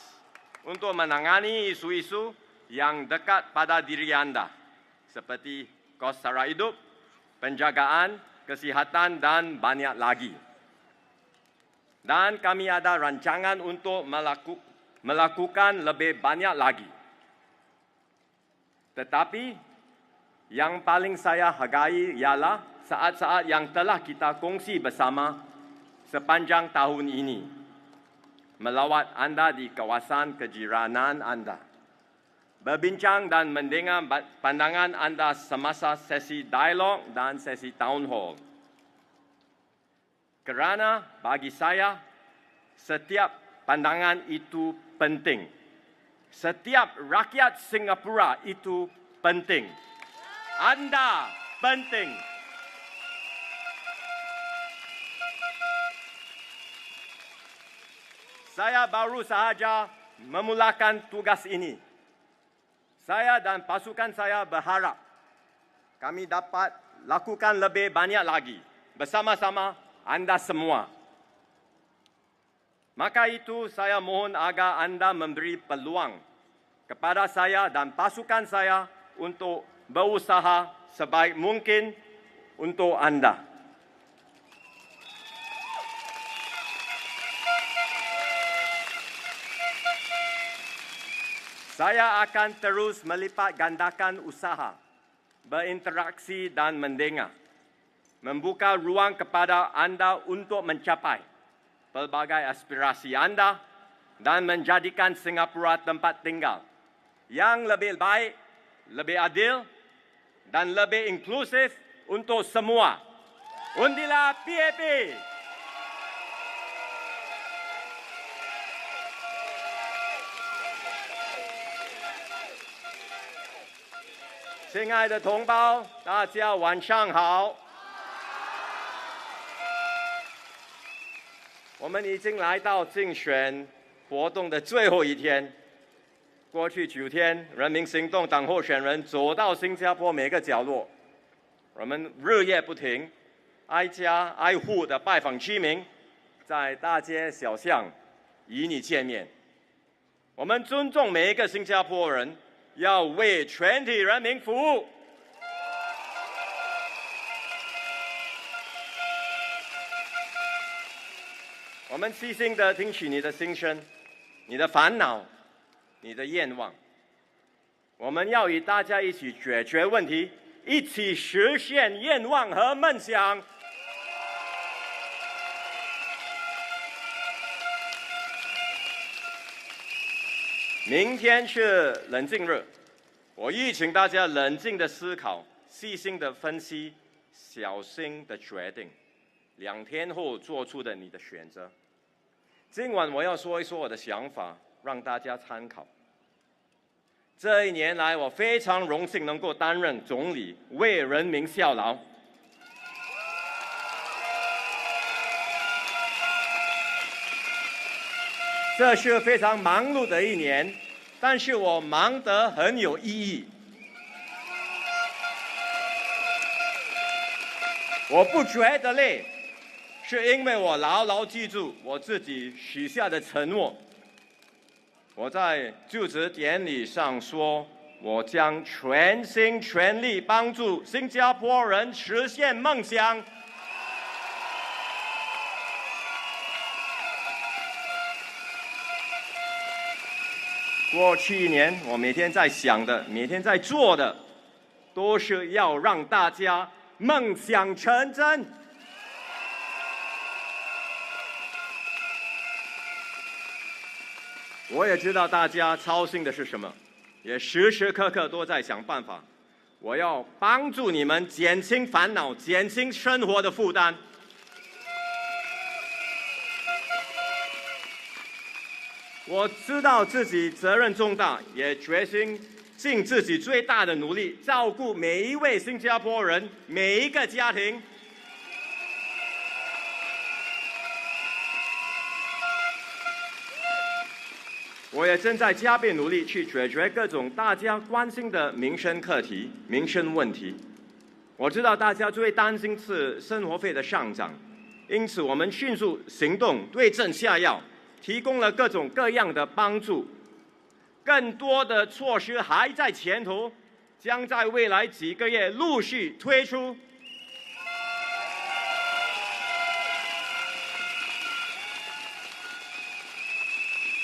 untuk menangani isu-isu yang dekat pada diri anda, seperti kos sara hidup, penjagaan, kesihatan, dan banyak lagi. Dan kami ada rancangan untuk melakukan lebih banyak lagi. Tetapi yang paling saya hargai ialah saat-saat yang telah kita kongsi bersama sepanjang tahun ini, melawat anda di kawasan kejiranan anda, berbincang dan mendengar pandangan anda semasa sesi dialog dan sesi town hall. Kerana bagi saya, setiap pandangan itu penting. Setiap rakyat Singapura itu penting. Anda penting. Saya baru sahaja memulakan tugas ini. Saya dan pasukan saya berharap kami dapat lakukan lebih banyak lagi bersama-sama anda semua. Maka itu saya mohon agar anda memberi peluang kepada saya dan pasukan saya untuk berusaha sebaik mungkin untuk anda. Saya akan terus melipat gandakan usaha, berinteraksi dan mendengar, membuka ruang kepada anda untuk mencapai pelbagai aspirasi anda dan menjadikan Singapura tempat tinggal yang lebih baik, lebih adil, dan lebih inklusif untuk semua. Undilah PAP! 亲爱的同胞，大家晚上好。我们已经来到竞选活动的最后一天。过去9天，人民行动党候选人走到新加坡每个角落，我们日夜不停，挨家挨户的拜访居民，在大街小巷与你见面。我们尊重每一个新加坡人。 要为全体人民服务。我们细心地听取你的心声、你的烦恼、你的愿望。我们要与大家一起解决问题，一起实现愿望和梦想。明天是冷静日，我预请大家冷静的思考，细心的分析，小心的决定，2天后做出的你的选择。今晚我要说一说我的想法，让大家参考。这1年来，我非常荣幸能够担任总理，为人民效劳。 这是非常忙碌的1年，但是我忙得很有意义。我不觉得累，是因为我牢牢记住我自己许下的承诺。我在就职典礼上说，我将全心全力帮助新加坡人实现梦想。 过去1年，我每天在想的，每天在做的，都是要让大家梦想成真。我也知道大家操心的是什么，也时时刻刻都在想办法。我要帮助你们减轻烦恼，减轻生活的负担。 我知道自己责任重大，也决心尽自己最大的努力，照顾每一位新加坡人，每一个家庭。我也正在加倍努力去解决各种大家关心的民生课题、民生问题。我知道大家最担心是生活费的上涨，因此我们迅速行动，对症下药。 提供了各种各样的帮助，更多的措施还在前头，将在未来几个月陆续推出。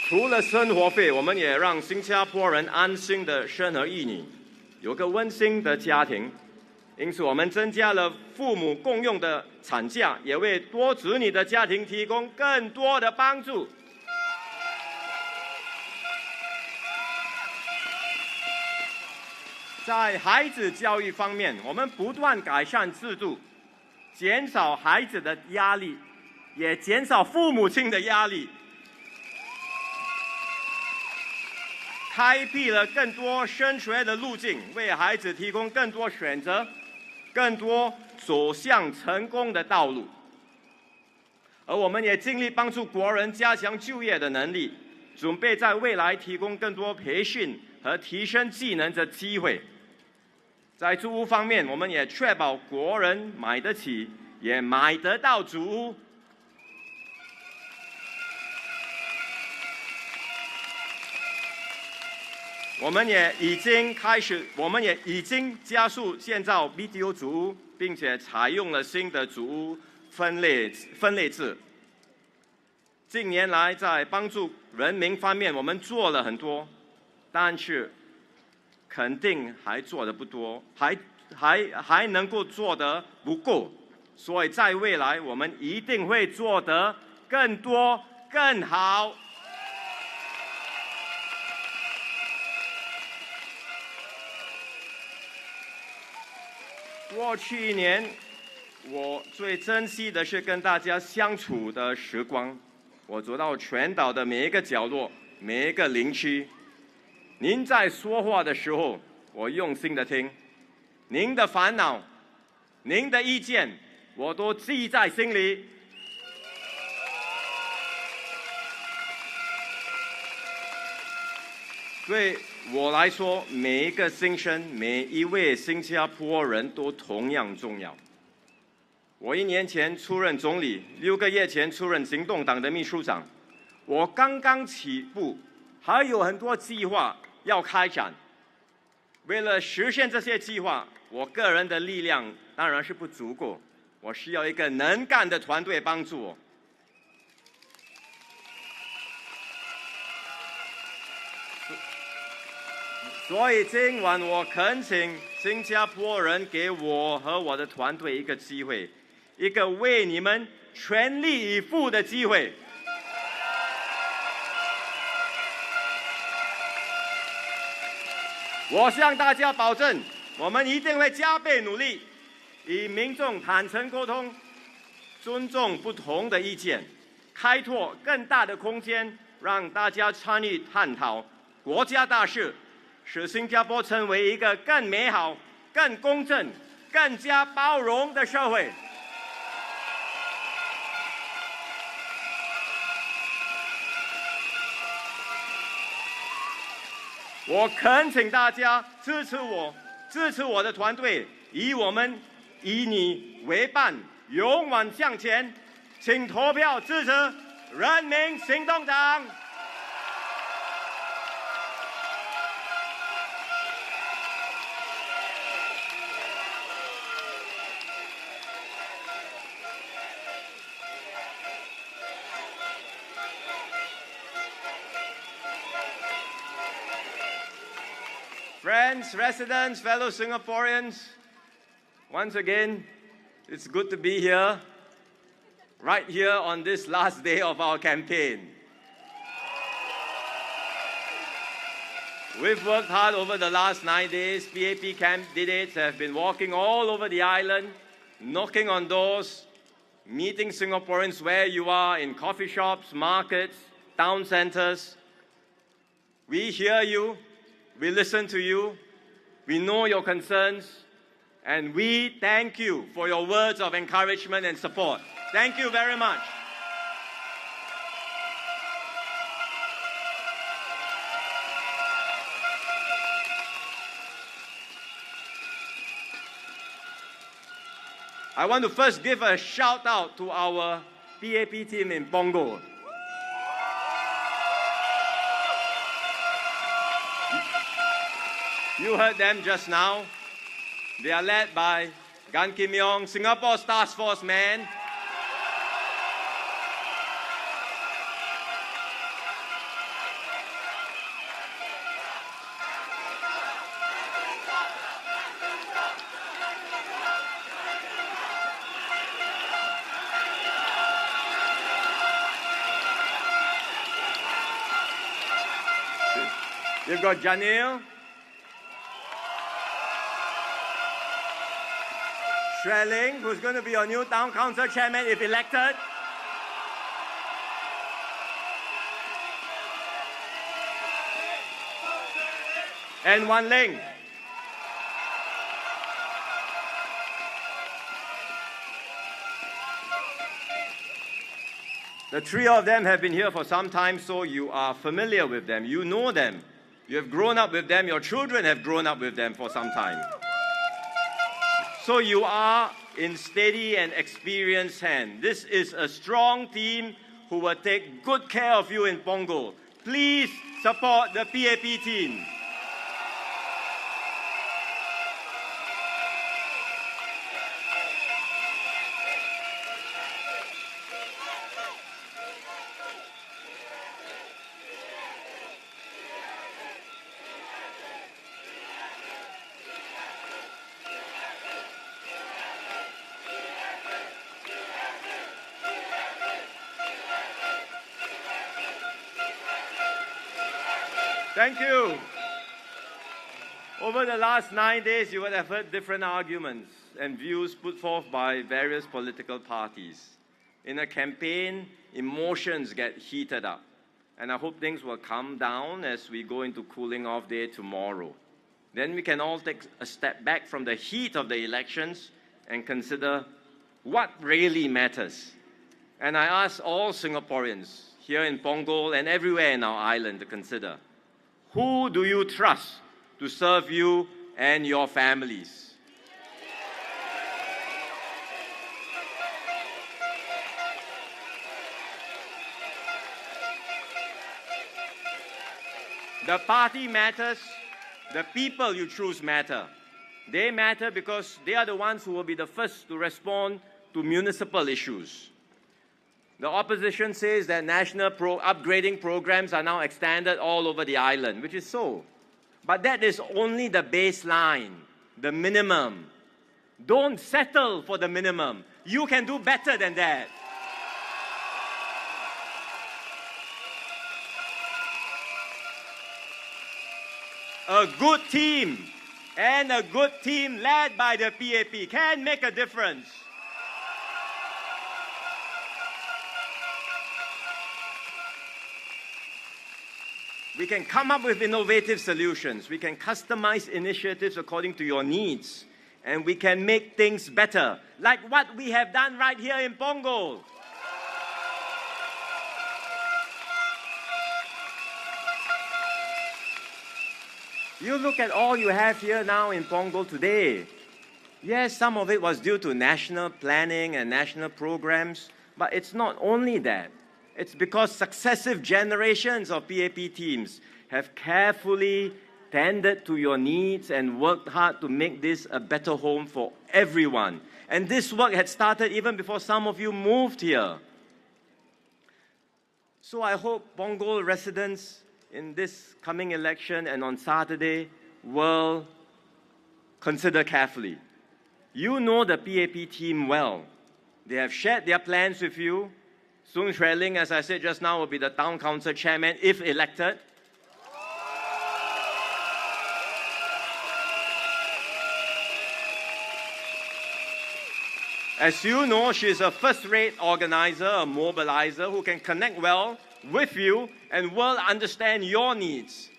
除了生活费，我们也让新加坡人安心的生儿育女，有个温馨的家庭。因此，我们增加了父母共用的产假，也为多子女的家庭提供更多的帮助。 在孩子教育方面，我们不断改善制度，减少孩子的压力，也减少父母亲的压力，开辟了更多升学的路径，为孩子提供更多选择，更多走向成功的道路。而我们也尽力帮助国人加强就业的能力，准备在未来提供更多培训和提升技能的机会。 在住屋方面，我们也确保国人买得起，也买得到主屋。我们也已经加速建造 BTO 主屋，并且采用了新的主屋分类制。近年来，在帮助人民方面，我们做了很多。但是肯定还做得不多，还能够做得不够，所以在未来我们一定会做得更多更好。过去1年，我最珍惜的是跟大家相处的时光。我走到全岛的每一个角落，每一个邻区。您在说话的时候，我用心的听。您的烦恼，您的意见，我都记在心里。对我来说，每一个新生，每一位新加坡人都同样重要。我1年前出任总理，6个月前出任行动党的秘书长。我刚刚起步，还有很多计划要开展。为了实现这些计划，我个人的力量当然是不足够，我需要一个能干的团队帮助我。所以今晚我恳请新加坡人给我和我的团队一个机会，一个为你们全力以赴的机会。我向大家保证，我们一定会加倍努力，与民众坦诚沟通，尊重不同的意见，开拓更大的空间，让大家参与探讨国家大事，使新加坡成为一个更美好、更公正、更加包容的社会。我恳请大家支持我，支持我的团队，以你为伴，勇往向前。请投票支持人民行动党。Friends, residents, fellow Singaporeans, once again, it's good to be here, right here on this last day of our campaign. We've worked hard over the last 9 days. PAP candidates have been walking all over the island, knocking on doors, meeting Singaporeans where you are, in coffee shops, markets, town centers. We hear you. We listen to you, we know your concerns, and we thank you for your words of encouragement and support. Thank you very much. I want to first give a shout out to our PAP team in Punggol. You heard them just now. They are led by Gan Kim Yong, Singapore's task force man. You've got Janil, Shuling, who's going to be your new town council chairman if elected. And Mingling. The three of them have been here for some time, so you are familiar with them. You know them. You have grown up with them. Your children have grown up with them for some time. So you are in steady and experienced hands. This is a strong team who will take good care of you in Punggol. Please support the PAP team. Thank you. Over the last 9 days, you would have heard different arguments and views put forth by various political parties. In a campaign, emotions get heated up. And I hope things will calm down as we go into cooling off day tomorrow. Then we can all take a step back from the heat of the elections and consider what really matters. And I ask all Singaporeans here in Punggol and everywhere in our island to consider, who do you trust to serve you and your families? The party matters, the people you choose matter. They matter because they are the ones who will be the first to respond to municipal issues. The opposition says that national upgrading programs are now extended all over the island, which is so. But that is only the baseline, the minimum. Don't settle for the minimum. You can do better than that. A good team and a good team led by the PAP can make a difference. We can come up with innovative solutions. We can customize initiatives according to your needs. And we can make things better, like what we have done right here in Punggol. You look at all you have here now in Punggol today. Yes, some of it was due to national planning and national programs, but it's not only that. It's because successive generations of PAP teams have carefully tended to your needs and worked hard to make this a better home for everyone. And this work had started even before some of you moved here. So I hope Punggol residents in this coming election and on Saturday will consider carefully. You know the PAP team well. They have shared their plans with you. Soon Shuling, as I said just now, will be the town council chairman if elected. As you know, she is a first-rate organizer, a mobilizer who can connect well with you and will understand your needs.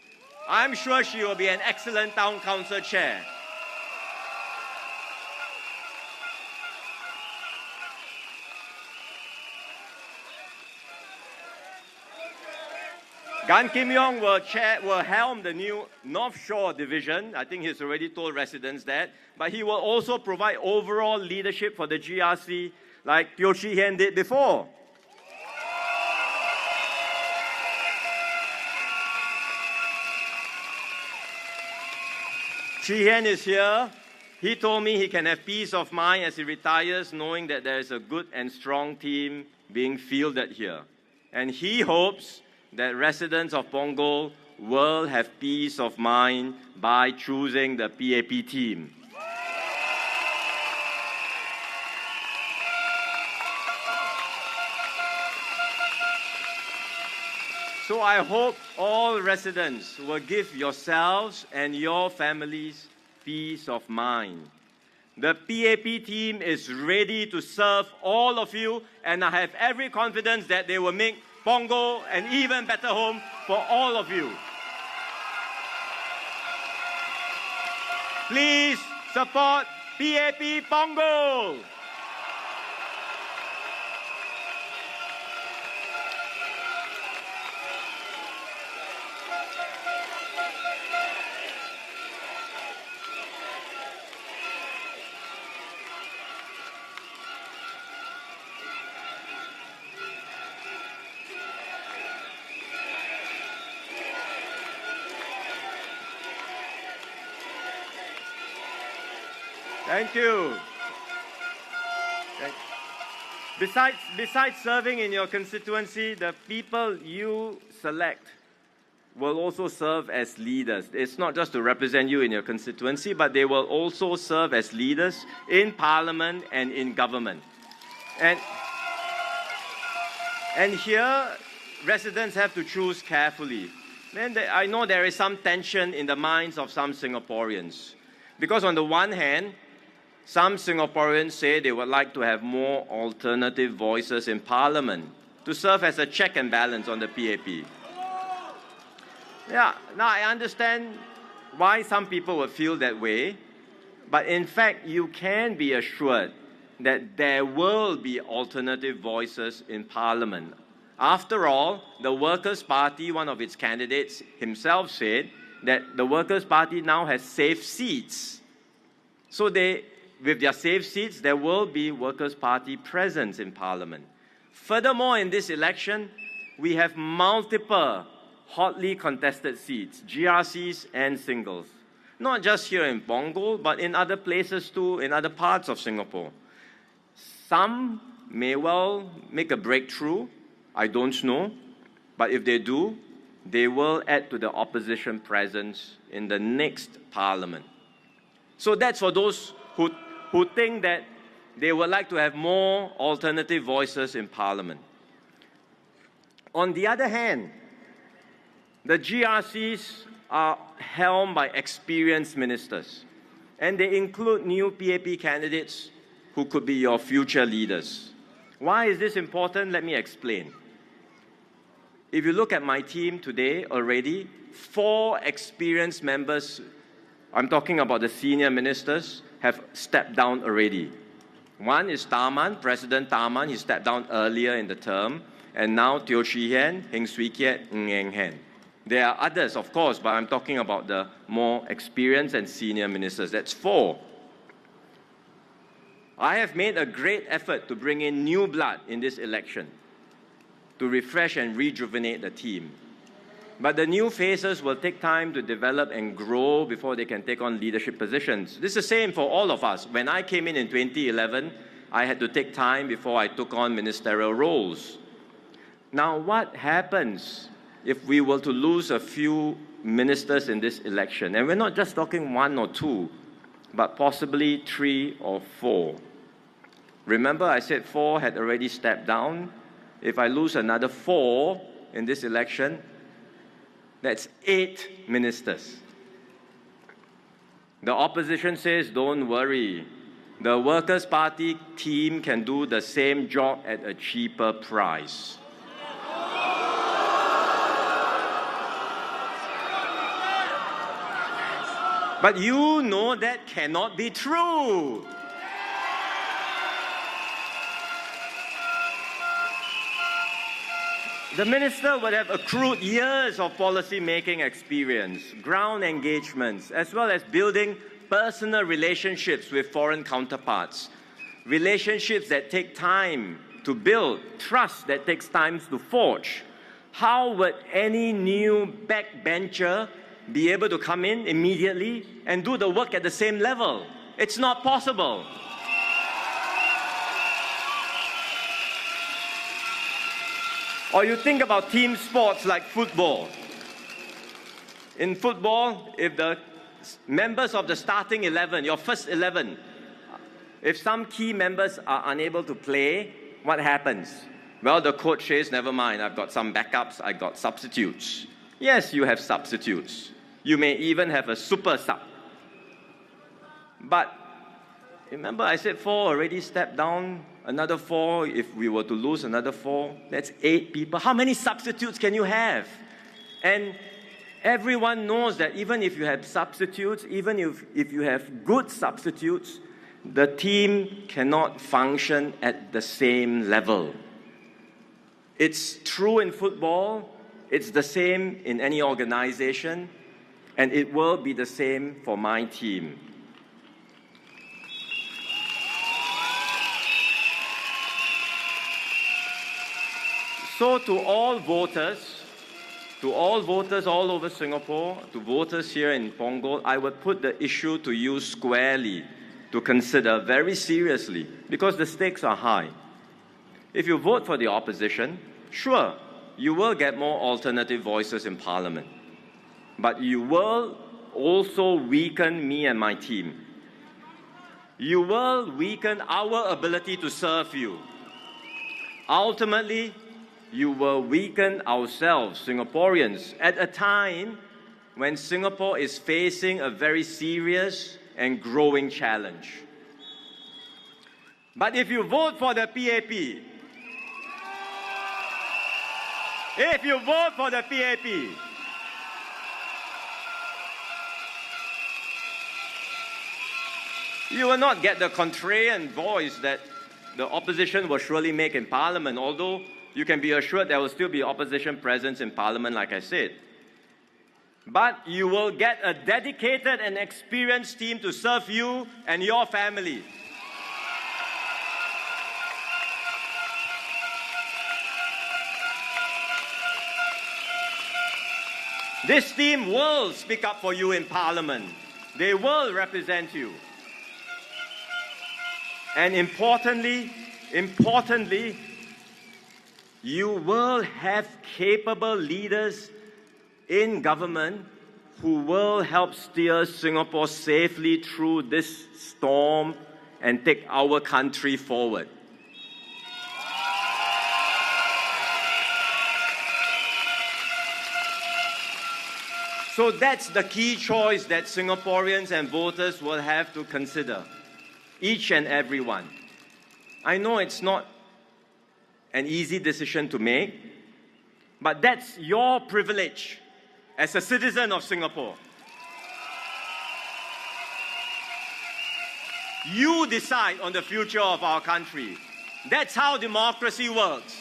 I'm sure she will be an excellent town council chair. Gan Kim Yong will helm the new North Shore Division. I think he's already told residents that. But he will also provide overall leadership for the GRC like Teo Chee Hian did before. Chee Hian is here. He told me he can have peace of mind as he retires, knowing that there is a good and strong team being fielded here. And he hopes that residents of Punggol will have peace of mind by choosing the PAP team. So I hope all residents will give yourselves and your families peace of mind. The PAP team is ready to serve all of you, and I have every confidence that they will make Punggol an even better home for all of you. Please support PAP Punggol. Thank you. Besides serving in your constituency, the people you select will also serve as leaders. It's not just to represent you in your constituency, but they will also serve as leaders in parliament and in government. And here, residents have to choose carefully. then I know there is some tension in the minds of some Singaporeans. Because on the one hand, some Singaporeans say they would like to have more alternative voices in Parliament to serve as a check and balance on the PAP. Yeah, now I understand why some people would feel that way, but in fact, you can be assured that there will be alternative voices in Parliament. After all, the Workers' Party, one of its candidates himself said that the Workers' Party now has safe seats. So with their safe seats, there will be Workers' Party presence in Parliament. Furthermore, in this election, we have multiple hotly contested seats, GRCs and singles. Not just here in Punggol, but in other places too, in other parts of Singapore. Some may well make a breakthrough, I don't know, but if they do, they will add to the opposition presence in the next Parliament. So that's for those who think that they would like to have more alternative voices in Parliament. On the other hand, the GRCs are helmed by experienced ministers, and they include new PAP candidates who could be your future leaders. Why is this important? Let me explain. If you look at my team today already, 4 experienced members, I'm talking about the senior ministers, have stepped down already. One is Taman, President Taman, he stepped down earlier in the term, and now Teo Chee Hian, Heng Swee Kiat, Ng Eng Hen. There are others, of course, but I'm talking about the more experienced and senior ministers. That's 4. I have made a great effort to bring in new blood in this election, to refresh and rejuvenate the team. But the new faces will take time to develop and grow before they can take on leadership positions. This is the same for all of us. When I came in 2011, I had to take time before I took on ministerial roles. Now, what happens if we were to lose a few ministers in this election? And we're not just talking 1 or 2, but possibly 3 or 4. Remember, I said 4 had already stepped down. If I lose another 4 in this election, that's 8 ministers. The opposition says, don't worry. The Workers' Party team can do the same job at a cheaper price. But you know that cannot be true. The minister would have accrued years of policy-making experience, ground engagements, as well as building personal relationships with foreign counterparts. Relationships that take time to build, trust that takes time to forge. How would any new backbencher be able to come in immediately and do the work at the same level? It's not possible. Or you think about team sports like football. In football, if the members of the starting 11, your first 11, if some key members are unable to play, what happens? Well, the coach says, never mind, I've got some backups, I've got substitutes. Yes, you have substitutes. You may even have a super sub. But remember, I said 4 already stepped down. Another 4, if we were to lose another 4, that's 8 people. How many substitutes can you have? And everyone knows that even if you have substitutes, even if you have good substitutes, the team cannot function at the same level. It's true in football, it's the same in any organization, and it will be the same for my team. So to all voters all over Singapore, to voters here in Punggol, I would put the issue to you squarely to consider very seriously, because the stakes are high. If you vote for the opposition, sure, you will get more alternative voices in Parliament. But you will also weaken me and my team. You will weaken our ability to serve you. Ultimately, you will weaken ourselves, Singaporeans, at a time when Singapore is facing a very serious and growing challenge. But if you vote for the PAP, you will not get the contrarian voice that the opposition will surely make in Parliament, although you can be assured there will still be opposition presence in Parliament, like I said. But you will get a dedicated and experienced team to serve you and your family. This team will speak up for you in Parliament. They will represent you. And importantly, you will have capable leaders in government who will help steer Singapore safely through this storm and take our country forward. So that's the key choice that Singaporeans and voters will have to consider, each and every one. I know it's not an easy decision to make, but that's your privilege as a citizen of Singapore. You decide on the future of our country. That's how democracy works.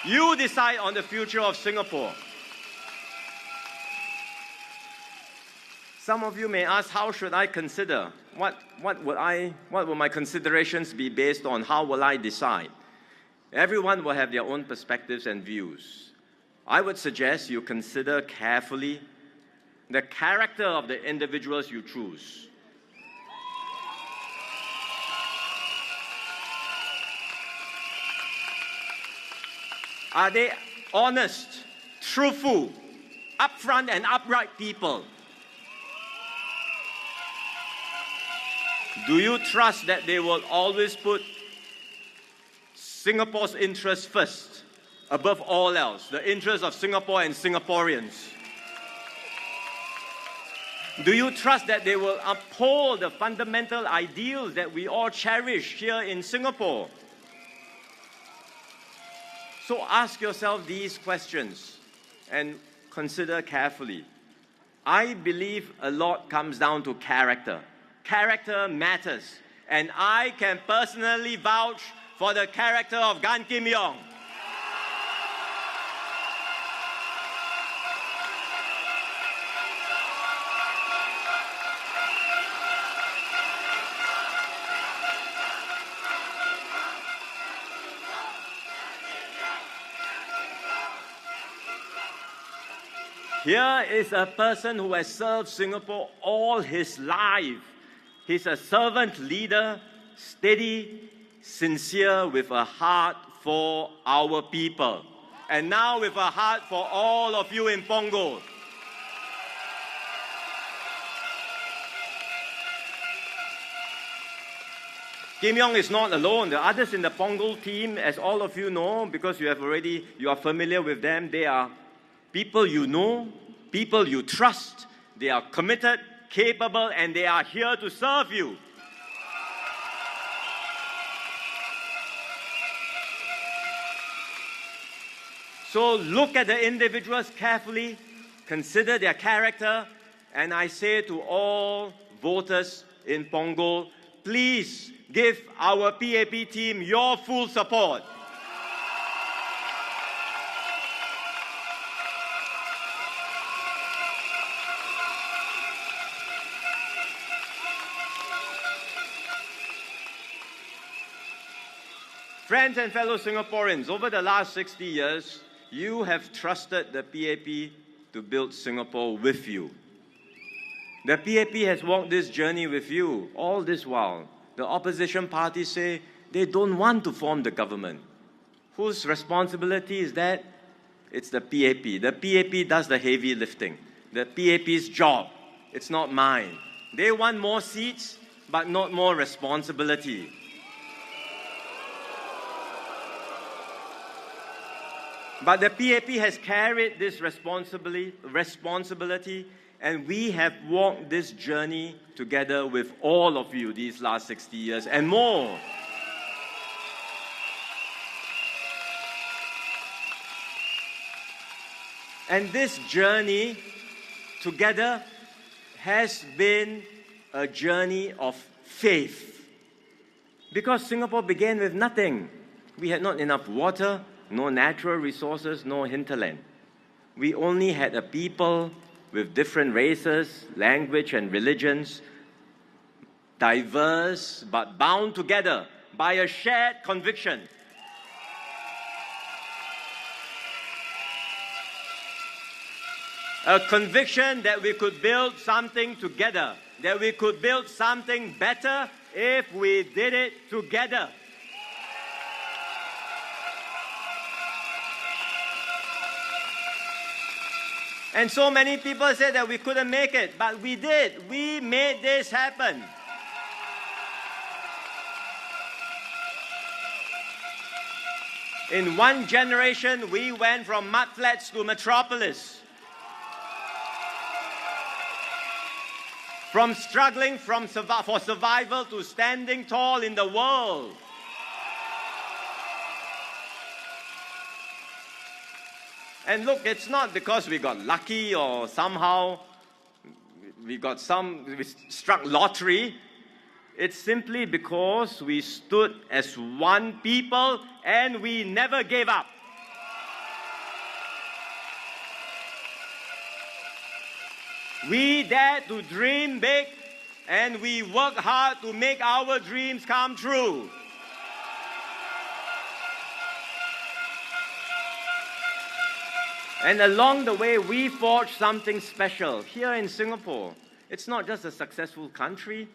You decide on the future of Singapore. Some of you may ask, how should I consider? What will my considerations be based on? How will I decide? Everyone will have their own perspectives and views. I would suggest you consider carefully the character of the individuals you choose. Are they honest, truthful, upfront and upright people? Do you trust that they will always put Singapore's interests first, above all else, the interests of Singapore and Singaporeans? Do you trust that they will uphold the fundamental ideals that we all cherish here in Singapore? So ask yourself these questions and consider carefully. I believe a lot comes down to character. Character matters, and I can personally vouch for the character of Gan Kim Yong. Here is a person who has served Singapore all his life. He's a servant leader, steady, sincere, with a heart for our people. And now with a heart for all of you in Punggol. Kim Yong is not alone. The others in the Punggol team, as all of you know, because you are familiar with them, they are people you know, people you trust. They are committed, capable, and they are here to serve you. So look at the individuals carefully, consider their character, and I say to all voters in Punggol, please give our PAP team your full support. Friends and fellow Singaporeans, over the last 60 years, you have trusted the PAP to build Singapore with you. The PAP has walked this journey with you all this while. The opposition parties say they don't want to form the government. Whose responsibility is that? It's the PAP. The PAP does the heavy lifting. The PAP's job. It's not mine. They want more seats, but not more responsibility. But the PAP has carried this responsibility, and we have walked this journey together with all of you these last 60 years and more. And this journey together has been a journey of faith. Because Singapore began with nothing. We had not enough water, no natural resources, no hinterland. We only had a people with different races, language, and religions, diverse but bound together by a shared conviction. A conviction that we could build something together, that we could build something better if we did it together. And so many people said that we couldn't make it, but we did. We made this happen. In one generation, we went from mudflats to metropolis. From struggling for survival to standing tall in the world. And look, it's not because we got lucky or somehow we struck lottery. It's simply because we stood as one people and we never gave up. We dare to dream big and we work hard to make our dreams come true. And along the way, we forged something special here in Singapore. It's not just a successful country,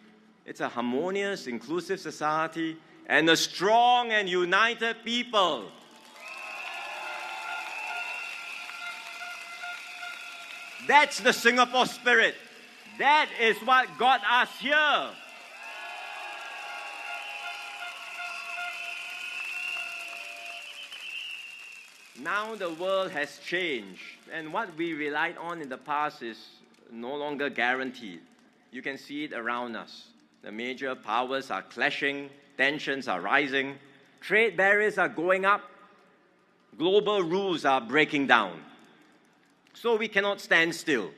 it's a harmonious, inclusive society and a strong and united people. That's the Singapore spirit. That is what got us here. Now the world has changed, and what we relied on in the past is no longer guaranteed. You can see it around us. The major powers are clashing, tensions are rising, trade barriers are going up, global rules are breaking down. So we cannot stand still.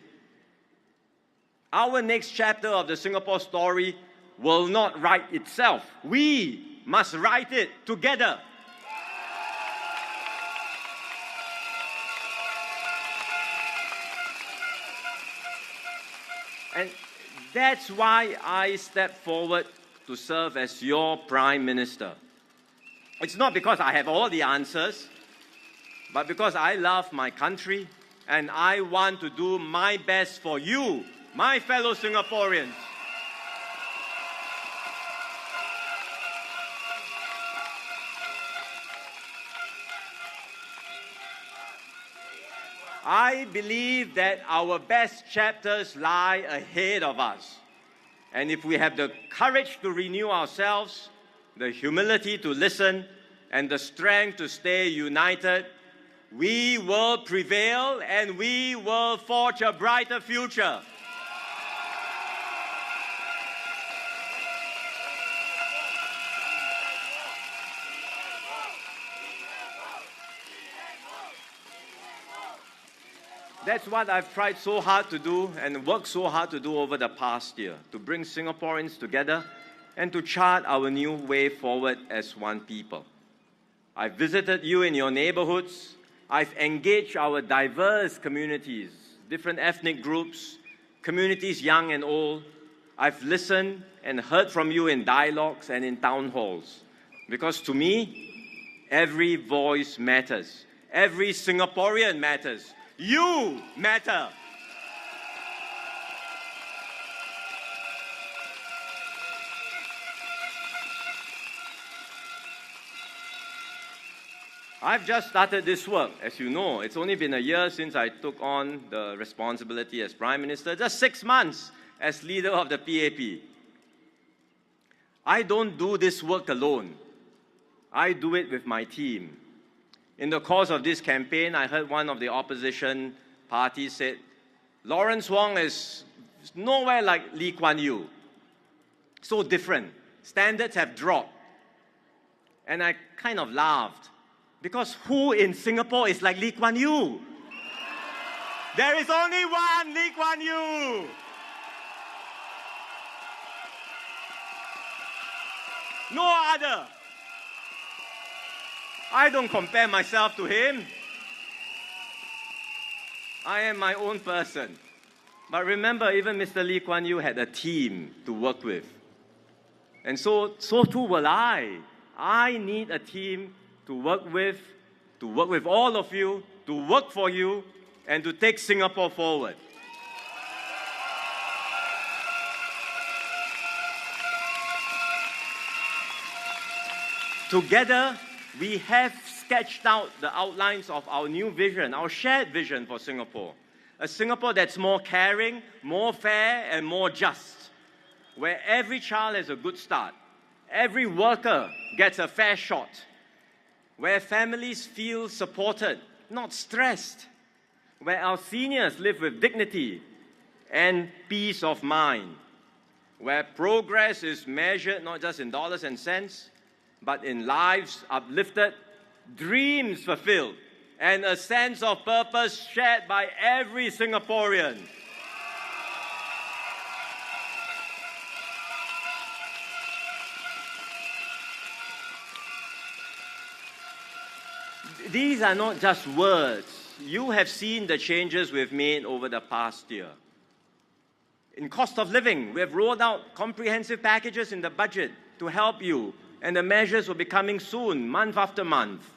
Our next chapter of the Singapore story will not write itself. We must write it together. And that's why I stepped forward to serve as your Prime Minister. It's not because I have all the answers, but because I love my country and I want to do my best for you, my fellow Singaporeans. I believe that our best chapters lie ahead of us. And if we have the courage to renew ourselves, the humility to listen, and the strength to stay united, we will prevail and we will forge a brighter future. That's what I've tried so hard to do and worked so hard to do over the past year, to bring Singaporeans together and to chart our new way forward as one people. I've visited you in your neighborhoods. I've engaged our diverse communities, different ethnic groups, communities young and old. I've listened and heard from you in dialogues and in town halls. Because to me, every voice matters. Every Singaporean matters. You matter. I've just started this work, as you know. It's only been a year since I took on the responsibility as Prime Minister, just 6 months as leader of the PAP. I don't do this work alone. I do it with my team. In the course of this campaign, I heard one of the opposition parties said, Lawrence Wong is nowhere like Lee Kuan Yew. So different. Standards have dropped. And I kind of laughed. Because who in Singapore is like Lee Kuan Yew? There is only one Lee Kuan Yew. No other. I don't compare myself to him. I am my own person. But remember, even Mr. Lee Kuan Yew had a team to work with. And so too will I. I need a team to work with all of you, to work for you, and to take Singapore forward. Together, we have sketched out the outlines of our new vision, our shared vision for Singapore. A Singapore that's more caring, more fair, and more just, where every child has a good start, every worker gets a fair shot, where families feel supported, not stressed, where our seniors live with dignity and peace of mind, where progress is measured not just in dollars and cents, but in lives uplifted, dreams fulfilled, and a sense of purpose shared by every Singaporean. These are not just words. You have seen the changes we've made over the past year. In cost of living, we have rolled out comprehensive packages in the budget to help you, and the measures will be coming soon, month after month.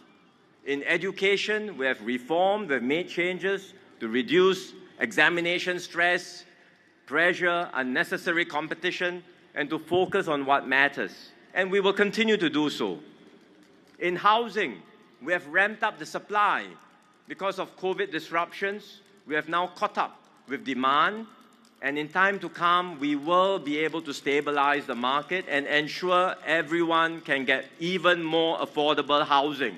In education, we have reformed, we have made changes to reduce examination stress, pressure, unnecessary competition, and to focus on what matters. And we will continue to do so. In housing, we have ramped up the supply. Because of COVID disruptions, we have now caught up with demand, and in time to come, we will be able to stabilize the market and ensure everyone can get even more affordable housing.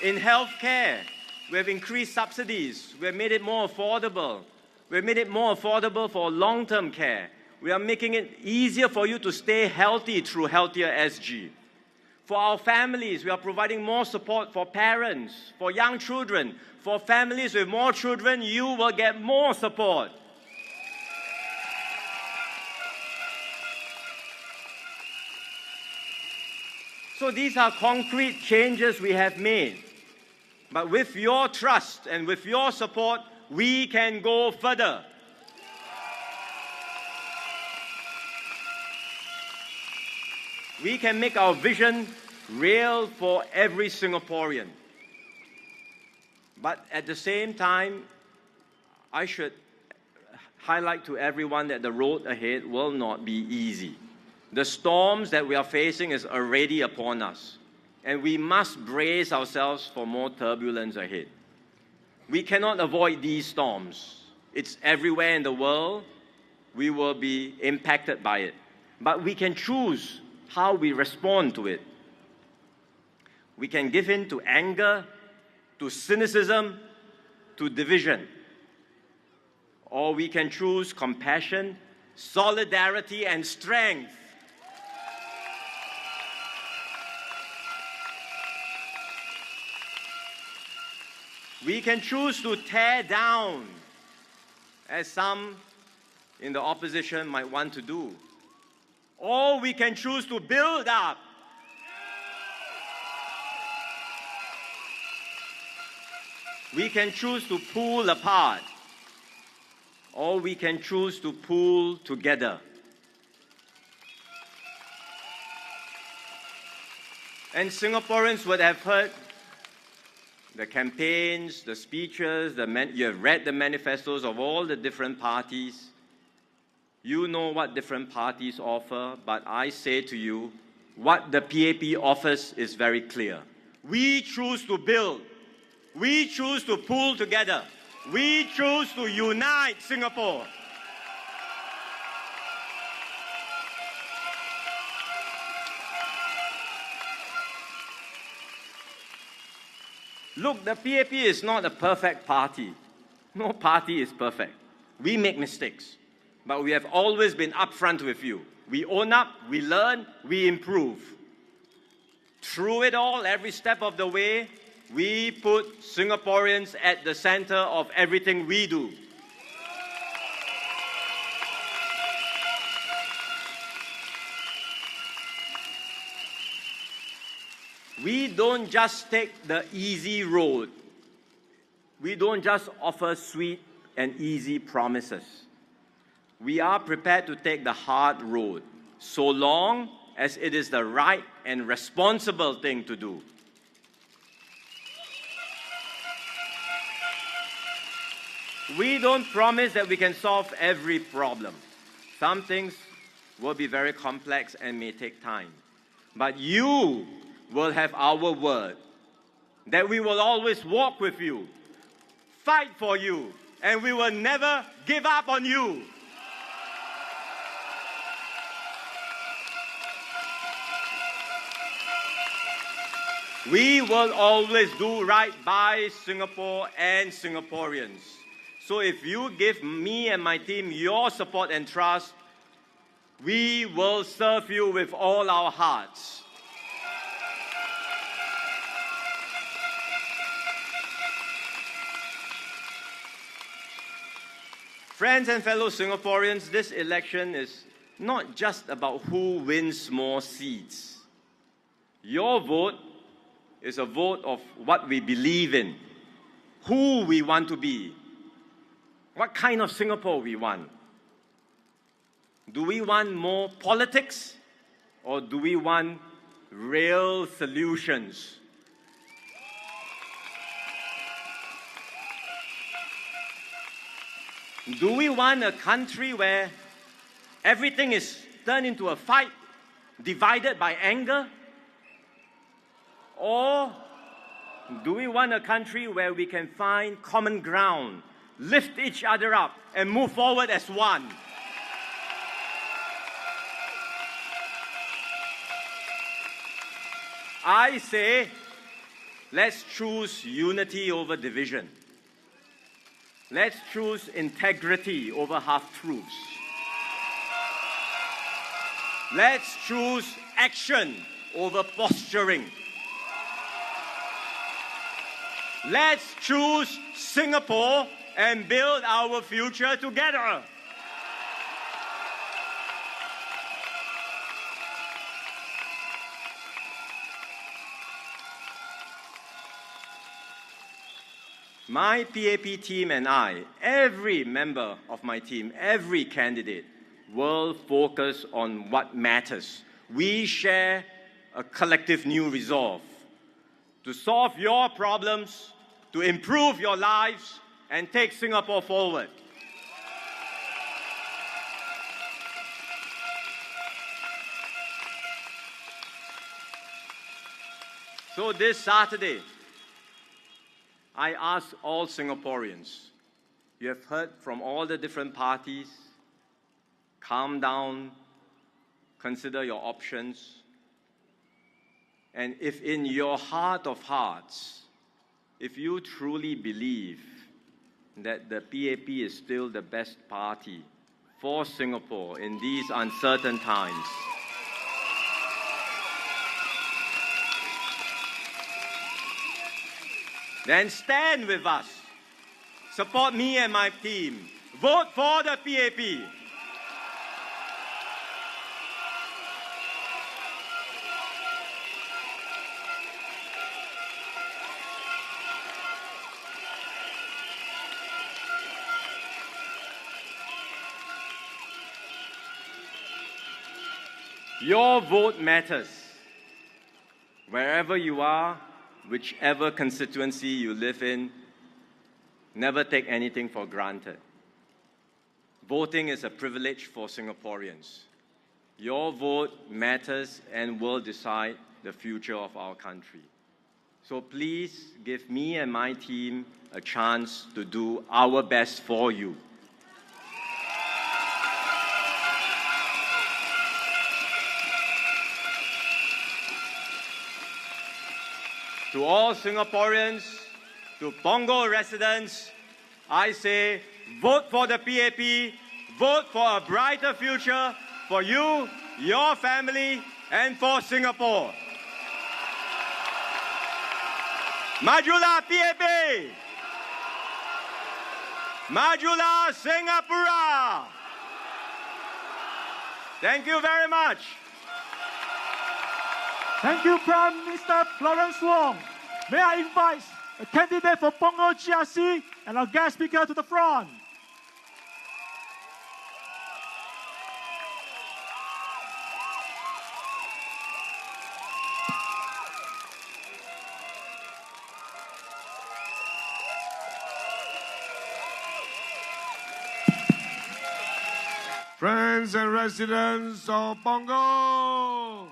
In healthcare, we have increased subsidies. We have made it more affordable. We have made it more affordable for long-term care. We are making it easier for you to stay healthy through Healthier SG. For our families, we are providing more support for parents, for young children. For families with more children, you will get more support. So these are concrete changes we have made. But with your trust and with your support, we can go further. We can make our vision real for every Singaporean. But at the same time, I should highlight to everyone that the road ahead will not be easy. The storms that we are facing is already upon us, and we must brace ourselves for more turbulence ahead. We cannot avoid these storms. It's everywhere in the world. We will be impacted by it. But we can choose how we respond to it. We can give in to anger, to cynicism, to division. Or we can choose compassion, solidarity, and strength. We can choose to tear down, as some in the opposition might want to do. Or we can choose to build up. We can choose to pull apart. Or we can choose to pull together. And Singaporeans would have heard the campaigns, the speeches, you have read the manifestos of all the different parties. You know what different parties offer, but I say to you, what the PAP offers is very clear. We choose to build. We choose to pull together. We choose to unite Singapore. Look, the PAP is not a perfect party. No party is perfect. We make mistakes, but we have always been upfront with you. We own up, we learn, we improve. Through it all, every step of the way, we put Singaporeans at the center of everything we do. We don't just take the easy road. We don't just offer sweet and easy promises. We are prepared to take the hard road, so long as it is the right and responsible thing to do. We don't promise that we can solve every problem. Some things will be very complex and may take time. But you will have our word that we will always walk with you, fight for you, and we will never give up on you. We will always do right by Singapore and Singaporeans. So if you give me and my team your support and trust, we will serve you with all our hearts. Friends and fellow Singaporeans, this election is not just about who wins more seats. Your vote is a vote of what we believe in, who we want to be, what kind of Singapore we want. Do we want more politics or do we want real solutions? Do we want a country where everything is turned into a fight, divided by anger? Or do we want a country where we can find common ground, lift each other up, and move forward as one? I say, let's choose unity over division. Let's choose integrity over half-truths. Let's choose action over posturing. Let's choose Singapore and build our future together. My PAP team and I, every member of my team, every candidate, will focus on what matters. We share a collective new resolve to solve your problems, to improve your lives, and take Singapore forward. So this Saturday, I ask all Singaporeans, you have heard from all the different parties, calm down, consider your options, and if in your heart of hearts, if you truly believe that the PAP is still the best party for Singapore in these uncertain times, then stand with us. Support me and my team. Vote for the PAP. Your vote matters. Wherever you are, whichever constituency you live in, never take anything for granted. Voting is a privilege for Singaporeans. Your vote matters and will decide the future of our country. So please give me and my team a chance to do our best for you. To all Singaporeans, to Pongo residents, I say, vote for the PAP, vote for a brighter future for you, your family, and for Singapore. Majulah PAP! Majulah Singapura! Thank you very much. Thank you, Prime Minister Lawrence Wong. May I invite the candidate for Pongo GRC and our guest speaker to the front. Friends and residents of Pongo,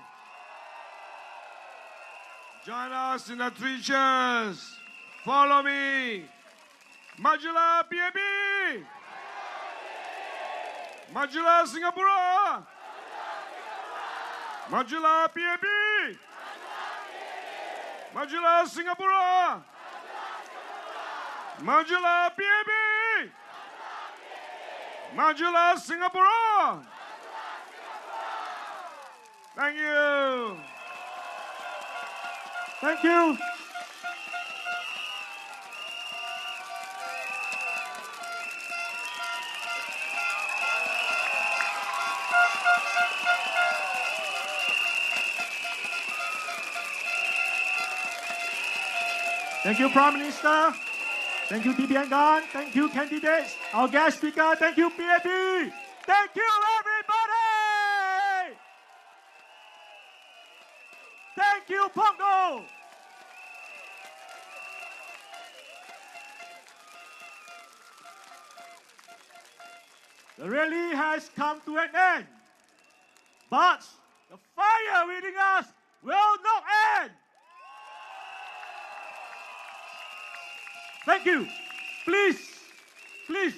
join us in the 3 cheers. Follow me. Majulah PAP. Majulah Singapura. Majulah PAP. Majulah Singapura. Majulah PAP. Majulah Singapura. Thank you. Thank you. Thank you, Prime Minister. Thank you, DPM Gan. Thank you, candidates. Our guest speaker. Thank you, PAP. Thank you, everybody. Thank you, Pongo. The rally has come to an end, but the fire within us will not end. Thank you. Please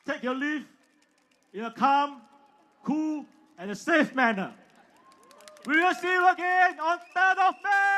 take your leave in a calm, cool, and a safe manner. We will see you again on 3rd of May.